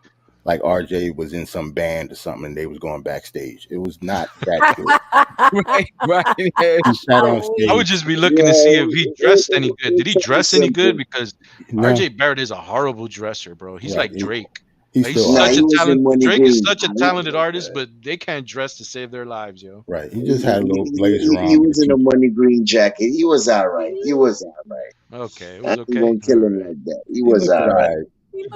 Like RJ was in some band or something and they was going backstage. It was not that good. Right. He sat on I would stage. just be looking to see if he dressed any good. Did he dress any good? Because No, RJ Barrett is a horrible dresser, bro. He's right. like Drake. He's He's still Nah, such he a was in talent. Money Drake is Green. such a talented artist, but they can't dress to save their lives, yo. right. He He, just had a little blazer he on with was a in a t-shirt. Money Green jacket. He was all right. He was all right. Okay, it I was ain't okay. gonna All kill him right. like that. He He was looked all right. alright.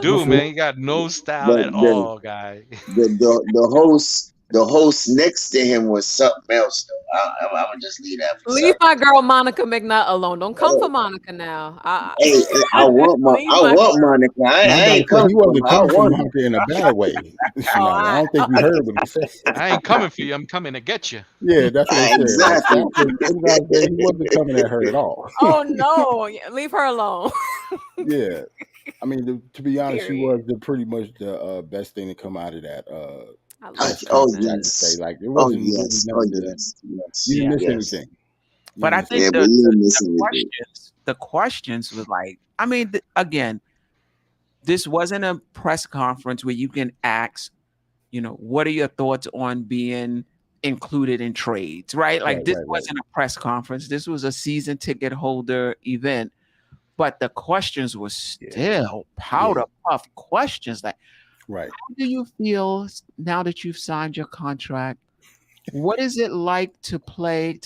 Dude, Before, man, you got no style But at all, guy. the host next to him was something else though. I'm gonna just leave that for Leave something. my girl Monica McNutt alone. Don't come for Monica now. Hey, I Leave my want Monica. now I I'm about to ain't say coming he for wasn't her. I coming from want her. Monica in a bad way. Oh, Now, I don't think we heard what he said. I ain't coming for you. I'm coming to get you. Yeah, that's what I'm saying. Like Exactly. he wasn't coming at her at all. oh no. Yeah, leave her alone. Yeah, I mean, to be honest, she Period. was pretty much the best thing to come out of that I love press you. Oh conference. I can say, yes. like, it Oh wasn't yes. Oh nothing to. yes. Yes. You didn't miss Yes. anything. You But I didn't miss think Yeah, the, but you the, didn't miss the anything. questions was like, I mean, again, this wasn't a press conference where you can ask, what are your thoughts on being included in trades, right? Like this right. wasn't a press conference. This was a season ticket holder event, but the questions were still powder puff questions. Like, Right. how do you feel now that you've signed your contract? What is it like to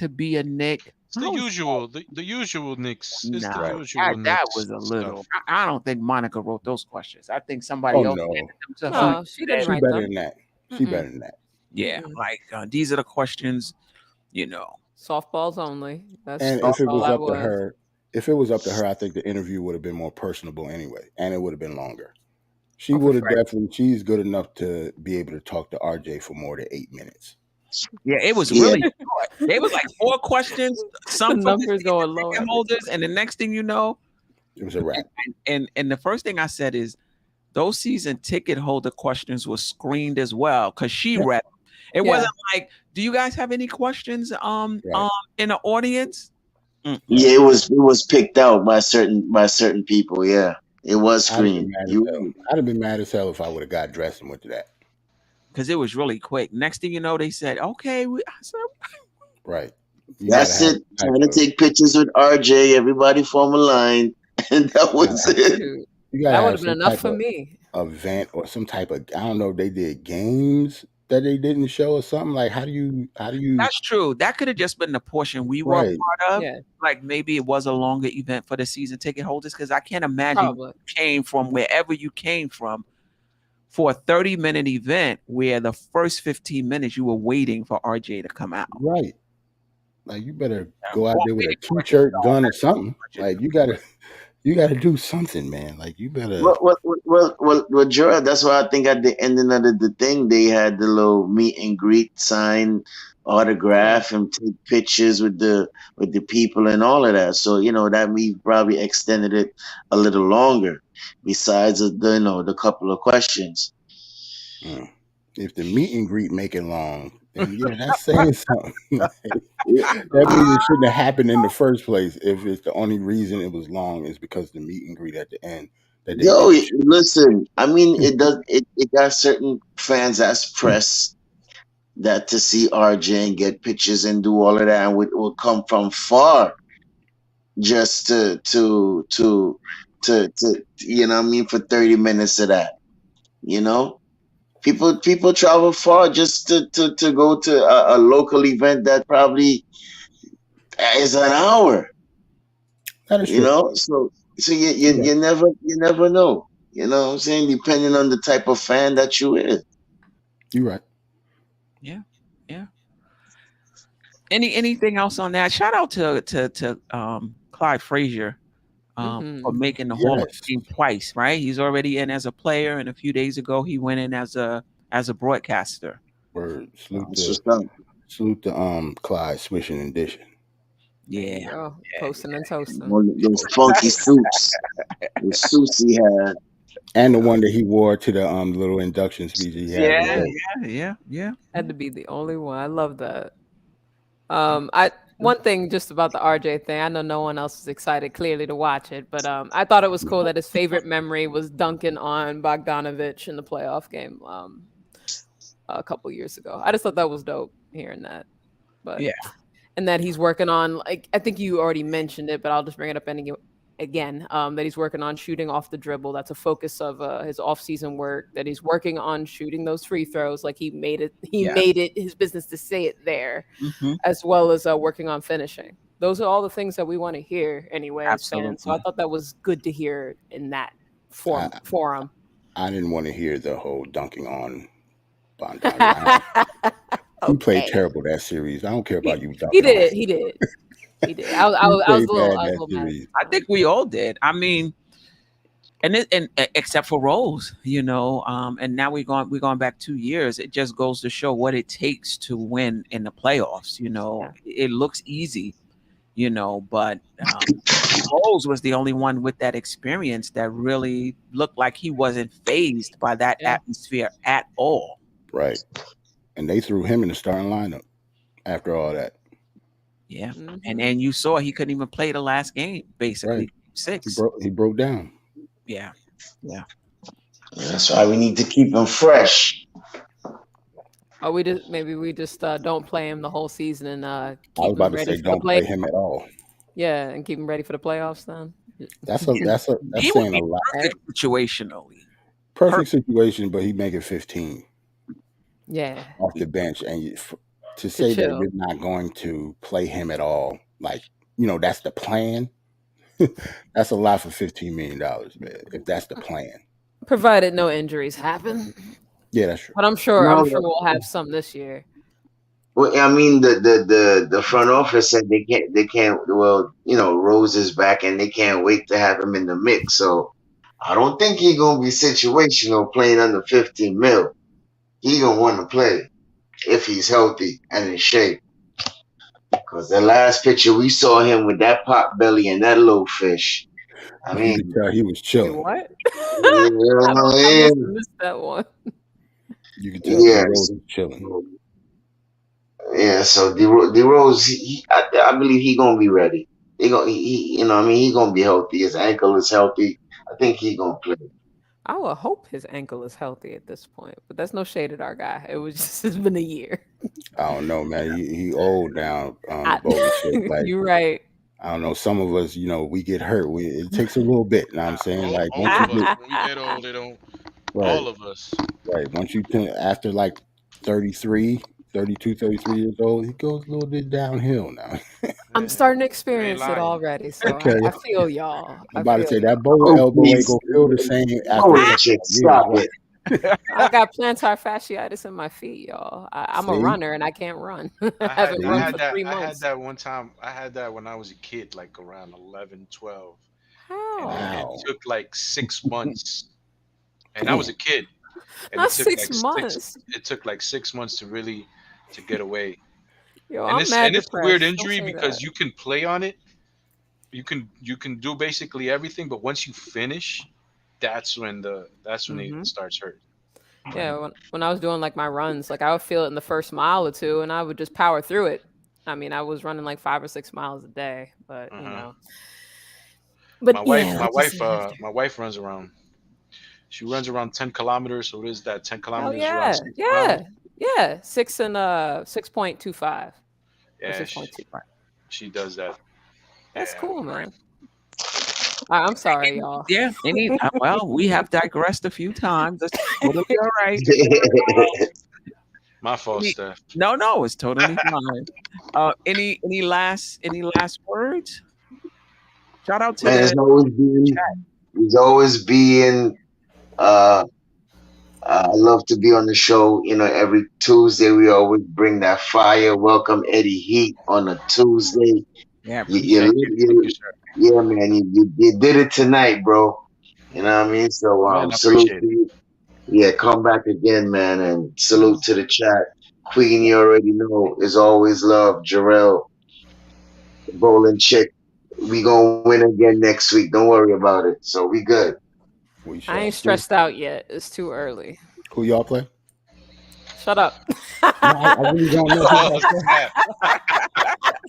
be a Knick? It's the usual, the usual Knicks. It's the No, usual that Knicks was a stuff. little. I don't think Monica wrote those questions. I think somebody Oh else no, handed them to No, her. she didn't she write better them. than that. She better than that. Yeah, like these are the questions. Softballs only. That's And if it all was I up to was. her, I think the interview would have been more personable anyway, and it would have been longer. She Oh, for would have sure. definitely. She's good enough to be able to talk to RJ for more than 8 minutes. Yeah, it was Yeah. really short. They was like 4 questions. Some The from the numbers going season low ticket every holders, and the next thing you know, It was a wrap. and the first thing I said is those season ticket holder questions were screened as well because she Yeah. read them. It Yeah. wasn't like, do you guys have any questions Right. in the audience? Yeah, it was picked out by certain people. Yeah, it was I'd have been screened. mad as hell. I'd have been mad as hell if I would have got dressed and went to that. Because it was really quick. Next thing you know, they said, okay, I said, Right. That's it. Trying to take pictures with RJ. Everybody form a line, and that was it. Dude, You that gotta would have have been some enough type for of me. event or some type of, I don't know, they did games that they didn't show or something. Like how do you That's true. That could have just been the portion we were a Right. part of. Yeah, Like maybe it was a longer event for the season ticket holders because I can't imagine probably. you came from wherever you came from for a 30-minute event where the first 15 minutes you were waiting for RJ to come out. Right. Like you better go Or out there with a waiting for t-shirt, him. gun, or something. Like you gotta do something, man. Like you better. Well, Gerard, that's why I think at the ending of the thing, they had the little meet and greet, sign, autograph, and take pictures with the people and all of that. So that we probably extended it a little longer. Besides the couple of questions. If the meet and greet make it long, then yeah, that's saying something. That means it shouldn't have happened in the first place. If it's the only reason it was long is because the meet and greet at the end that they Yo, didn't show. listen. I mean, it does. It got certain fans as press that to see RJ and get pictures and do all of that, and will come from far just to what I mean, for 30 minutes of that. People travel far just to go to a local event that probably is an hour. That is true. So you never know. You know what I'm saying? Depending on the type of fan that you is. You're right. Yeah. Anything else on that? Shout out to Clyde Frazier for making the Hall of Yes. Fame twice. Right, he's already in as a player, and a few days ago he went in as a broadcaster. Word. Salute to Clyde swishing and dishing. Yeah, posting and toasting. Those funky suits, the suits he had, and the one that he wore to the little induction speech he had. Yeah. Had to be the only one. I love that. One thing just about the RJ thing, I know no one else is excited clearly to watch it, but I thought it was cool that his favorite memory was dunking on Bogdanovich in the playoff game a couple years ago. I just thought that was dope hearing that. But yeah. And that he's working on, like, I think you already mentioned it, but I'll just bring it up again, that he's working on shooting off the dribble. That's a focus of his off-season work, that he's working on shooting those free throws. Like he made it his business to say it there, as well as working on finishing. Those are all the things that we want to hear anyway as fans. So I thought that was good to hear in that forum. I didn't want to hear the whole dunking on Bogdanovich. He played terrible that series. I don't care about you. He did. I was a little mad. I think we all did. I mean, and except for Rose, and now we're going back 2 years. It just goes to show what it takes to win in the playoffs. It looks easy, but Rose was the only one with that experience that really looked like he wasn't fazed by that atmosphere at all. Right. And they threw him in the starting lineup after all that. Yeah. And you saw he couldn't even play the last game, basically. Right. 6. He broke down. Yeah. That's why we need to keep him fresh. Oh, we just don't play him the whole season and I was about to say don't play him at all. Yeah, and keep him ready for the playoffs then. That's saying a lot. Situationally. Perfect situation, but he make it 15. Yeah. Off the bench, and to say that you're not going to play him at all, like, that's the plan. That's a lot for $15 million, man. If that's the plan, provided no injuries happen. Yeah, that's true. But I'm sure we'll have some this year. Well, I mean, the front office said they can't. Well, Rose is back, and they can't wait to have him in the mix. So I don't think he's gonna be situational playing under 15 mil. He gonna want to play if he's healthy and in shape. Because the last picture we saw him with that pot belly and that little fish. I mean, you could tell he was chilling. What? I missed that one. You could tell he was chilling. Yeah, so D Rose, I believe he gonna be ready. He gonna be healthy. His ankle is healthy. I think he gonna play. I would hope his ankle is healthy at this point, but that's no shade at our guy. It's been a year. I don't know, man. He old now. Like, you're right. I don't know. Some of us, we get hurt. It takes a little bit. You know what I'm saying? Like when we get old, they don't. Right. All of us. Right. Once you after like 32, 33 years old, he goes a little bit downhill now. I'm starting to experience it already, so I feel y'all. I'm about to say that bowl elbow ain't gonna feel the same after stop it. I got plantar fasciitis in my feet, y'all. I'm a runner and I can't run. I haven't run for 3 months. I had that one time. I had that when I was a kid, like around 11, 12. Wow. It took like 6 months. And I was a kid. And Not 6 months. It took like 6 months to get away. Yo, and it's a weird injury because you can play on it. You can do basically everything, but once you finish, that's when it starts hurting. Yeah, when I was doing like my runs, like I would feel it in the first mile or two, and I would just power through it. I mean, I was running like 5 or 6 miles a day, but But my wife runs around. She runs around 10 kilometers, so it is that 10 kilometers. Yeah, 6 and 6.25. Yeah, 6.25. She does that. That's cool, man. I'm sorry, y'all. Yeah, well, we have digressed a few times. That's totally all right. My fault, Staf. No, it's totally fine. Any last words? Shout out to he's always being I love to be on the show. Every Tuesday we always bring that fire. Welcome Eddie Heat on a Tuesday. Yeah, You, appreciate you, Thank you, you, sir. yeah, man, you did it tonight, bro. You know what I mean? So Man, I salute appreciate to it. you. Yeah, come back again, man, and salute to the chat. Queen, you already know, is always love. Jarrell, the bowling chick. We gonna win again next week. Don't worry about it. So we good. We I shall ain't see. stressed out yet. It's too early. Who y'all play? Shut up. No, I really don't know who Oh, y'all play. snap.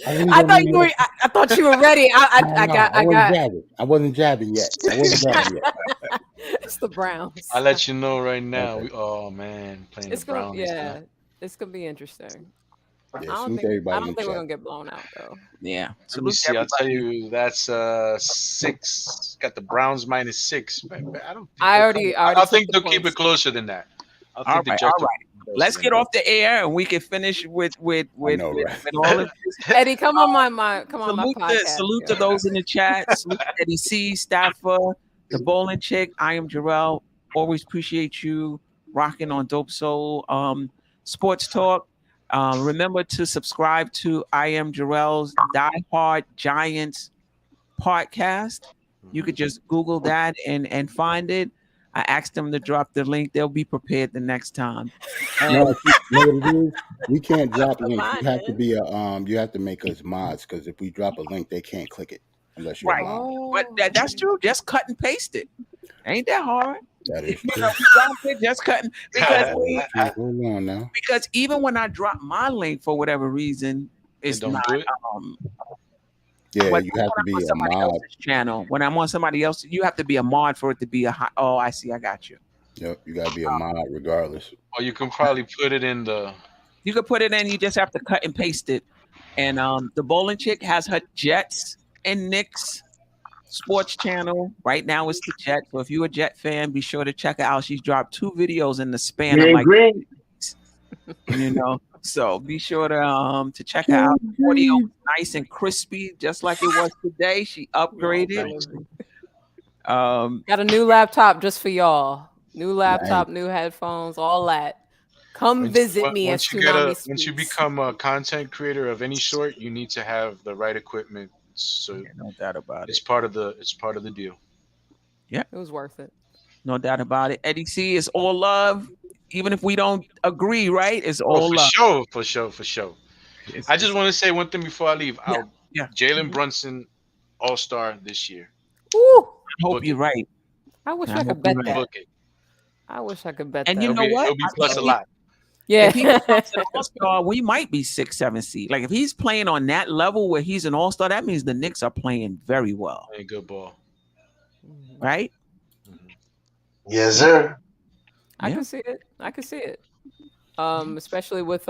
I really I don't thought know. you were. I thought you were ready. I wasn't jabbing. I wasn't jabbing yet. I wasn't jabbing yet. It's the Browns. I'll let you know right now. Okay. Oh man, playing the It's gonna. Browns. Huh? Yeah, it's gonna be interesting. Yeah, salute to I everybody don't in think we're chat. gonna get blown out though. Yeah, Let me salute to see. I'll tell everybody. you that's 6. Got the Browns -6. But I don't think I they'll already. come. I already I took think the they'll keep points. it closer than that. I All think the right, Jets all will right. keep it closer Let's than get that. off the air and we can finish with I know, right? all of this. Eddie, come on my podcast. Salute yo. to those in the chat. Salute to Eddie C, Staffer, the bowling chick. I am Jarrell. Always appreciate you rocking on Dope Soul Sports Talk. Remember to subscribe to I am Jarrell's Die Hard Giants podcast. You could just Google that and find it. I asked them to drop the link. They'll be prepared the next time. No, you know what it is? We can't drop links. Mine, You have to man. be you have to make us mods because if we drop a link, they can't click it unless you're a Right. mod. But that's true. Just cut and paste it. Ain't that hard? That is You true. know, just cutting because That is true. Hold on now. even when I drop my link for whatever reason, it's don't not do it. Yeah, but you when have to I'm be on a somebody mod. else's channel. When I'm on somebody else, you have to be a mod for it to be a high. Oh, I see. I got you. Yep, you gotta be a mod regardless. Or you can probably put it in the. You could put it in. You just have to cut and paste it. And the bowling chick has her Jets and Knicks sports channel. Right now it's the Jets. So if you're a Jet fan, be sure to check her out. She's dropped 2 videos in the span of like Green. So be sure to check her out. The audio is nice and crispy, just like it was today. She upgraded. Got a new laptop just for y'all. New laptop, new headphones, all that. Come visit me at Tsunami Speaks. Once you become a content creator of any sort, you need to have the right equipment. So no doubt about it's it. part of the deal. Yeah, it was worth it. No doubt about it. Eddie C is all love, even if we don't agree. Right? It's all love. For sure. I just want to say one thing before I leave. Yeah. Jalen Brunson, All-Star this year. Woo! I hope you're right. I wish I could bet that. Book it. I wish I could bet And that. you know what? It'll be plus a lot. Yeah. If he becomes an all-star, we might be 6, 7 seed. Like if he's playing on that level where he's an all-star, that means the Knicks are playing very well. Playing good ball. Right? Yes, sir. I can see it. Especially with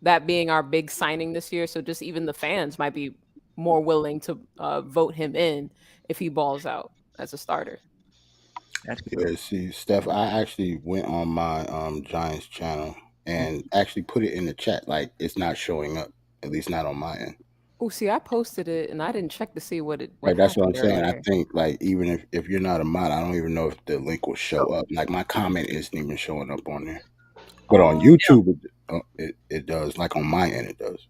that being our big signing this year. So just even the fans might be more willing to vote him in if he balls out as a starter. Yeah, see, Steph, I actually went on my Giants channel and actually put it in the chat. Like it's not showing up, at least not on my end. Oh, see, I posted it and I didn't check to see what Right, that's what I'm saying. earlier. I think like even if you're not a mod, I don't even know if the link will show up. Like my comment isn't even showing up on there, but on YouTube it does. Like on my end, it does.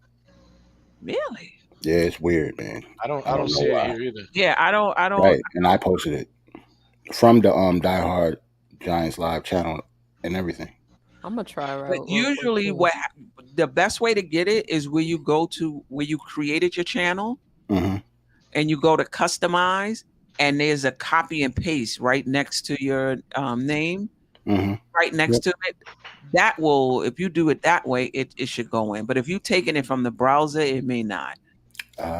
Really? Yeah, it's weird, man. I don't see it here either. Yeah, I don't. Right, and I posted it from the Die Hard Giants live channel and everything. I'm gonna try. But usually, the best way to get it is where you go to where you created your channel, and you go to customize, and there's a copy and paste right next to your name, right next to it. That will, if you do it that way, it should go in. But if you're taking it from the browser, it may not.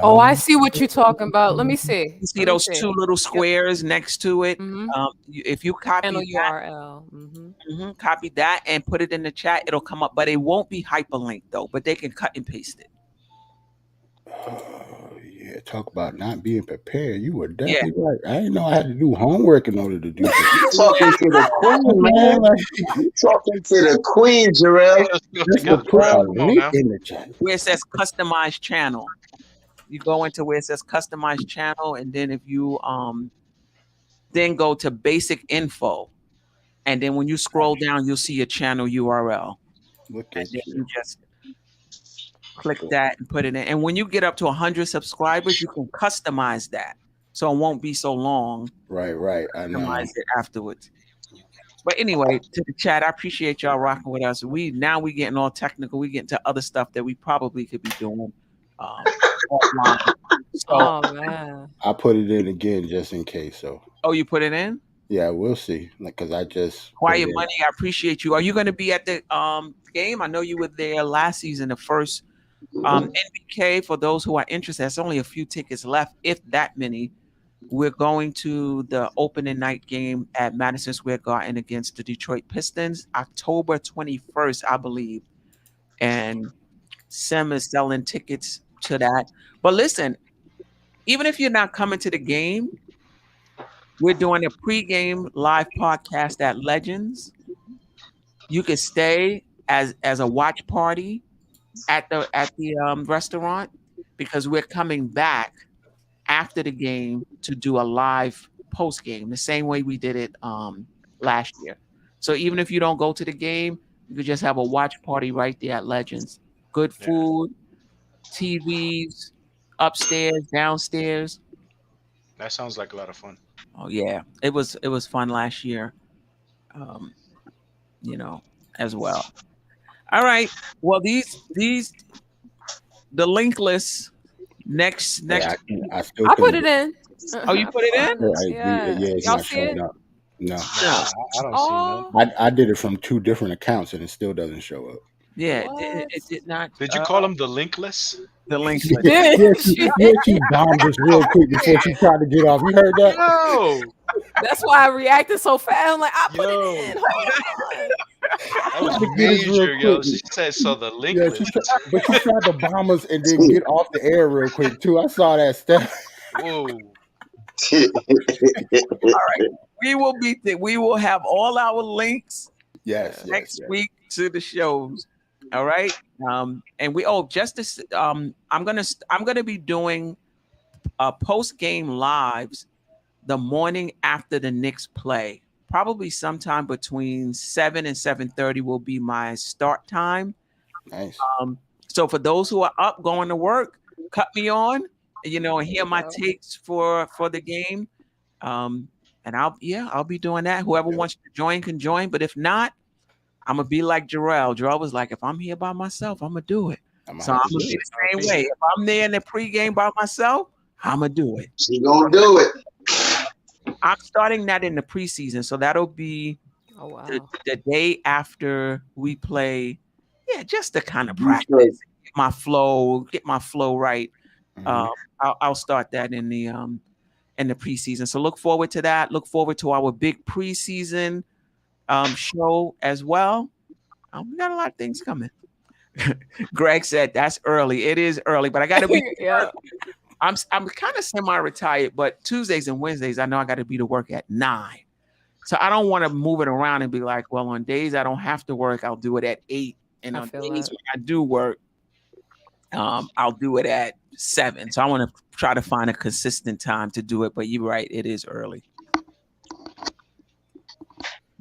Oh, I see what you're talking about. Let me see. You see those 2 little squares next to it? If you copy channel that, URL, copy that and put it in the chat, it'll come up. But it won't be hyperlinked though. But they can cut and paste it. Yeah, talk about not being prepared. You were definitely right. I didn't know I had to do homework in order to do this. You're talking to the queen, man. You're talking to the queen, Jarrell. Just to put a link in the chat. Where it says customized channel. You go into where it says customized channel, and then if you then go to basic info, and then when you scroll down, you'll see your channel URL. Look And at then you. you just click that and put it in. And when you get up to 100 subscribers, you can customize that, so it won't be so long. Right. I know. Customize it afterwards. But anyway, to the chat, I appreciate y'all rocking with us. We getting all technical. We get into other stuff that we probably could be doing offline. So, Oh man. I put it in again just in case. So. Oh, you put it in? Yeah, we'll see. Because I just Quiet Money, I appreciate you. Are you going to be at the game? I know you were there last season, the first NBK. For those who are interested, there's only a few tickets left, if that many. We're going to the opening night game at Madison Square Garden against the Detroit Pistons, October 21st, I believe. And Sim is selling tickets to that. But listen, even if you're not coming to the game, we're doing a pregame live podcast at Legends. You can stay as a watch party at the restaurant, because we're coming back after the game to do a live post game, the same way we did it last year. So even if you don't go to the game, you could just have a watch party right there at Legends. Good food, TVs, upstairs, downstairs. That sounds like a lot of fun. Oh yeah, it was fun last year, as well. All right. Well, these the linkless next. I put it in. Oh, you put it in? Yeah, it's Y'all not see showing it? up. No. I don't see that. I did it from 2 different accounts and it still doesn't show up. Yeah, it did not. Did you call them the linkless? The linkless? She bombed us real quick before she tried to get off. You heard that? No. That's why I reacted so fast. I'm like, I put it in. That was major, yo. She said so. The linkless. Yeah, but she tried to bomb us and then get off the air real quick too. I saw that stuff. Whoa. All right. We will have all our links next week to the shows. All right. And I'm gonna be doing post game lives the morning after the Knicks play. Probably sometime between 7 and 7:30 will be my start time. Nice. So for those who are up going to work, cut me on, and hear my takes for the game. And I'll be doing that. Whoever wants to join can join. But if not, I'm gonna be like Jarrell. Jarrell was like, if I'm here by myself, I'm gonna do it. So I'm gonna be the same way. If I'm there in the pregame by myself, I'm gonna do it. She gonna do it. I'm starting that in the preseason, so that'll be the day after we play. Yeah, just to kind of practice, get my flow right. I'll start that in the preseason. So look forward to that. Look forward to our big preseason show as well. We got a lot of things coming. Greg said that's early. It is early, but I got to be. I'm kind of semi-retired, but Tuesdays and Wednesdays I know I got to be to work at 9. So I don't want to move it around and be like, well, on days I don't have to work, I'll do it at 8, and on days when I do work, I'll do it at 7. So I want to try to find a consistent time to do it. But you're right, it is early.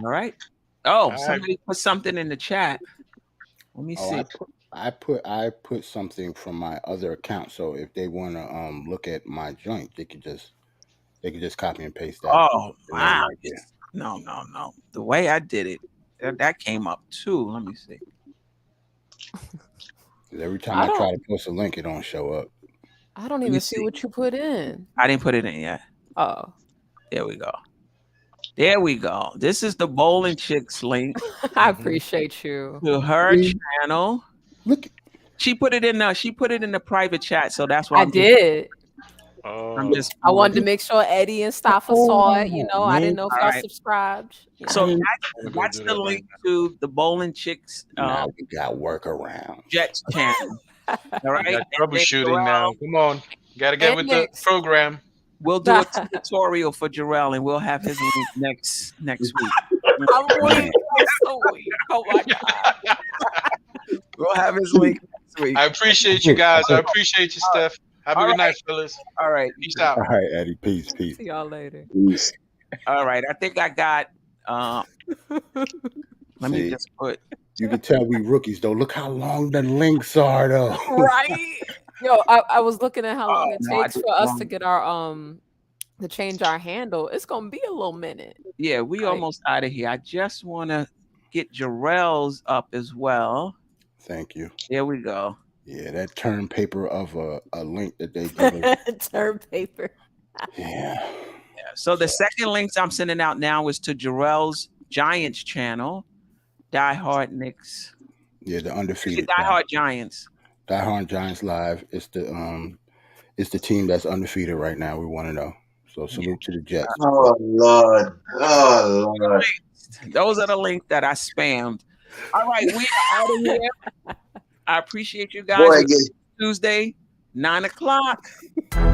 All right. Oh, somebody put something in the chat. Let me see. I put something from my other account, so if they want to look at my joint, they could just copy and paste that. Oh wow! No. The way I did it, that came up too. Let me see. Every time I try to post a link, it don't show up. I don't even see what you put in. I didn't put it in yet. Oh, there we go. There we go. This is the Bowling Chicks link. I appreciate you. To her channel. Look, she put it in the private chat, so that's why I did. I wanted to make sure Eddie and Staf saw it. I didn't know if y'all subscribed. So that's the link to the Bowling Chicks. Now we got workaround. Jets channel. All right. We got troubleshooting now. Come on, gotta get with the program. We'll do a tutorial for Jarrell, and we'll have his link next week. I'm waiting. Oh my God. We'll have his link next week. I appreciate you guys. I appreciate you, Steph. Have a good night, fellas. All right. Peace out. All right, Eddie. Peace. See y'all later. Peace. All right. I think I got Let me just put. You can tell we rookies though. Look how long the links are though. Right. Yo, I was looking at how long it no, takes for us to get our to change our handle. It's gonna be a little minute. Yeah, we almost out of here. I just want to get Jarrell's up as well. Thank you. There we go. Yeah, that term paper of a link that they give us. Term paper. Yeah. So the second links I'm sending out now is to Jarrell's Giants channel, Die Hard Knicks. Yeah, the undefeated. Die Hard Giants. Die Hard Giants Live. It's the team that's undefeated right now. We want to know. So salute to the Jets. Oh Lord. Oh Lord. Those are the links that I spammed. All right, we are out of here. I appreciate you guys. Boy, Tuesday, 9:00.